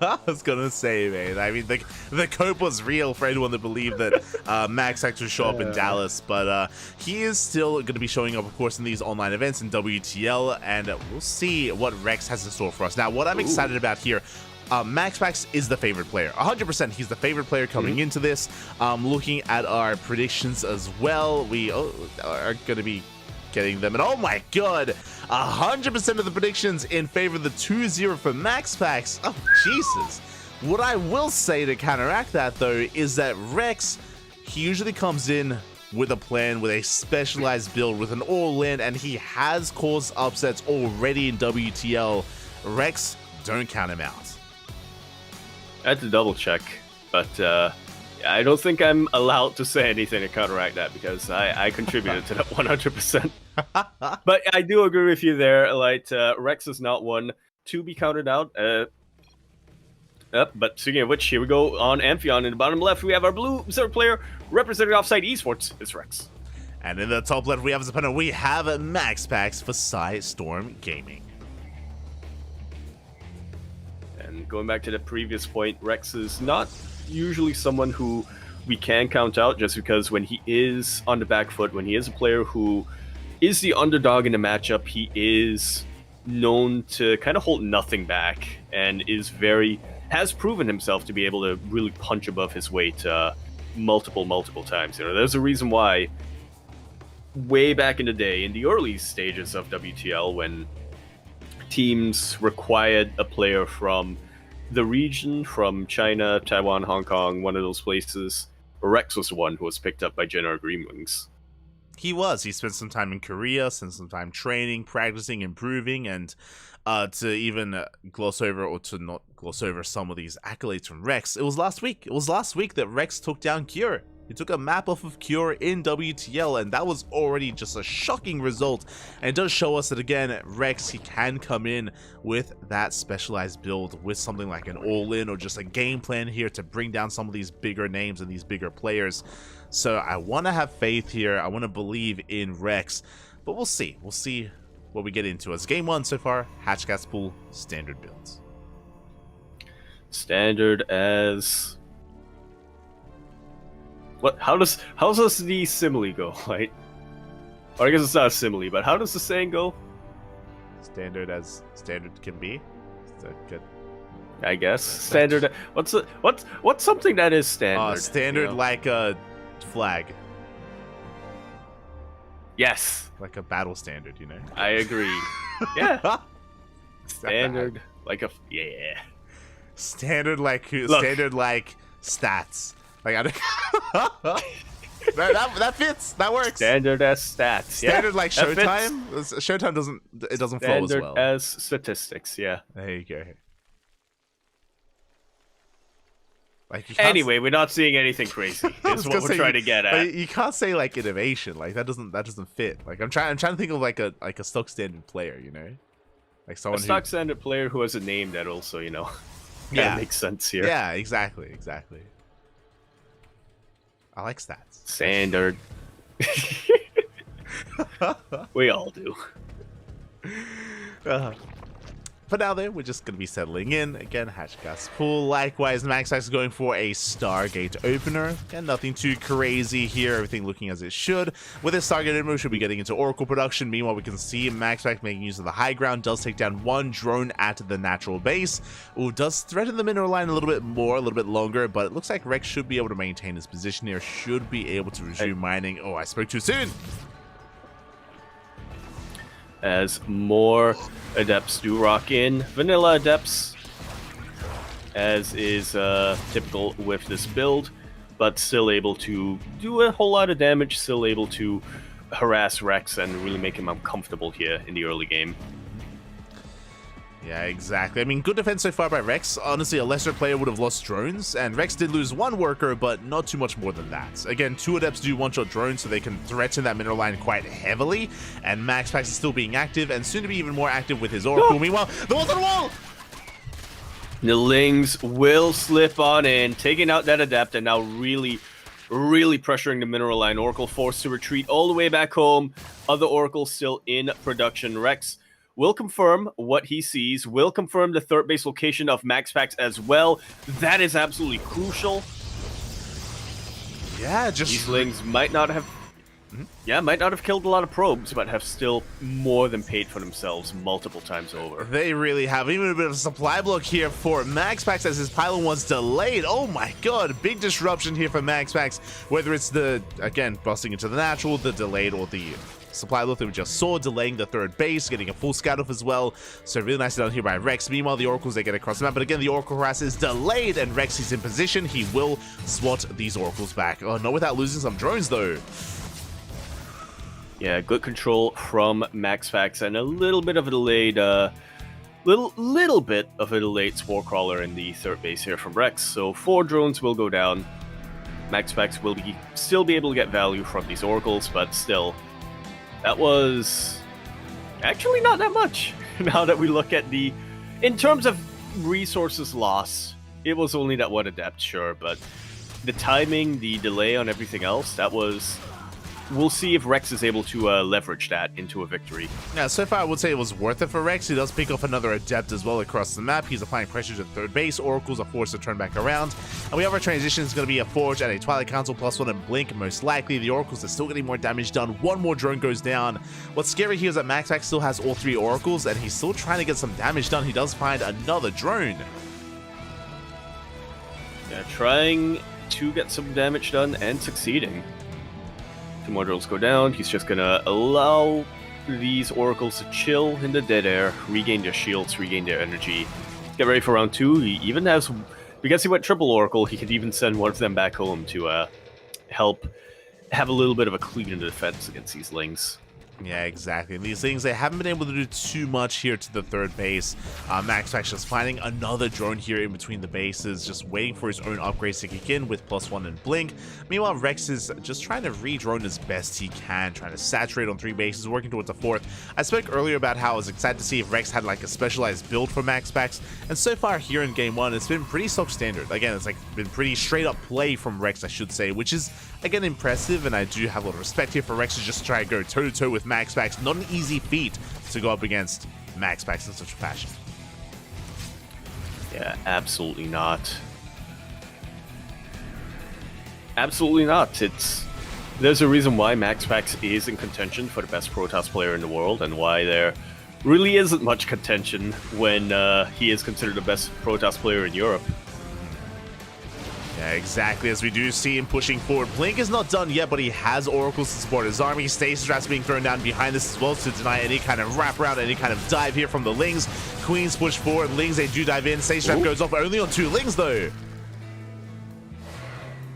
C: I was gonna say, man. I mean, the cope was real for anyone that believed that MaxPax would show up in Dallas, but he is still going to be showing up, of course, in these online events in WTL, and we'll see what Rex has in store for us. Now, what I'm excited about here, MaxPax is the favorite player. 100%, he's the favorite player coming into this. Looking at our predictions as well, we are going to be getting them, and oh my god, 100% of the predictions in favor of the 2-0 for MaxPax. Oh Jesus. What I will say to counteract that though is that Rex, he usually comes in with a plan, with a specialized build, with an all-in, and he has caused upsets already in WTL. Rex, don't count him out.
B: I had to double check, but I don't think I'm allowed to say anything to counteract that because I contributed to that 100%. But I do agree with you there. Like Rex is not one to be counted out. But speaking of which, here we go on Amphion. In the bottom left, we have our blue Zerg player representing Offside Esports. It's Rex.
C: And in the top left, we have as opponent, we have MaxPax for Storm Gaming.
B: And going back to the previous point, Rex is not usually someone who we can count out just because when he is on the back foot, when he is a player who is the underdog in the matchup, he is known to kind of hold nothing back and has proven himself to be able to really punch above his weight multiple times. You know, there's a reason why way back in the day, in the early stages of WTL, when teams required a player from the region, from China, Taiwan, Hong Kong, one of those places, Rex was the one who was picked up by General Greenwings.
C: He was. He spent some time in Korea, spent some time training, practicing, improving, and to even gloss over, or to not gloss over some of these accolades from Rex, it was last week. It was last week that Rex took down Cure. He took a map off of Cure in WTL, and that was already just a shocking result. And it does show us that, again, Rex, he can come in with that specialized build, with something like an all-in or just a game plan here to bring down some of these bigger names and these bigger players. So I want to have faith here. I want to believe in Rex, but we'll see. We'll see what we get into. As game 1 so far, Hatchcats Pool, standard builds.
B: Standard as... What? How does the simile go, right? Or I guess it's not a simile, but how does the saying go?
C: Standard as standard can be. Is that good?
B: I guess standard. What's something that is standard?
C: Standard, you know? Like a flag.
B: Yes.
C: Like a battle standard, you know.
B: I agree. Yeah. Standard like a
C: Standard like
B: Look.
C: Standard like stats. Like I don't. that fits. That works.
B: Standard as stats.
C: Standard like Showtime. Showtime doesn't flow as well.
B: Standard as statistics. Yeah.
C: There you go. Like
B: anyway, we're not seeing anything crazy. That's what we're trying to get at.
C: You can't say like innovation. Like that doesn't fit. Like I'm trying to think of like a stock standard player. You know, like someone
B: a stock standard player who has a name that also makes sense here.
C: Yeah, exactly. I like stats.
B: Standard. We all do.
C: For now, though, we're just going to be settling in. Again, hatch gas full. Likewise, MaxPax is going for a Stargate opener. Again, nothing too crazy here. Everything looking as it should. With this Stargate opener, we should be getting into Oracle production. Meanwhile, we can see MaxPax making use of the high ground. Does take down one drone at the natural base. Ooh, does threaten the mineral line a little bit more, a little bit longer. But it looks like Rex should be able to maintain his position here. Should be able to resume mining. Oh, I spoke too soon.
B: As more adepts do rock in, vanilla adepts, as is typical with this build, but still able to do a whole lot of damage, still able to harass Rex and really make him uncomfortable here in the early game.
C: Yeah, exactly. I mean, good defense so far by Rex. Honestly, a lesser player would have lost drones, and Rex did lose one worker, but not too much more than that. Again, 2 adepts do one-shot drones, so they can threaten that mineral line quite heavily, and MaxPax is still being active, and soon to be even more active with his Oracle. Meanwhile, the wall's on the wall!
B: The Lings will slip on in, taking out that adept, and now really pressuring the mineral line. Oracle forced to retreat all the way back home. Other Oracles still in production. Rex will confirm what he sees, will confirm the third base location of MaxPax as well. That is absolutely crucial.
C: Yeah, just...
B: These Lings might not have... might not have killed a lot of probes, but have still more than paid for themselves multiple times over.
C: They really have. Even a bit of a supply block here for MaxPax as his pylon was delayed. Oh my god, big disruption here for MaxPax. Whether it's the, again, busting into the natural, the delayed, or the supply block that we just saw, delaying the third base, getting a full scout off as well. So really nicely done here by Rex. Meanwhile, the Oracles, they get across the map. But again, the Oracle harass is delayed, and Rex is in position. He will swat these Oracles back. Oh, not without losing some drones, though.
B: Yeah, good control from MaxPax, and a little bit of a delayed, little bit of a delayed Spore Crawler in the third base here from Rex. So 4 drones will go down. MaxPax will still be able to get value from these Oracles, but still, that was actually not that much. Now that we look at in terms of resources loss, it was only that one adept, sure, but the timing, the delay on everything else, that was... We'll see if Rex is able to leverage that into a victory.
C: Yeah, so far I would say it was worth it for Rex. He does pick off another adept as well across the map. He's applying pressure to third base. Oracles are forced to turn back around. And we have our transition. It's going to be a Forge and a Twilight Council +1 and Blink. Most likely, the Oracles are still getting more damage done. One more drone goes down. What's scary here is that MaxPax still has all 3 Oracles, and he's still trying to get some damage done. He does find another drone.
B: Yeah, trying to get some damage done and succeeding. 2 more drones go down. He's just gonna allow these Oracles to chill in the dead air, regain their shields, regain their energy. Get ready for round 2. He even has, because he went triple Oracle, he could even send one of them back home to help have a little bit of a clean defense against these Lings.
C: Yeah, exactly. And these things, they haven't been able to do too much here to the third base. MaxPax just finding another drone here in between the bases, just waiting for his own upgrades to kick in with +1 and Blink. Meanwhile, Rex is just trying to re-drone as best he can, trying to saturate on 3 bases, working towards a 4th. I spoke earlier about how I was excited to see if Rex had like a specialized build for MaxPax, and so far here in game 1, it's been pretty stock standard. Again, it's like been pretty straight up play from Rex, I should say, which is, again, impressive, and I do have a lot of respect here for Rex to just try to go toe-to-toe with MaxPax. Not an easy feat to go up against MaxPax in such a fashion.
B: Yeah, absolutely not. Absolutely not. There's a reason why MaxPax is in contention for the best Protoss player in the world, and why there really isn't much contention when he is considered the best Protoss player in Europe.
C: Yeah, exactly, as we do see him pushing forward. Blink is not done yet, but he has Oracles to support his army. Stasis Traps being thrown down behind this as well to deny any kind of wraparound, any kind of dive here from the Lings. Queens push forward. Lings, they do dive in. Stasis Trap goes off only on 2 Lings, though.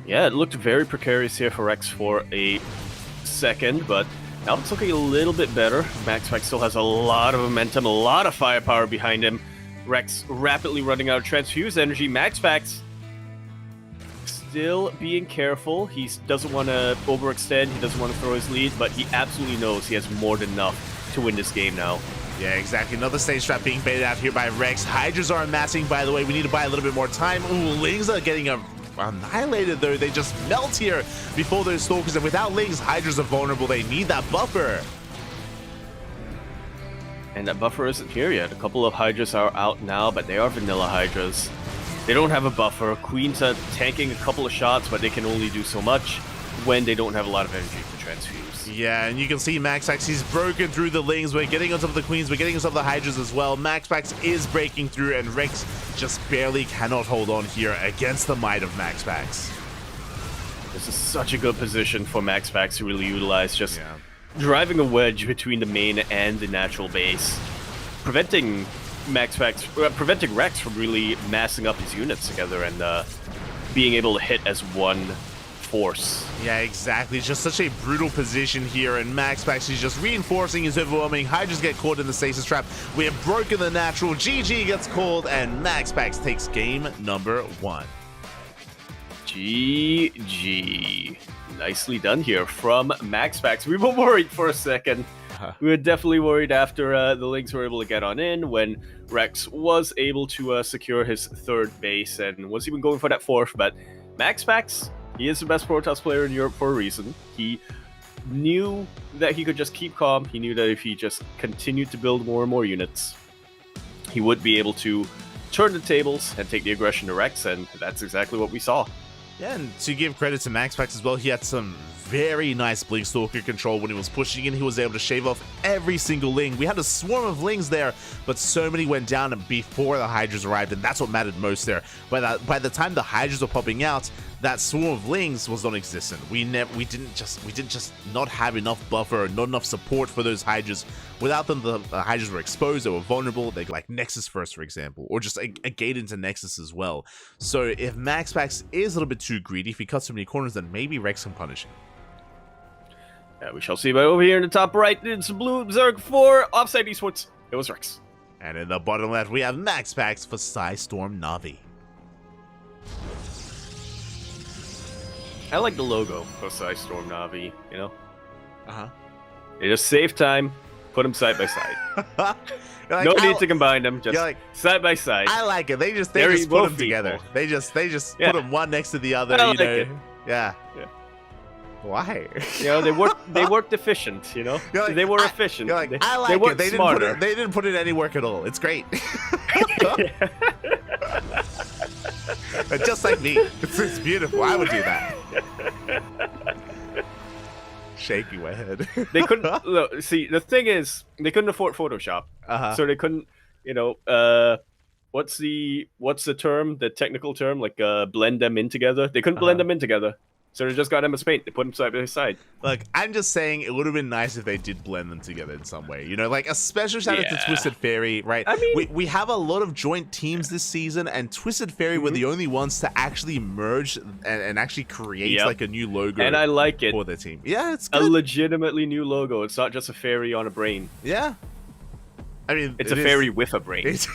B: Yeah, it looked very precarious here for Rex for a second, but now it's looking a little bit better. MaxPax still has a lot of momentum, a lot of firepower behind him. Rex rapidly running out of transfused energy. MaxPax still being careful. He doesn't want to overextend. He doesn't want to throw his lead, but he absolutely knows he has more than enough to win this game now.
C: Yeah, exactly. Another stage trap being baited out here by Rex. Hydras are amassing, by the way. We need to buy a little bit more time. Ooh, Lings are getting a annihilated, though. They just melt here before those Stalkers, and without Lings, Hydras are vulnerable. They need that buffer.
B: And that buffer isn't here yet. A couple of Hydras are out now, but they are vanilla Hydras. They don't have a buffer. Queens are tanking a couple of shots, but they can only do so much when they don't have a lot of energy to transfuse.
C: Yeah, and you can see MaxPax, he's broken through the Lings. We're getting on top of the Queens. We're getting on top of the Hydras as well. MaxPax is breaking through, and Rex just barely cannot hold on here against the might of MaxPax.
B: This is such a good position for MaxPax to really utilize, just driving a wedge between the main and the natural base, preventing preventing Rex from really massing up his units together and being able to hit as one force.
C: Yeah, exactly. It's just such a brutal position here, and MaxPax is just reinforcing his overwhelming. Hydras get caught in the stasis trap. We have broken the natural. GG gets called, and MaxPax takes game number 1.
B: GG. Nicely done here from MaxPax. We were worried for a second. We were definitely worried after the Lings were able to get on in, when Rex was able to secure his 3rd base and was even going for that 4th, but MaxPax, he is the best Protoss player in Europe for a reason. He knew that he could just keep calm. He knew that if he just continued to build more and more units, he would be able to turn the tables and take the aggression to Rex, and that's exactly what we saw.
C: Yeah, and to give credit to MaxPax as well, he had some very nice Blink Stalker control when he was pushing in. He was able to shave off every single Ling. We had a swarm of Lings there, but so many went down before the Hydras arrived, and that's what mattered most there. By the time the Hydras were popping out, that swarm of Lings was non-existent. We didn't just not have enough buffer, not enough support for those Hydras. Without them, the Hydras were exposed, they were vulnerable. They like Nexus first, for example, or just a gate into Nexus as well. So if MaxPax is a little bit too greedy, if he cuts too many corners, then maybe Rex can punish him.
B: Yeah, we shall see. But over here in the top right, it's Blue Zerg for Offside Esports. It was Rex.
C: And in the bottom left, we have MaxPax for Psystorm Na'Vi.
B: I like the logo for Psystorm Na'Vi, you know?
C: Uh-huh.
B: They just save time, put them side by side.
C: Like,
B: no need to combine them, just like, side by side.
C: I like it. They just put them together. They just put them one next to the other,
B: I
C: you
B: like
C: know.
B: it.
C: Yeah. Why?
B: You know, they worked efficient, you know?
C: Like,
B: they were efficient.
C: You're like,
B: they
C: I like
B: worked
C: it. They didn't put in any work at all. It's great. Just like me. It's beautiful. I would do that. Shaking my head.
B: They couldn't look, see, the thing is, they couldn't afford Photoshop. So they couldn't, you know, what's the term, the technical term, like blend them in together. They couldn't blend them in together. So they just got MS Paint. They put them side by side.
C: Look, I'm just saying it would have been nice if they did blend them together in some way. You know, like a special shout out to Twisted Fairy, right?
B: I mean,
C: we have a lot of joint teams this season, and Twisted Fairy were the only ones to actually merge and actually create like a new logo.
B: And I like it
C: for their team. Yeah, it's good.
B: A legitimately new logo. It's not just a fairy on a brain.
C: Yeah. I mean,
B: it's a fairy with a brain.
C: It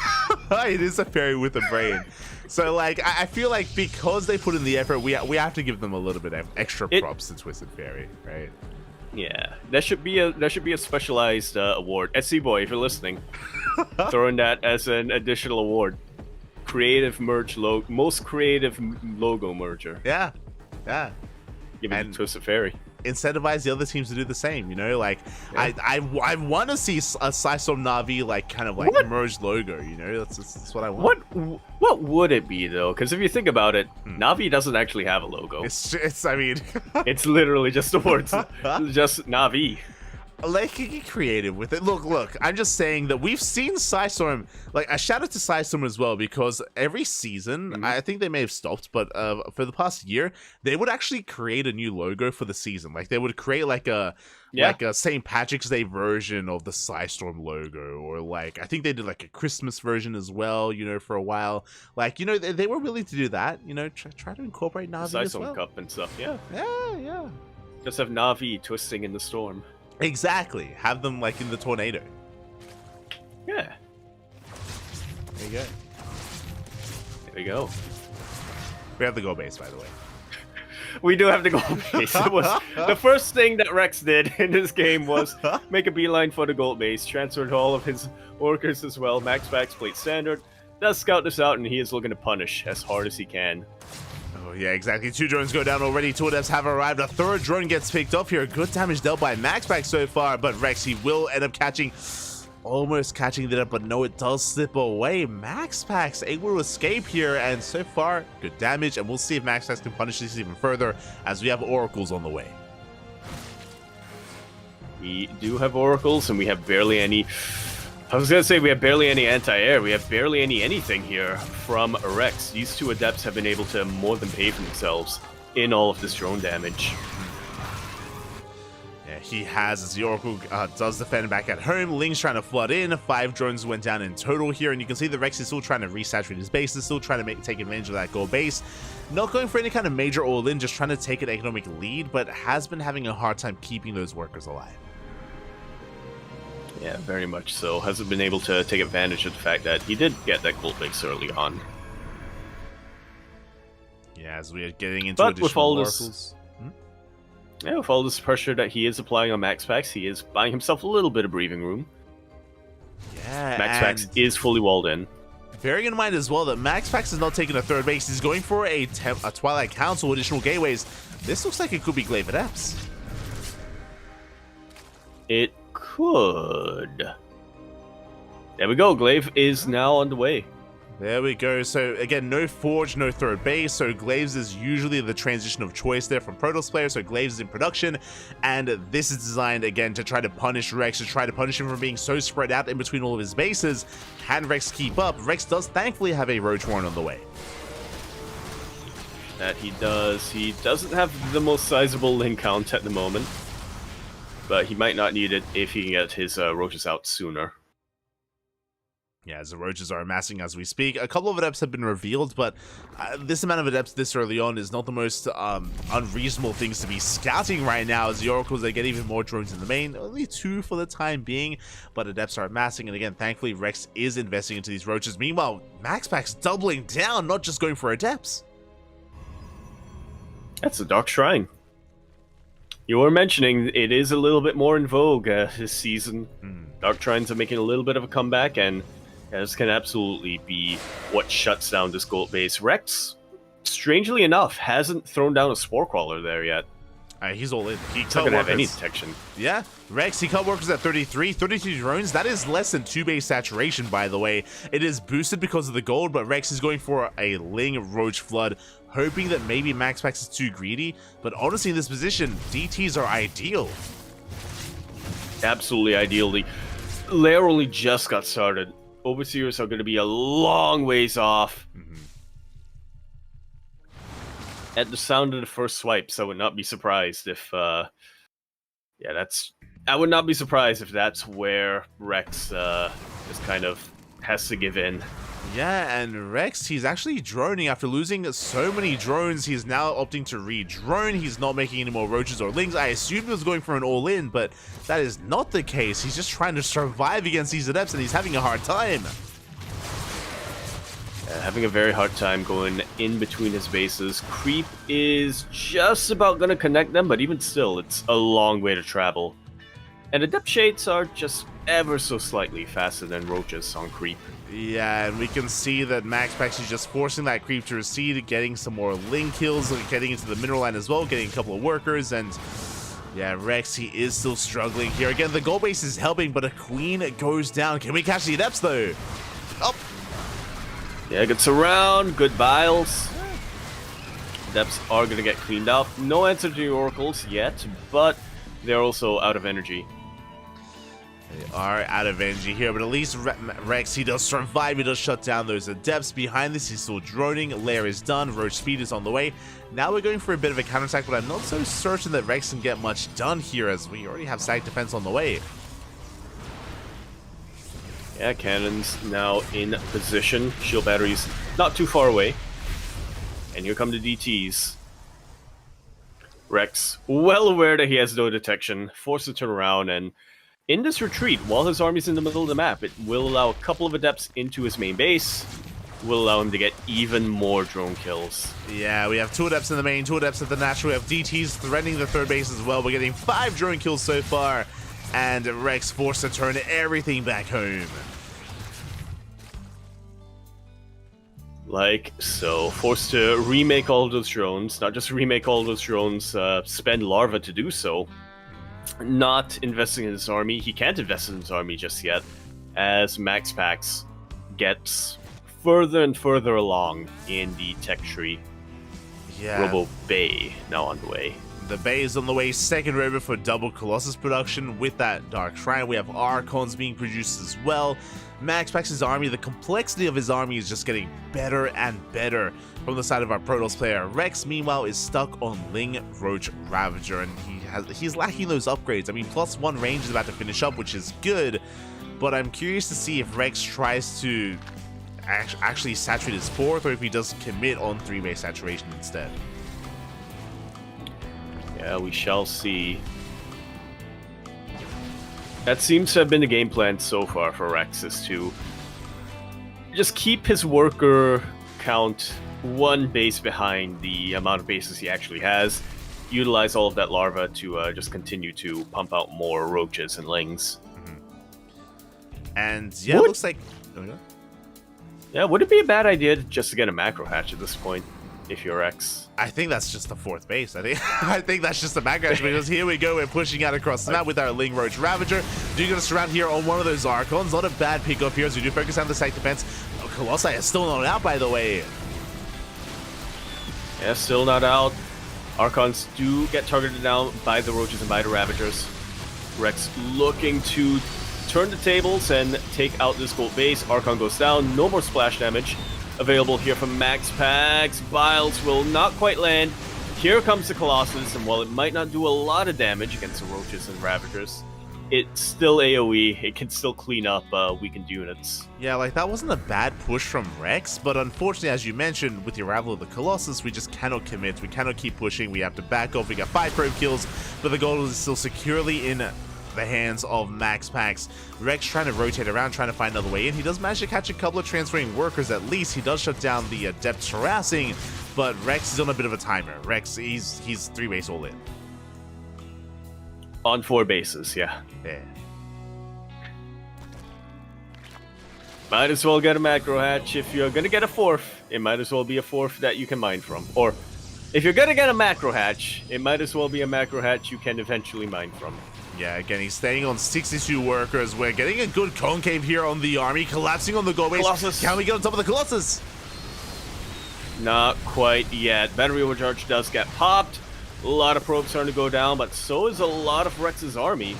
C: is a fairy with a brain. So, like, I feel like because they put in the effort, we have to give them a little bit of extra props to Twisted Fairy, right?
B: Yeah, there should be a specialized award. SC Boy, if you're listening, throwing that as an additional award. Creative merge logo, most creative logo merger.
C: Yeah.
B: Give it to Twisted Fairy.
C: Incentivize the other teams to do the same, you know, like I want to see a Psystorm Na'Vi like kind of like merged logo, you know. That's what I want.
B: What would it be though? Because if you think about it, Na'Vi doesn't actually have a logo.
C: It's I mean,
B: it's literally just the words, just Na'Vi.
C: Like, get creative with it. Look, I'm just saying that we've seen Psystorm, like, a shout out to Psystorm as well, because every season, I think they may have stopped, but for the past year, they would actually create a new logo for the season. Like, they would create like a St. Patrick's Day version of the Psystorm logo, or like, I think they did like a Christmas version as well, you know, for a while. Like, you know, they were willing to do that, you know, try to incorporate Na'Vi as well.
B: Psystorm Cup and stuff, yeah. Just have Na'Vi twisting in the storm.
C: Exactly. Have them like in the tornado.
B: Yeah.
C: There you go.
B: There we go.
C: We have the goal base, by the way.
B: We do have the gold base. It was the first thing that Rex did in this game was make a beeline for the gold base, transferred all of his workers as well. MaxPax played standard, does scout this out, and he is looking to punish as hard as he can.
C: Oh, yeah, exactly. 2 drones go down already. 2 adepts have arrived. A 3rd drone gets picked up here. Good damage dealt by MaxPax so far, but Rex, he will end up catching, almost catching it up, but no, it does slip away. MaxPax able to escape here, and so far, good damage, and we'll see if MaxPax can punish this even further as we have oracles on the way.
B: We do have oracles, and we have barely any... I was gonna say we have barely any anti-air. We have barely any anything here from Rex. These 2 adepts have been able to more than pay for themselves in all of this drone damage.
C: Yeah, he has, as the Oracle does defend back at home. Ling's trying to flood in. 5 drones went down in total here, and you can see the Rex is still trying to resaturate his base. Is still trying to take advantage of that gold base. Not going for any kind of major all-in, just trying to take an economic lead, but has been having a hard time keeping those workers alive.
B: Yeah, very much so. Hasn't been able to take advantage of the fact that he did get that gold base early on.
C: Yeah, as we are getting into
B: but
C: additional
B: with all
C: oracles.
B: Yeah, with all this pressure that he is applying on MaxPax, he is buying himself a little bit of breathing room.
C: Yeah,
B: MaxPax is fully walled in.
C: Bearing in mind as well that MaxPax is not taking a 3rd base, he's going for a Twilight Council, additional gateways. This looks like it could be Glaive Adepts.
B: It could. There we go. Glaive is now on the way.
C: There we go. So again, no Forge, no 3rd base. So Glaives is usually the transition of choice there from Protoss players. So Glaives is in production, and this is designed again to try to punish Rex, to try to punish him for being so spread out in between all of his bases. Can Rex keep up? Rex does thankfully have a Roach Warren on the way.
B: That he does. He doesn't have the most sizable link count at the moment, but he might not need it if he can get his roaches out sooner.
C: Yeah, as the roaches are amassing as we speak. A couple of adepts have been revealed, but this amount of adepts this early on is not the most unreasonable things to be scouting right now, as the oracles, they get even more drones in the main. Only 2 for the time being, but adepts are amassing, and again, thankfully, Rex is investing into these roaches. Meanwhile, MaxPax's doubling down, not just going for adepts.
B: That's the Dark Shrine. You were mentioning it is a little bit more in vogue this season. Dark Shrines are making a little bit of a comeback, and this can absolutely be what shuts down this gold base. Rex, strangely enough, hasn't thrown down a Spore Crawler there yet.
C: He's all in. He's
B: not going to have any detection.
C: Yeah, Rex, he cut workers at 33. 32 drones, that is less than 2 base saturation, by the way. It is boosted because of the gold, but Rex is going for a Ling Roach Flood, hoping that maybe MaxPax is too greedy. But honestly, in this position, DTs are ideal.
B: Absolutely ideal. The lair only just got started. Overseers are going to be a long ways off. At the sound of the first swipes, I would not be surprised if, I would not be surprised if that's where Rex just kind of has to give in.
C: Yeah, and Rex, he's actually droning after losing so many drones. He's now opting to re-drone. He's not making any more roaches or lings. I assumed he was going for an all-in, but that is not the case. He's just trying to survive against these adepts, and he's having a hard time.
B: Having a very hard time going in between his bases. Creep is just about going to connect them, but even still, it's a long way to travel. And Adept Shades are just ever so slightly faster than roaches on Creep.
C: Yeah, and we can see that MaxPax is just forcing that creep to recede, getting some more Ling kills, getting into the mineral line as well, getting a couple of workers, and yeah, Rex, he is still struggling here. Again, the gold base is helping, but a queen goes down. Can we catch the adepts, though? Oh!
B: Yeah, good surround, good biles. Adepts are going to get cleaned up. No answer to the oracles yet, but they're also out of energy.
C: They are out of energy here, but at least Rex, he does survive. He does shut down those adepts. Behind this, he's still droning. Lair is done. Roach speed is on the way. Now we're going for a bit of a counterattack, but I'm not so certain that Rex can get much done here, as we already have static defense on the way.
B: Yeah, cannons now in position. Shield batteries not too far away. And here come the DTs. Rex, well aware that he has no detection, forced to turn around, and in this retreat, while his army's in the middle of the map, it will allow a couple of adepts into his main base, will allow him to get even more drone kills.
C: Yeah, we have 2 adepts in the main, 2 adepts at the natural. We have DTs threatening the 3rd base as well. We're getting 5 drone kills so far, and Rex forced to turn everything back home.
B: A Like so. Forced to remake all of those drones. Not just remake all of those drones, spend larva to do so. Not investing in his army. He can't invest in his army just yet, as MaxPax gets further and further along in the tech tree.
C: Yeah.
B: Robo Bay now on the way.
C: The Bay is on the way, second robo for double Colossus production. With that Dark Shrine, we have Archons being produced as well. MaxPax's army, the complexity of his army is just getting better and better. From the side of our Protoss player, Rex, meanwhile, is stuck on Ling Roach Ravager, and he's lacking those upgrades. I mean, +1 range is about to finish up, which is good, but I'm curious to see if Rex tries to actually saturate his 4th, or if he does commit on 3-base saturation instead.
B: Yeah, we shall see. That seems to have been the game plan so far for Rex, is to just keep his worker count 1 base behind the amount of bases he actually has. Utilize all of that larva to just continue to pump out more roaches and lings.
C: And yeah, it looks like... Oh, yeah?
B: Yeah, would it be a bad idea just to get a macro hatch at this point, if you're Rex?
C: I think that's just the 4th base. I think that's just the macro hatch, because here we go, we're pushing out across the map with our Ling Roach Ravager. Do get us around here on one of those Archons. Not a bad pickup here as we do focus on the site defense. Oh, Colossi is still not out, by the way.
B: Yeah, still not out. Archons do get targeted down by the roaches and by the Ravagers. Rex looking to turn the tables and take out this gold base. Archon goes down, no more splash damage available here from MaxPax. Biles will not quite land. Here comes the Colossus, and while it might not do a lot of damage against the roaches and Ravagers, it's still AoE. It can still clean up weakened units.
C: Yeah, like, that wasn't a bad push from Rex, but unfortunately, as you mentioned, with the arrival of the Colossus, we just cannot commit. We cannot keep pushing. We have to back off. We got 5 probe kills, but the gold is still securely in the hands of MaxPax. Rex trying to rotate around, trying to find another way in. He does manage to catch a couple of transferring workers at least. He does shut down the Adept harassing, but Rex is on a bit of a timer. Rex, he's 3-base all in.
B: On 4 bases, yeah.
C: Yeah.
B: Might as well get a macro hatch. If you're gonna get a 4th, it might as well be a 4th that you can mine from. Or, if you're gonna get a macro hatch, it might as well be a macro hatch you can eventually mine from.
C: Yeah, again, he's staying on 62 workers. We're getting a good concave here on the army, collapsing on the gold base.
B: Colossus.
C: Can we get on top of the Colossus?
B: Not quite yet. Battery overcharge does get popped. A lot of probes starting to go down, but so is a lot of Rex's army.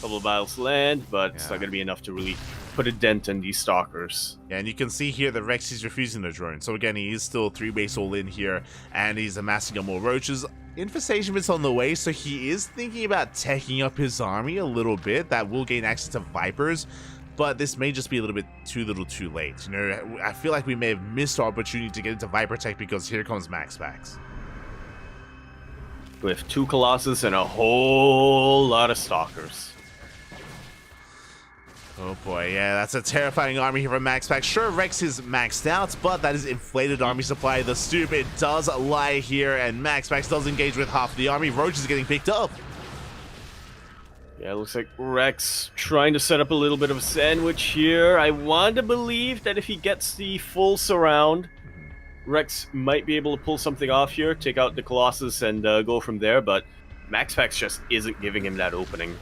B: Couple of miles land, but it's not going to be enough to really put a dent in these stalkers.
C: Yeah, and you can see here that Rex is refusing the drone. So again, he is still 3-base all in here, and he's amassing up more roaches. Infestation is on the way, so he is thinking about teching up his army a little bit. That will gain access to Vipers, but this may just be a little bit too little too late. You know, I feel like we may have missed our opportunity to get into Viper Tech, because here comes MaxPax.
B: With 2 Colossus and a whole lot of stalkers.
C: Oh boy, yeah, that's a terrifying army here from MaxPax. Sure, Rex is maxed out, but that is inflated army supply. The stupid does lie here, and MaxPax does engage with half the army. Roach is getting picked up.
B: Yeah, it looks like Rex trying to set up a little bit of a sandwich here. I want to believe that if he gets the full surround, Rex might be able to pull something off here, take out the Colossus and go from there, but MaxPax just isn't giving him that opening.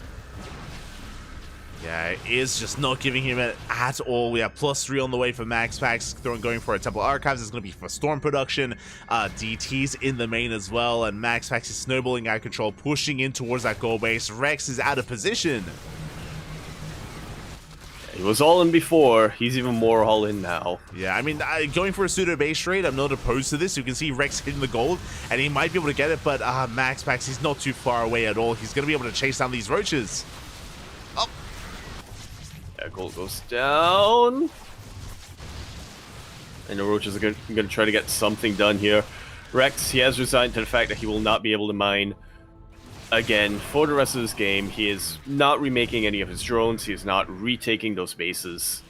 C: Yeah, it is just not giving him it at all. We have +3 on the way for MaxPax, going for a Temple Archives. It's going to be for Storm production. DT's in the main as well, and MaxPax is snowballing out of control, pushing in towards that goal base. Rex is out of position.
B: He was all in before. He's even more all in now.
C: Yeah, I mean, going for a pseudo base trade, I'm not opposed to this. You can see Rex hitting the gold, and he might be able to get it, but MaxPax, he's not too far away at all. He's going to be able to chase down these roaches. Oh.
B: Yeah, gold goes down. And the roaches are going to try to get something done here. Rex, he has resigned to the fact that he will not be able to mine again for the rest of this game. He is not remaking any of his drones. He is not retaking those bases.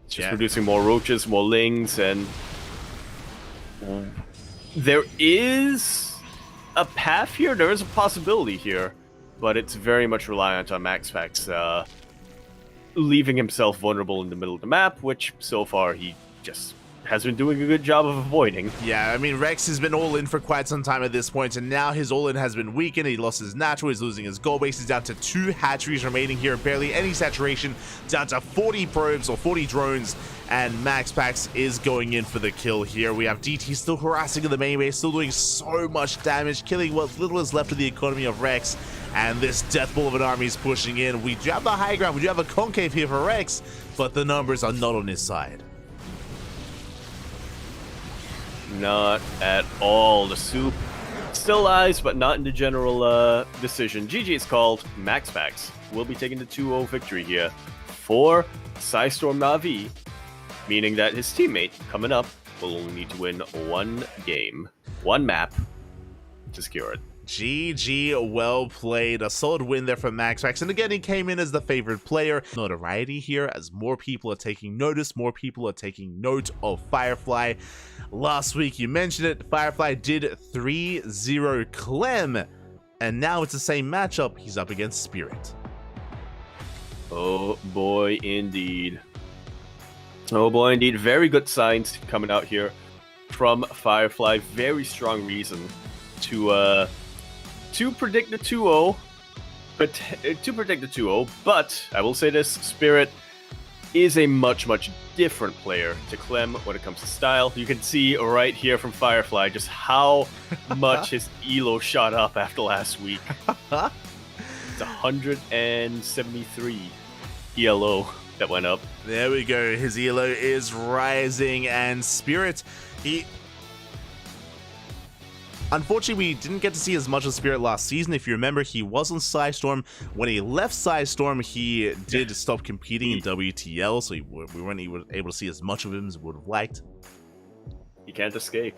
B: It's just producing more roaches, more lings, and there is a path here. There is a possibility here, but it's very much reliant on MaxPax leaving himself vulnerable in the middle of the map, which so far he just has been doing a good job of avoiding.
C: Yeah, I mean, Rex has been all in for quite some time at this point, and now his all-in has been weakened. He lost his natural, he's losing his gold base. He's down to 2 hatcheries remaining here, barely any saturation, down to 40 probes or 40 drones, and MaxPax is going in for the kill here. We have DT still harassing in the main base, still doing so much damage, killing what little is left of the economy of Rex, and this death ball of an army is pushing in. We do have the high ground, we do have a concave here for Rex, but the numbers are not on his side.
B: Not at all. The soup still lies, but not in the general decision. GG is called. MaxPax will be taking the 2-0 victory here for Psystorm Na'Vi, meaning that his teammate coming up will only need to win 1 game, 1 map to secure it.
C: GG, well played. A solid win there for MaxPax. And again, he came in as the favored player. Notoriety here as more people are taking notice, more people are taking note of Firefly. Last week, you mentioned it, Firefly did 3-0 Clem. And now it's the same matchup. He's up against Spirit.
B: Oh boy, indeed. Oh boy, indeed. Very good signs coming out here from Firefly. Very strong reason to predict the 2-0, but I will say this, Spirit is a much different player to Clem when it comes to style. You can see right here from Firefly just how much his elo shot up after last week. It's 173 ELO that went up.
C: There we go, his elo is rising, and Spirit, unfortunately, we didn't get to see as much of Spirit last season. If you remember, he was on Psystorm. When he left Psystorm, he did stop competing in WTL, so we weren't able to see as much of him as we would have liked.
B: He can't escape.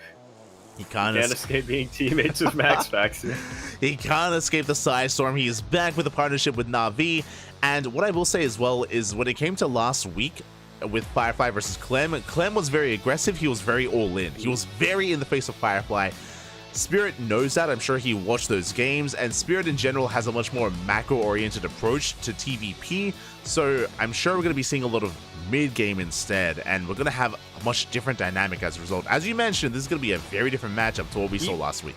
C: He can't
B: escape being teammates with MaxPax.
C: He can't escape the Psystorm. He is back with a partnership with Na'Vi. And what I will say as well is when it came to last week, with Firefly versus Clem, Clem was very aggressive. He was very all-in. He was very in the face of Firefly. Spirit knows that. I'm sure he watched those games, and Spirit in general has a much more macro-oriented approach to TVP, so I'm sure we're going to be seeing a lot of mid-game instead, and we're going to have a much different dynamic as a result. As you mentioned, this is going to be a very different matchup to what we saw last week.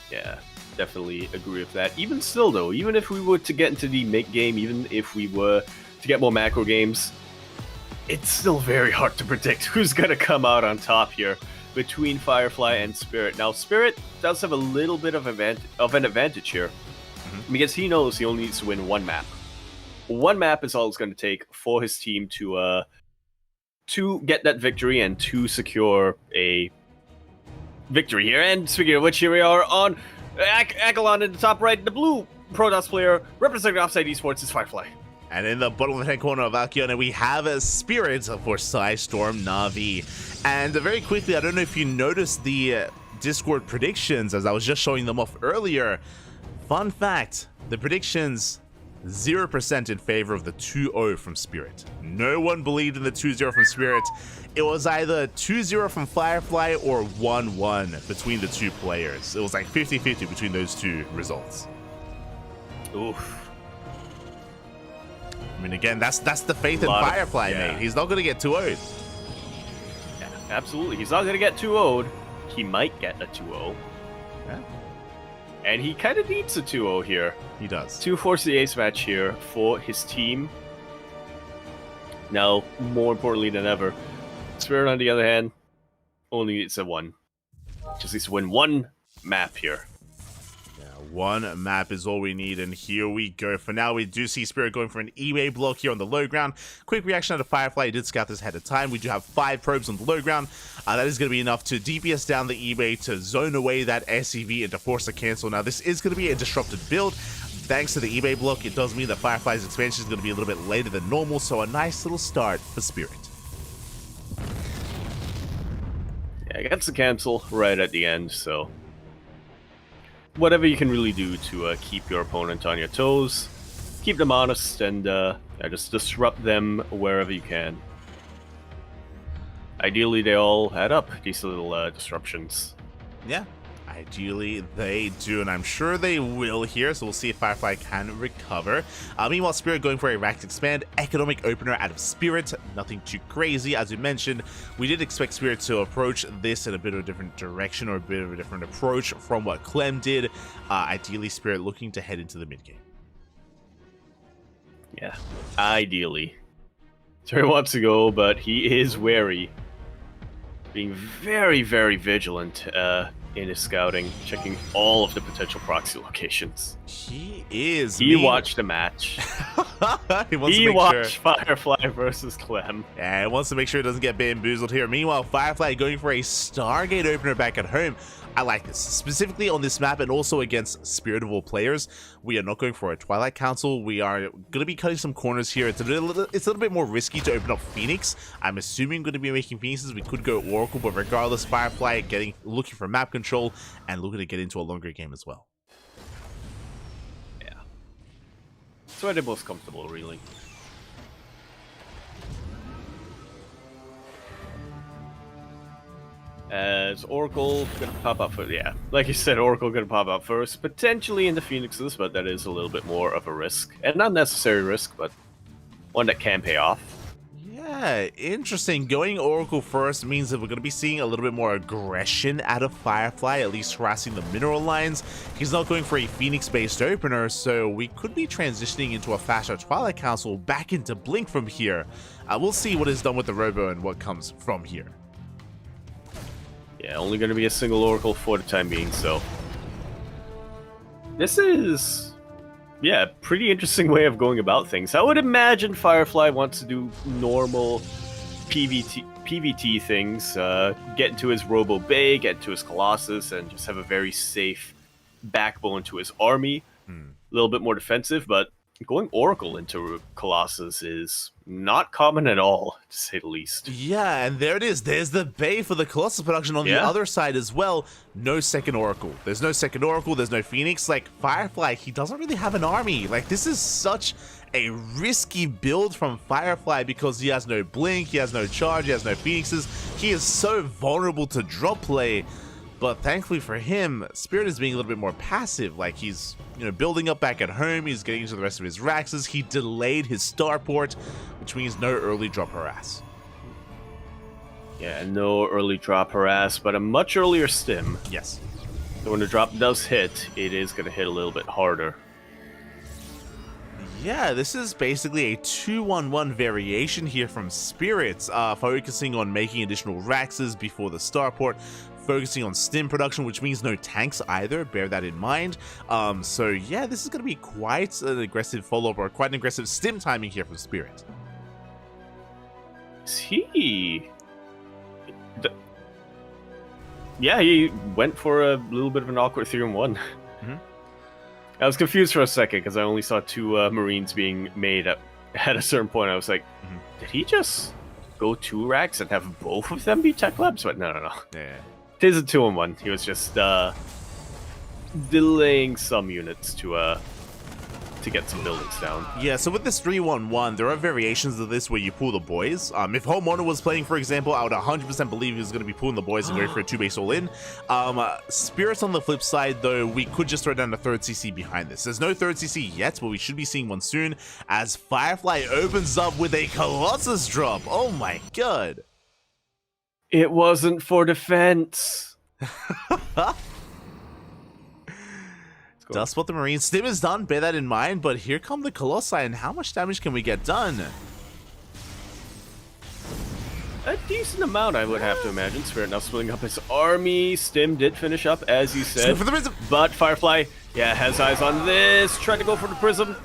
B: Yeah, definitely agree with that. Even still, though, even if we were to get into the mid-game, even if we were to get more macro games, it's still very hard to predict who's going to come out on top here between Firefly and Spirit. Now, Spirit does have a little bit of an advantage here, because he knows he only needs to win 1 map. 1 map is all it's going to take for his team to get that victory and to secure a victory here. And speaking of which, here we are on Akalon in the top right. The blue Protoss player representing Offside Esports is Firefly.
C: And in the bottom left-hand corner of Alkiona, we have a Spirit for Psystorm Na'Vi. And very quickly, I don't know if you noticed the Discord predictions as I was just showing them off earlier. Fun fact, the predictions, 0% in favor of the 2-0 from Spirit. No one believed in the 2-0 from Spirit. It was either 2-0 from Firefly or 1-1 between the 2 players. It was like 50-50 between those 2 results.
B: Oof.
C: I mean, again, that's the faith in Firefly, mate. He's not going to get 2-0'd.
B: Yeah, absolutely. He's not going to get 2-0'd. He might get a 2-0.
C: Yeah.
B: And he kind of needs a 2-0 here.
C: He does.
B: To force the ace match here for his team. Now, more importantly than ever, Spirit, on the other hand, only needs a 1. Just needs to win 1 map here.
C: 1 map is all we need, and here we go. For now, we do see Spirit going for an eBay block here on the low ground. Quick reaction out of Firefly. He did scout this ahead of time. We do have 5 probes on the low ground. That is going to be enough to DPS down the eBay to zone away that SCV and to force a cancel. Now, this is going to be a disrupted build. Thanks to the eBay block, it does mean that Firefly's expansion is going to be a little bit later than normal, so a nice little start for Spirit.
B: Yeah, gets the cancel right at the end, so whatever you can really do to keep your opponent on your toes, keep them honest, and just disrupt them wherever you can. Ideally, they all add up, these little disruptions.
C: Yeah, Ideally, they do, and I'm sure they will here, so we'll see if Firefly can recover. Meanwhile, Spirit going for a Rax Expand, economic opener out of Spirit, nothing too crazy. As we mentioned, we did expect Spirit to approach this in a bit of a different direction or a bit of a different approach from what Clem did. Ideally, Spirit looking to head into the mid-game.
B: Yeah, ideally. So he wants to go, but he is wary. Being very, very vigilant in his scouting, checking all of the potential proxy locations.
C: He is.
B: He watched the match.
C: he
B: watched Firefly versus Clem.
C: Yeah, he wants to make sure he doesn't get bamboozled here. Meanwhile, Firefly going for a Stargate opener back at home. I like this, specifically on this map and also against Spirit of all players. We are not going for a Twilight Council. We are going to be cutting some corners here. It's a little bit more risky to open up Phoenix. I'm assuming going to be making Phoenixes. We could go Oracle, but regardless, Firefly looking for map control and looking to get into a longer game as well.
B: Yeah. That's why they're most comfortable, really. As Oracle gonna pop up first, yeah, like you said, Oracle gonna pop up first, potentially in the Phoenixes, but that is a little bit more of a risk, an unnecessary risk, but one that can pay off.
C: Yeah, interesting. Going Oracle first means that we're going to be seeing a little bit more aggression out of Firefly, at least harassing the mineral lines. He's not going for a Phoenix-based opener, so we could be transitioning into a faster Twilight Council back into Blink from here. We'll see what is done with the Robo and what comes from here.
B: Yeah, only going to be a single Oracle for the time being, so... This is... yeah, pretty interesting way of going about things. I would imagine Firefly wants to do normal PvT things, get into his Robo Bay, get into his Colossus, and just have a very safe backbone to his army. A little bit more defensive, but going Oracle into Colossus is not common at all, to say the least.
C: Yeah, and there it is. There's the Bay for the Colossus production on the other side as well. No second Oracle. There's no second Oracle. There's no Phoenix. Like, Firefly, he doesn't really have an army. Like, this is such a risky build from Firefly because he has no Blink, he has no Charge, he has no Phoenixes. He is so vulnerable to drop play. But thankfully for him, Spirit is being a little bit more passive. Like, he's, building up back at home. He's getting into the rest of his Raxes. He delayed his starport, which means no early drop harass.
B: Yeah, no early drop harass, but a much earlier stim.
C: Yes.
B: So when the drop does hit, it is going to hit a little bit harder.
C: Yeah, this is basically a 2-1-1 variation here from Spirits, focusing on making additional Raxes before the starport, focusing on stim production, which means no tanks either, bear that in mind. So yeah, this is going to be quite an aggressive follow-up, or quite an aggressive stim timing here from Spirit.
B: Yeah, he went for a little bit of an awkward 3-1. I was confused for a second because I only saw two Marines being made at a certain point. I was like, did he just go 2 racks and have both of them be tech labs? But no.
C: Yeah.
B: It is a 2-on-1. He was just delaying some units to get some buildings down.
C: Yeah, so with this 3-1-1, there are variations of this where you pull the boys. If Homeowner was playing, for example, I would 100% believe he was going to be pulling the boys and going for a 2-base all-in. Spirits on the flip side, though, we could just throw down a third CC behind this. There's no third CC yet, but we should be seeing one soon, as Firefly opens up with a Colossus drop. Oh my god.
B: It wasn't for defense.
C: Dust Spot the Marine. Stim is done, bear that in mind, but here come the Colossi, and how much damage can we get done?
B: A decent amount, I would have to imagine. Spirit now splitting up his army. Stim did finish up, as you said.
C: For the Prism.
B: But Firefly, has eyes on this. Tried to go for the Prism.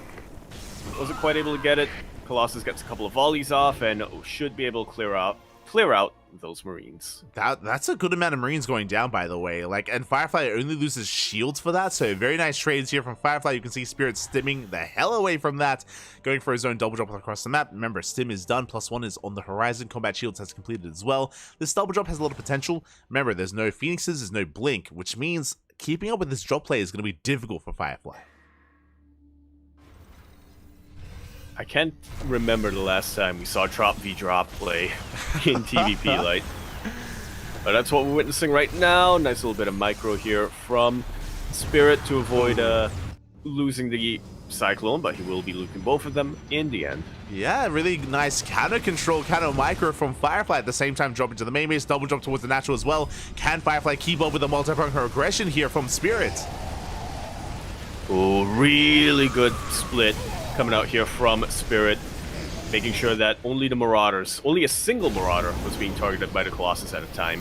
B: Wasn't quite able to get it. Colossus gets a couple of volleys off, and should be able to clear out those Marines.
C: That's a good amount of Marines going down, by the way. And Firefly only loses shields for that, so very nice trades here from Firefly. You can see Spirit stimming the hell away from that, going for his own double drop across the map. Remember, stim is done, +1 is on the horizon. Combat shields has completed as well. This double drop has a lot of potential. Remember, there's no Phoenixes, there's no Blink, which means keeping up with this drop play is going to be difficult for Firefly.
B: I can't remember the last time we saw drop v drop play in TVP. But that's what we're witnessing right now. Nice little bit of micro here from Spirit to avoid losing the Cyclone, but he will be looting both of them in the end.
C: Yeah, really nice counter control, counter micro from Firefly at the same time dropping to the main base, double jump towards the natural as well. Can Firefly keep up with the multi-pronged aggression here from Spirit?
B: Oh, really good split coming out here from Spirit, making sure that only a single Marauder was being targeted by the Colossus at a time.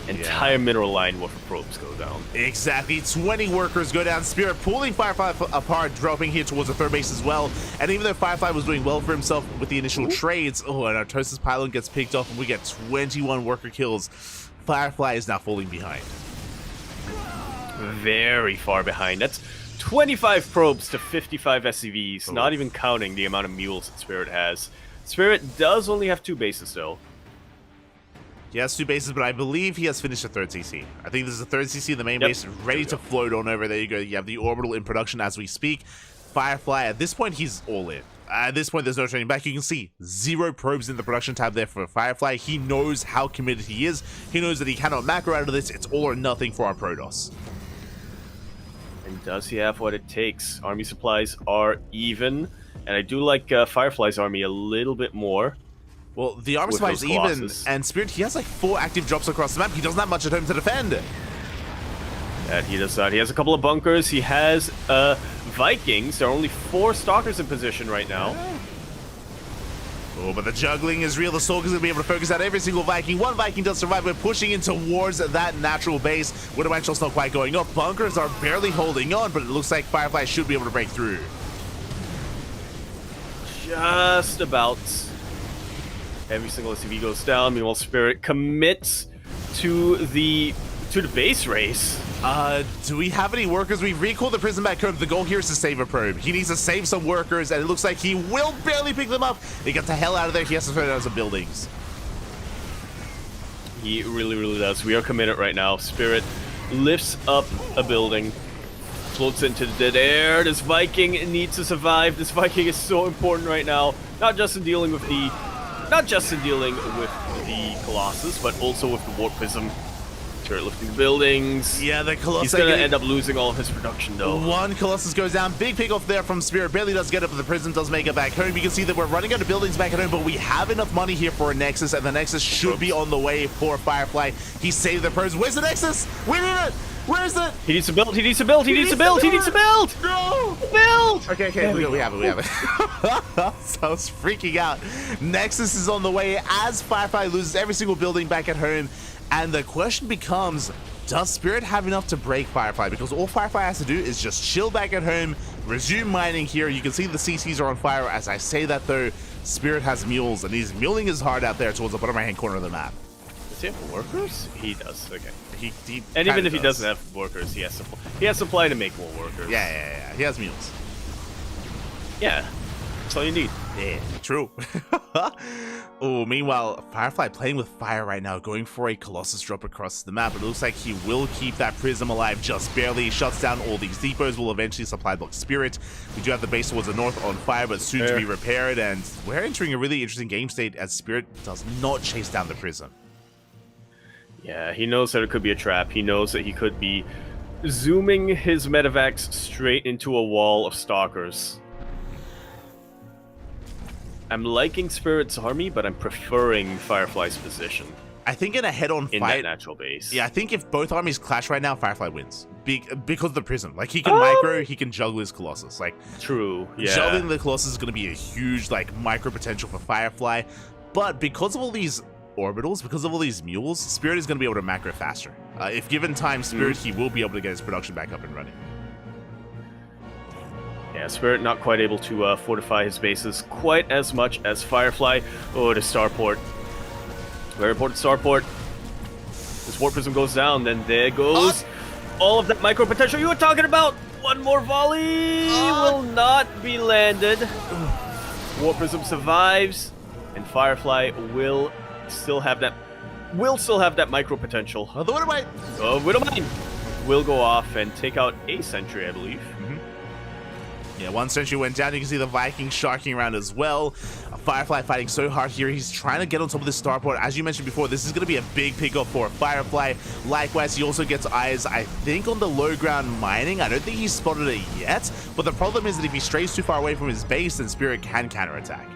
B: Entire mineral line worth of probes go down.
C: Exactly, 20 workers go down. Spirit pulling Firefly apart, dropping here towards the third base as well. And even though Firefly was doing well for himself with the initial trades, and our Tosis pylon gets picked off and we get 21 worker kills. Firefly is now falling behind.
B: Very far behind. That's 25 probes to 55 SCVs, not even counting the amount of mules that Spirit has. Spirit does only have 2 bases though.
C: He has 2 bases, but I believe he has finished a 3rd CC. I think this is the 3rd CC in the main base, ready to float on over. There you go. You have the orbital in production as we speak. Firefly, at this point, he's all in. At this point, there's no turning back. You can see 0 probes in the production tab there for Firefly. He knows how committed he is. He knows that he cannot macro out of this. It's all or nothing for our Protoss.
B: And does he have what it takes? Army supplies are even, and I do like Firefly's army a little bit more.
C: Well, the armor supply is even, and Spirit, he has like 4 active drops across the map. He doesn't have much at home to defend.
B: And he does that. He has a couple of bunkers. He has Vikings. There are only 4 Stalkers in position right now.
C: Oh, but the juggling is real. The Stalker's going to be able to focus out every single Viking. 1 Viking does survive. We're pushing in towards that natural base. Widow Shot's not quite going up. Bunkers are barely holding on, but it looks like Firefly should be able to break through.
B: Just about. Every single SCV goes down. Meanwhile, Spirit commits to the base race.
C: Do we have any workers? We've recalled the prison back home. The goal here is to save a probe. He needs to save some workers, and it looks like he will barely pick them up. He gets the hell out of there. He has to throw down some buildings.
B: He really, really does. We are committed right now. Spirit lifts up a building, floats into the dead air. This Viking needs to survive. This Viking is so important right now, not just in dealing with the Colossus, but also with the Warp Prism. Turret lifting buildings.
C: Yeah, the Colossus.
B: He's gonna end up losing all of his production though.
C: 1 Colossus goes down. Big pick off there from Spirit. Barely does get up, but the Prism does make it back home. You can see that we're running out of buildings back at home, but we have enough money here for a Nexus, and the Nexus should be on the way for Firefly. He saved the Probes. Where's the Nexus? We need it! Where is it?
B: He needs to build, he needs to build, he needs to build, he needs to build!
C: No!
B: Build!
C: Okay, we have it. So I was freaking out. Nexus is on the way as Firefly loses every single building back at home. And the question becomes, does Spirit have enough to break Firefly? Because all Firefly has to do is just chill back at home, resume mining here. You can see the CCs are on fire. As I say that though, Spirit has mules, and he's muling his heart out there towards the bottom right-hand corner of the map.
B: Does he have workers? He does. Okay.
C: He
B: and even if he doesn't have workers, he has supply to make more workers.
C: Yeah. He has mules.
B: Yeah. That's all you need.
C: Yeah, true. Oh, meanwhile, Firefly playing with fire right now, going for a Colossus drop across the map. It looks like he will keep that Prism alive just barely. Shuts down all these depots, will eventually supply block Spirit. We do have the base towards the north on fire, but soon to be repaired. And we're entering a really interesting game state as Spirit does not chase down the Prism.
B: Yeah, he knows that it could be a trap. He knows that he could be zooming his medevacs straight into a wall of Stalkers. I'm liking Spirit's army, but I'm preferring Firefly's position.
C: I think in a head-on fight...
B: in that natural base.
C: Yeah, I think if both armies clash right now, Firefly wins. Because of the Prism. Like, he can micro, he can juggle his Colossus. Like,
B: true, yeah.
C: Juggling the Colossus is going to be a huge, like, micro potential for Firefly. But because of all these orbitals, because of all these mules, Spirit is going to be able to macro faster. If given time, Spirit, he will be able to get his production back up and running.
B: Yeah, Spirit not quite able to fortify his bases quite as much as Firefly. Oh, the starport. Very important starport. This Warp Prism goes down, then there goes all of that micro potential you were talking about. One more volley will not be landed. Warp Prism survives, and Firefly will still have that micro potential.
C: The Widowmine!
B: Widowmine will go off and take out a sentry, I believe.
C: Yeah, one sentry went down. You can see the Viking sharking around as well. Firefly fighting so hard here. He's trying to get on top of the starport. As you mentioned before, this is going to be a big pickup for Firefly. Likewise, he also gets eyes, I think, on the low ground mining. I don't think he's spotted it yet, but the problem is that if he strays too far away from his base, then Spirit can counterattack.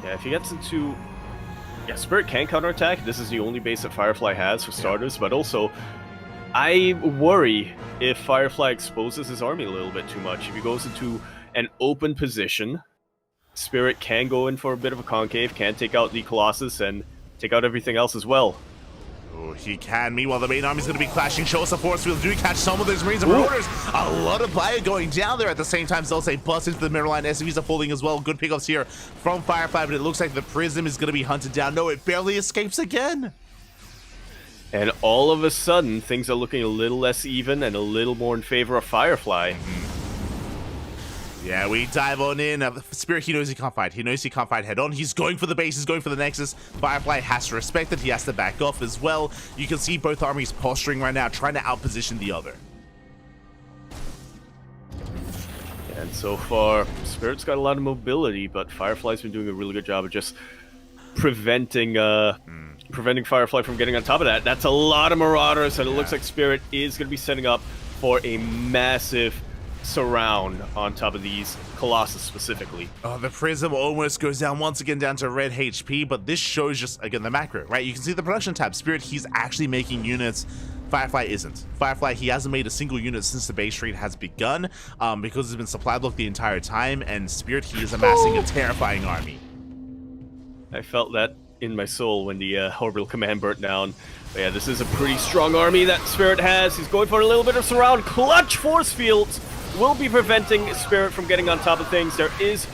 B: Yeah, if he gets into... Yeah, Spirit can counterattack. This is the only base that Firefly has for starters, but also... I worry if Firefly exposes his army a little bit too much. If he goes into an open position, Spirit can go in for a bit of a concave, can take out the Colossus and take out everything else as well.
C: Oh, he can. Meanwhile, the main army is going to be clashing. Show us a force field. Do catch some of those Marines and Marauders. A lot of play going down there. At the same time, Zolce busts into the mirror line. SCVs are falling as well. Good pickups here from Firefly, but it looks like the Prism is going to be hunted down. No, it barely escapes again.
B: And all of a sudden, things are looking a little less even and a little more in favor of Firefly.
C: Yeah, we dive on in. Spirit, he knows he can't fight. He knows he can't fight head on. He's going for the base. He's going for the Nexus. Firefly has to respect it. He has to back off as well. You can see both armies posturing right now, trying to outposition the other.
B: And so far, Spirit's got a lot of mobility, but Firefly's been doing a really good job of just preventing Firefly from getting on top of that. That's a lot of Marauders, and it looks like Spirit is going to be setting up for a massive surround on top of these Colossus specifically.
C: Oh, the Prism almost goes down once again down to red HP, but this shows just, again, the macro, right? You can see the production tab. Spirit, he's actually making units. Firefly isn't. Firefly, he hasn't made a single unit since the base trade has begun, because it's been supply blocked the entire time, and Spirit, he is amassing a terrifying army.
B: I felt that in my soul when the Orbital Command burnt down. But yeah, this is a pretty strong army that Spirit has. He's going for a little bit of surround. Clutch force fields will be preventing Spirit from getting on top of things. There is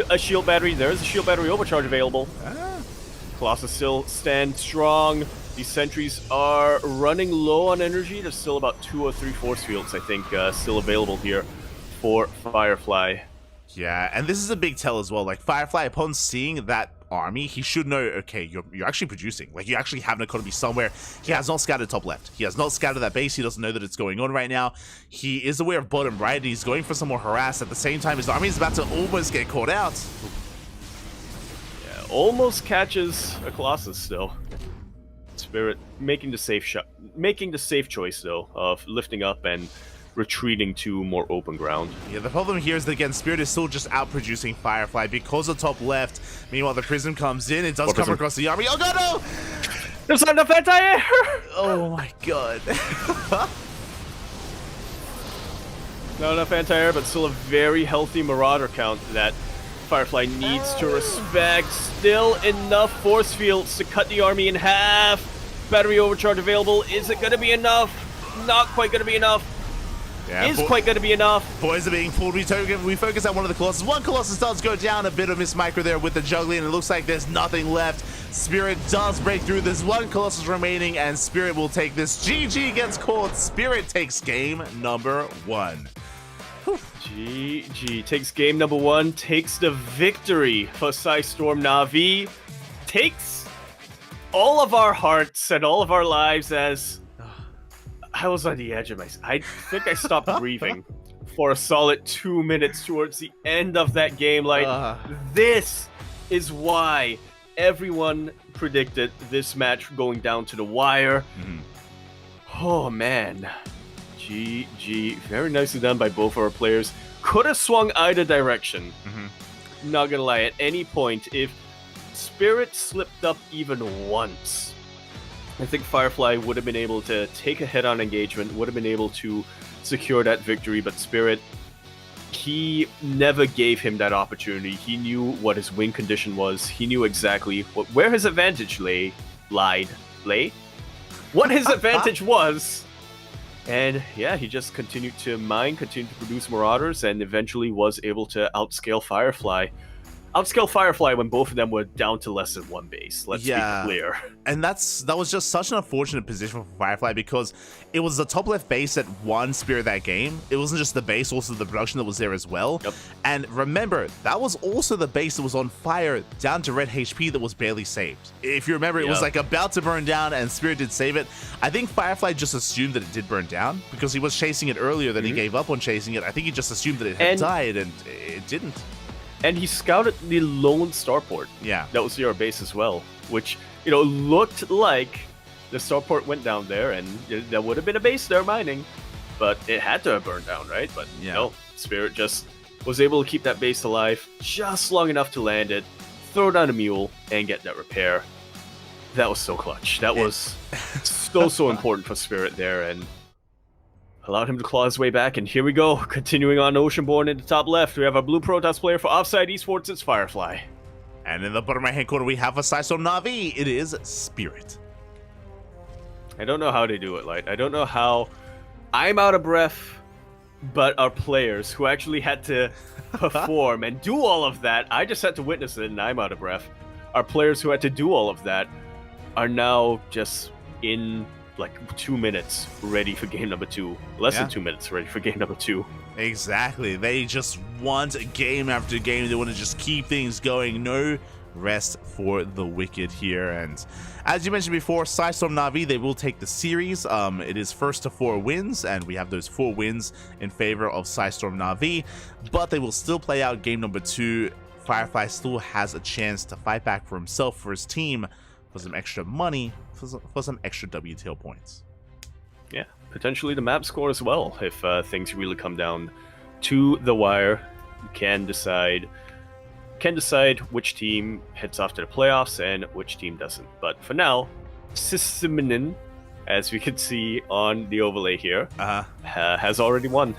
B: a shield battery. There is a shield battery overcharge available. Colossus still stand strong. These sentries are running low on energy. There's still about 2 or 3 force fields, I think, still available here for Firefly.
C: Yeah, and this is a big tell as well. Like, Firefly, upon seeing that army, he should know, okay, you're actually producing. Like, you actually have an economy somewhere. He has not scouted top left. He has not scouted that base. He doesn't know that it's going on right now. He is aware of bottom right. He's going for some more harass. At the same time, his army is about to almost get caught out.
B: Yeah, almost catches a Colossus still. Spirit making the safe choice though of lifting up and retreating to more open ground.
C: Yeah, the problem here is that, again, Spirit is still just outproducing Firefly because of top left. Meanwhile, the Prism comes in. It does come across the army. Oh, God, no!
B: There's not enough anti-air!
C: Oh, my God.
B: Not enough anti-air, but still a very healthy Marauder count that Firefly needs to respect. Still enough force fields to cut the army in half. Battery overcharge available. Is it going to be enough? Not quite going to be enough.
C: Yeah,
B: is quite going to be enough.
C: Boys are being pulled. We focus on one of the Colossus. One Colossus does go down. A bit of miss micro there with the juggling, and it looks like there's nothing left. Spirit does break through. There's one Colossus remaining, and Spirit will take this. GG gets caught. Spirit takes game number 1.
B: GG takes game number 1, takes the victory for Storm Na'Vi, takes all of our hearts and all of our lives as I was on the edge of I think I stopped breathing for a solid 2 minutes towards the end of that game. Like, this is why everyone predicted this match going down to the wire. Oh, man. GG. Very nicely done by both of our players. Could have swung either direction. Not gonna lie, at any point, if Spirit slipped up even once, I think Firefly would have been able to take a head-on engagement, would have been able to secure that victory, but Spirit, he never gave him that opportunity. He knew what his win condition was. He knew exactly where his advantage what his advantage was. And yeah, he just continued to mine, continued to produce Marauders, and eventually was able to outscale Firefly. outscale Firefly when both of them were down to less than one base. Let's be clear.
C: And that was just such an unfortunate position for Firefly because it was the top left base that won Spirit that game. It wasn't just the base, also the production that was there as well.
B: Yep.
C: And remember, that was also the base that was on fire down to red HP that was barely saved. If you remember, it was like about to burn down and Spirit did save it. I think Firefly just assumed that it did burn down because he was chasing it earlier, then he gave up on chasing it. I think he just assumed that it had died, and it didn't.
B: And he scouted the lone starport.
C: Yeah.
B: That was your base as well, which, you know, looked like the starport went down there and there would have been a base there mining, but it had to have burned down, right? But no, Spirit just was able to keep that base alive just long enough to land it, throw down a mule, and get that repair. That was so clutch. That was so important for Spirit there, and allowed him to claw his way back. And here we go, continuing on Oceanborn in the top left. We have our blue Protoss player for Offside Esports. It's Firefly.
C: And in the bottom right hand corner, we have a Sidestorm Na'Vi. It is Spirit.
B: I don't know how they do it, Light. I don't know how I'm out of breath, but our players who actually had to perform and do all of that, I just had to witness it and I'm out of breath. Our players who had to do all of that are now just in like 2 minutes ready for game number 2. Less than 2 minutes ready for game number 2.
C: Exactly. They just want game after game. They want to just keep things going. No rest for the wicked here. And as you mentioned before, Sidestorm Na'Vi, they will take the series. It is first to 4 wins, and we have those 4 wins in favor of Sidestorm Na'Vi, but they will still play out game number 2. Firefly still has a chance to fight back for himself, for his team, for some extra money, for some extra WTL points.
B: Yeah, potentially the map score as well. If things really come down to the wire, you can decide which team heads off to the playoffs and which team doesn't. But for now, Systeminen, as we can see on the overlay here, has already won.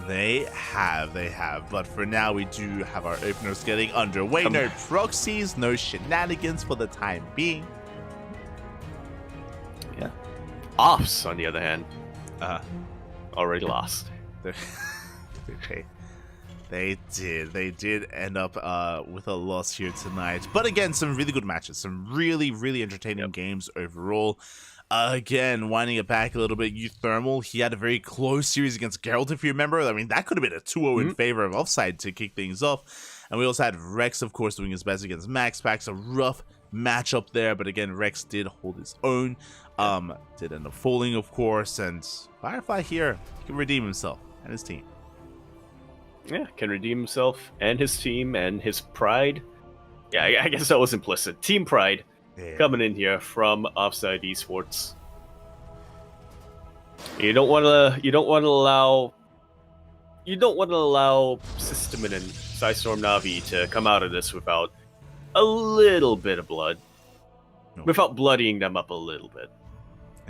C: They have. But for now, we do have our openers getting underway. No proxies, no shenanigans for the time being.
B: Yeah. Offs, on the other hand, already lost.
C: They did end up with a loss here tonight. But again, some really good matches. Some really, really entertaining games overall. Again, winding it back a little bit, Thermal, he had a very close series against Geralt, if you remember. I mean, that could have been a 2-0 in favor of Offside to kick things off. And we also had Rex, of course, doing his best against Max Pax. A rough matchup there, but again, Rex did hold his own. Did end up falling, of course, and Firefly here, he can redeem himself and his team.
B: Yeah, can redeem himself and his team and his pride. Yeah, I guess that was implicit. Team pride. Coming in here from Offside Esports. You don't want to allow Systeminen and Sidestorm Na'Vi to come out of this without a little bit of blood. Without bloodying them up a little bit.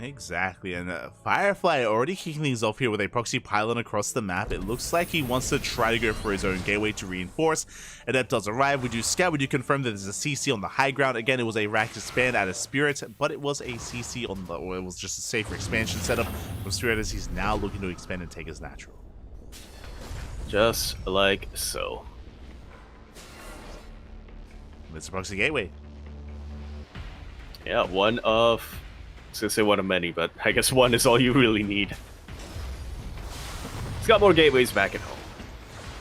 C: Exactly, and Firefly already kicking things off here with a proxy pylon across the map. It looks like he wants to try to go for his own gateway to reinforce. Adept does arrive. We do scout. We do confirm that there's a CC on the high ground. Again, it was a rack expand out of Spirit, but it was a CC on the, or it was just a safer expansion setup from Spirit as he's now looking to expand and take his natural.
B: Just like so.
C: It's a proxy gateway.
B: Yeah, one of... I was going to say one of many, but I guess one is all you really need. He's got more gateways back at home.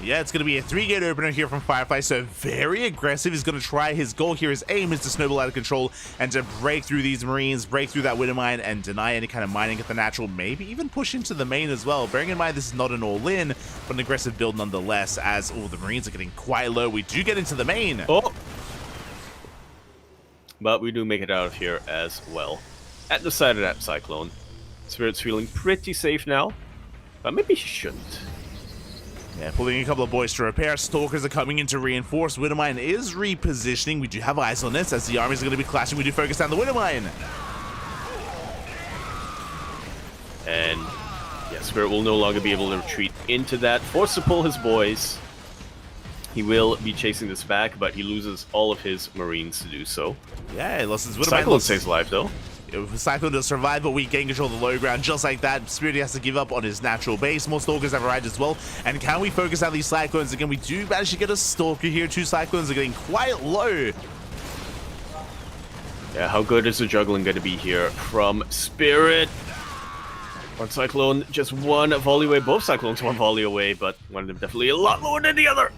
C: Yeah, it's going to be a 3-gate opener here from Firefly, so very aggressive. He's going to try his goal here. His aim is to snowball out of control and to break through these Marines, break through that Widow Mine, and deny any kind of mining at the natural, maybe even push into the main as well. Bearing in mind this is not an all-in, but an aggressive build nonetheless, as all the Marines are getting quite low. We do get into the main.
B: Oh! But we do make it out of here as well. At the side of that Cyclone. Spirit's feeling pretty safe now, but maybe he shouldn't.
C: Yeah, pulling a couple of boys to repair. Stalkers are coming in to reinforce. Widowmine is repositioning. We do have eyes on this as the armies are going to be clashing. We do focus down the Widowmine.
B: And yeah, Spirit will no longer be able to retreat into that. Forced to pull his boys. He will be chasing this back, but he loses all of his Marines to do so.
C: Yeah, he lost his Widowmine.
B: Cyclone stays alive though.
C: Cyclone does survive, but we gain control of the low ground just like that. Spirit has to give up on his natural base. More Stalkers have arrived as well. And can we focus out these Cyclones? Again, we do manage to get a Stalker here. 2 Cyclones are getting quite low.
B: Yeah, how good is the juggling going to be here from Spirit? One Cyclone, just one volley away. Both Cyclones one volley away, but one of them definitely a lot lower than the other.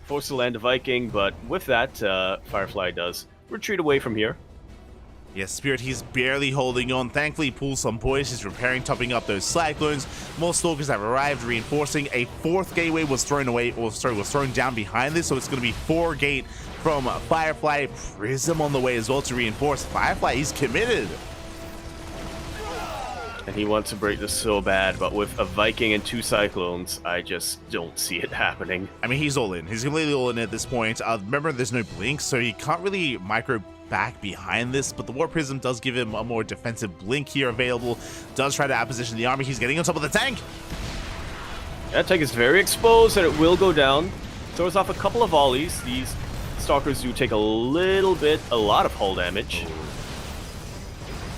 B: Forced to land a Viking, but with that, Firefly does retreat away from here.
C: Yes, Spirit, he's barely holding on. Thankfully, he pulls some boys. He's repairing, topping up those Cyclones. More Stalkers have arrived, reinforcing. A 4th gateway was thrown away, or sorry, was thrown down behind this, so it's going to be 4 gate from Firefly. Prism on the way as well to reinforce. Firefly, he's committed.
B: And he wants to break this so bad, but with a Viking and 2 Cyclones, I just don't see it happening.
C: I mean, he's all in. He's completely all in at this point. Remember, there's no blink, so he can't really micro back behind this, but the War Prism does give him a more defensive blink here available. Does try to outposition the army. He's getting on top of the tank.
B: That tank is very exposed, and it will go down. Throws off a couple of volleys. These Stalkers do take a lot of hull damage.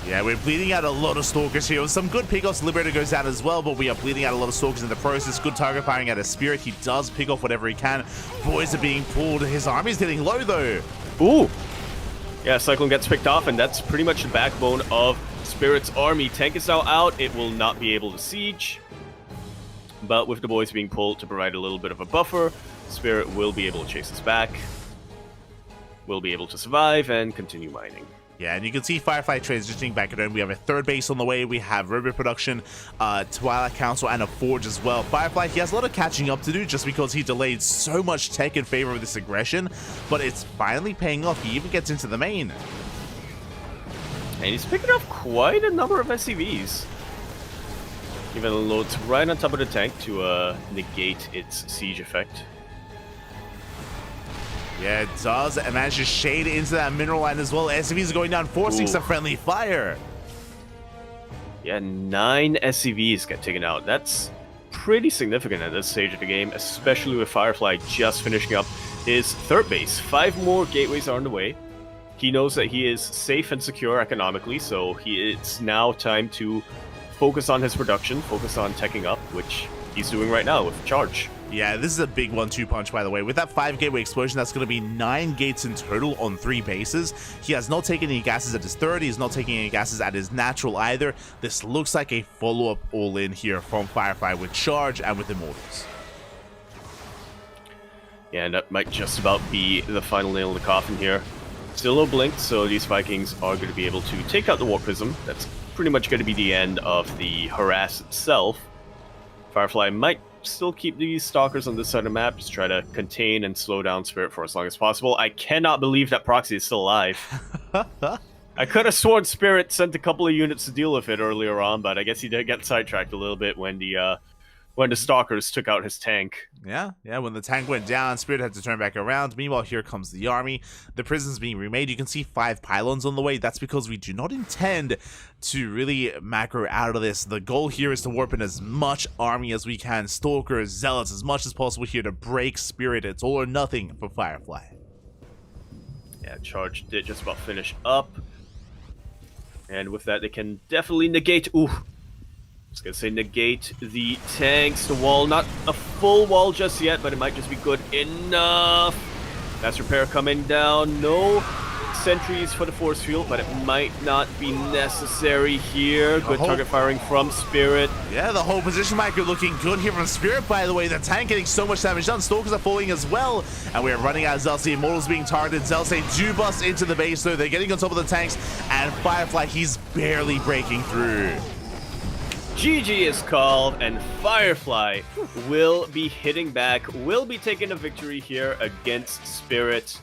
C: Yeah, we're bleeding out a lot of Stalkers here. Some good pickoffs. Liberator goes out as well, but we are bleeding out a lot of Stalkers in the process. Good target firing out of Spirit. He does pick off whatever he can. Boys are being pulled. His army's getting low, though.
B: Ooh. Yeah, Cyclone gets picked off, and that's pretty much the backbone of Spirit's army. Tank is now out. It will not be able to siege. But with the boys being pulled to provide a little bit of a buffer, Spirit will be able to chase us back. Will be able to survive and continue mining.
C: Yeah, and you can see Firefly transitioning back at home. We have a 3rd base on the way. We have Robot Production, Twilight Council, and a Forge as well. Firefly, he has a lot of catching up to do just because he delayed so much tech in favor of this aggression, but it's finally paying off. He even gets into the main.
B: And he's picking up quite a number of SCVs. Even loads right on top of the tank to negate its siege effect.
C: Yeah, it does. It managed to shade into that mineral line as well. SCVs are going down, forcing some friendly fire.
B: Yeah, 9 SCVs get taken out. That's pretty significant at this stage of the game, especially with Firefly just finishing up his 3rd base. 5 more gateways are on the way. He knows that he is safe and secure economically, so it's now time to focus on his production, focus on teching up, which he's doing right now with Charge.
C: Yeah, this is a big 1-2 punch, by the way. With that 5 gateway explosion, that's going to be 9 gates in total on 3 bases. He has not taken any gases at his 3rd. He's not taking any gases at his natural either. This looks like a follow-up all-in here from Firefly with Charge and with Immortals.
B: Yeah, and that might just about be the final nail in the coffin here. Still no blink, so these Vikings are going to be able to take out the War Prism. That's pretty much going to be the end of the harass itself. Firefly might still keep these Stalkers on this side of the map, just try to contain and slow down Spirit for as long as possible. I cannot believe that Proxy is still alive. I could have sworn Spirit sent a couple of units to deal with it earlier on, but I guess he did get sidetracked a little bit when the Stalkers took out his tank.
C: Yeah, when the tank went down, Spirit had to turn back around. Meanwhile, here comes the army. The prison's being remade. You can see 5 pylons on the way. That's because we do not intend to really macro out of this. The goal here is to warp in as much army as we can. Stalkers, Zealots, as much as possible here to break Spirit. It's all or nothing for Firefly.
B: Yeah, Charge did just about finish up. And with that, they can definitely negate... Ooh. I was going to say negate the tanks, the wall. Not a full wall just yet, but it might just be good enough. Mass repair coming down. No sentries for the force field, but it might not be necessary here. Good target firing from Spirit.
C: Yeah, the whole position micro looking good here from Spirit, by the way. The tank getting so much damage done. Stalkers are falling as well. And we're running out of Zealous. The Immortals being targeted. Zealous do bust into the base, though. They're getting on top of the tanks. And Firefly, he's barely breaking through.
B: GG is called, and Firefly will be hitting back, will be taking a victory here against Spirit.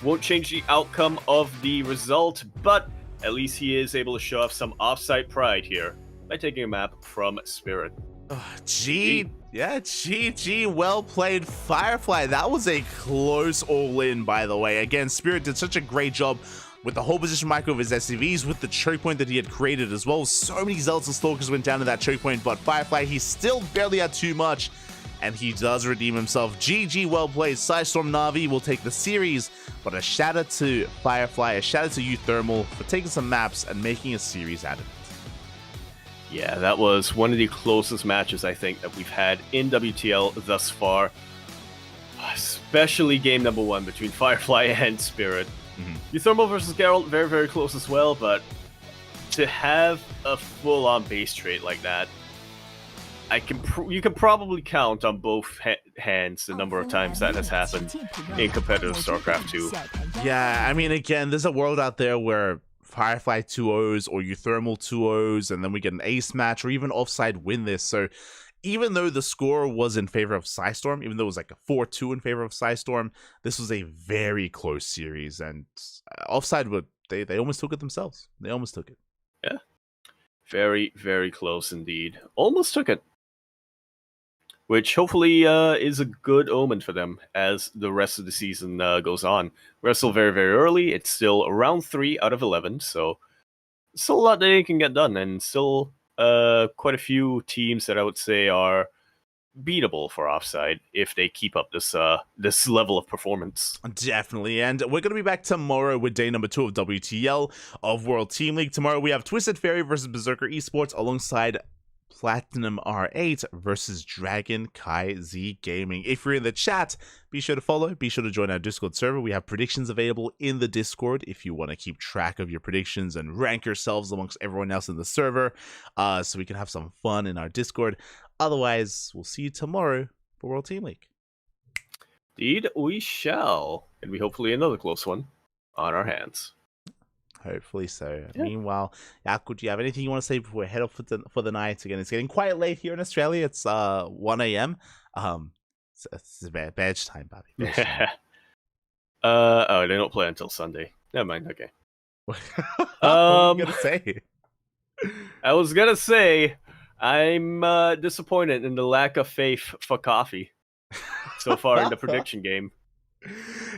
B: Won't change the outcome of the result, but at least he is able to show off some offsite pride here by taking a map from Spirit.
C: GG, well played, Firefly. That was a close all-in, by the way. Again, Spirit did such a great job with the whole position micro of his SCVs, with the choke point that he had created as well. So many Zealots and Stalkers went down to that choke point, but Firefly, he still barely had too much. and he does redeem himself. GG, well played. Psystorm Na'Vi will take the series, but a shout out to Firefly, a shout out to you Thermal for taking some maps and making a series out of it.
B: Yeah, that was one of the closest matches I think that we've had in WTL thus far. Especially game number 1 between Firefly and Spirit. Euthermal versus Geralt, very, very close as well, but to have a full-on base trade like that, you can probably count on both hands the number of times that has happened in competitive StarCraft 2.
C: Yeah, I mean, again, there's a world out there where Firefly 2-0s or Euthermal 2-0s, and then we get an ace match or even offside win this. So even though the score was in favor of Psystorm, even though it was like a 4-2 in favor of Psystorm, this was a very close series, and offside would they almost took it themselves. They almost took it.
B: Yeah. Very, very close indeed. Almost took it. Which hopefully is a good omen for them as the rest of the season goes on. We're still very, very early. It's still round 3 out of 11, so still a lot that they can get done, and still quite a few teams that I would say are beatable for offside if they keep up this level of performance.
C: Definitely, and we're going to be back tomorrow with day number 2 of WTL of World Team League. Tomorrow we have Twisted Fairy versus Berserker Esports alongside Platinum R8 versus Dragon Kai Z Gaming. If you're in the chat, be sure to follow, be sure to join our Discord server. We have predictions available in the Discord if you want to keep track of your predictions and rank yourselves amongst everyone else in the server, so we can have some fun in our Discord. Otherwise, we'll see you tomorrow for World Team League.
B: Indeed, we shall. And we hopefully another close one on our hands.
C: Hopefully so.
B: Yeah.
C: Meanwhile, Yaku, do you have anything you want to say before we head off for the night? Again, it's getting quite late here in Australia. It's 1 a.m. It's badge time, Bobby. Badge time.
B: Oh, they don't play until Sunday. Never mind, okay.
C: What are you gonna say?
B: I was gonna say, I'm disappointed in the lack of faith for coffee so far in the prediction game.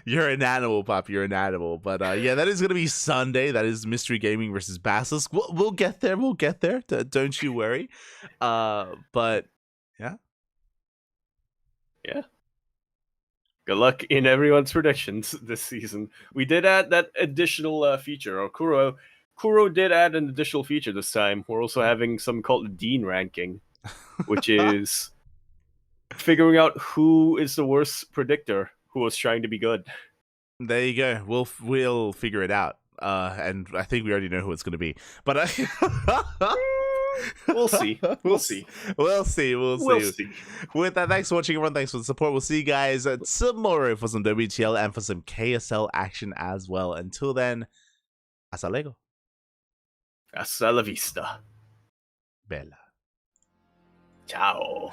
C: You're an animal, Pop. You're an animal. But yeah, that is going to be Sunday. That is Mystery Gaming versus Basilisk. We'll get there. We'll get there. Don't you worry. But yeah.
B: Yeah. Good luck in everyone's predictions this season. We did add that additional feature, or Kuro did add an additional feature this time. We're also having something called the Dean ranking, which is figuring out who is the worst predictor who was trying to be good.
C: There you go. We'll figure it out. And I think we already know who it's going to be. But
B: we'll see. We'll see.
C: We'll see. With that, thanks for watching, everyone. Thanks for the support. We'll see you guys tomorrow for some WTL and for some KSL action as well. Until then, hasta luego.
B: Hasta la vista.
C: Bella.
B: Ciao.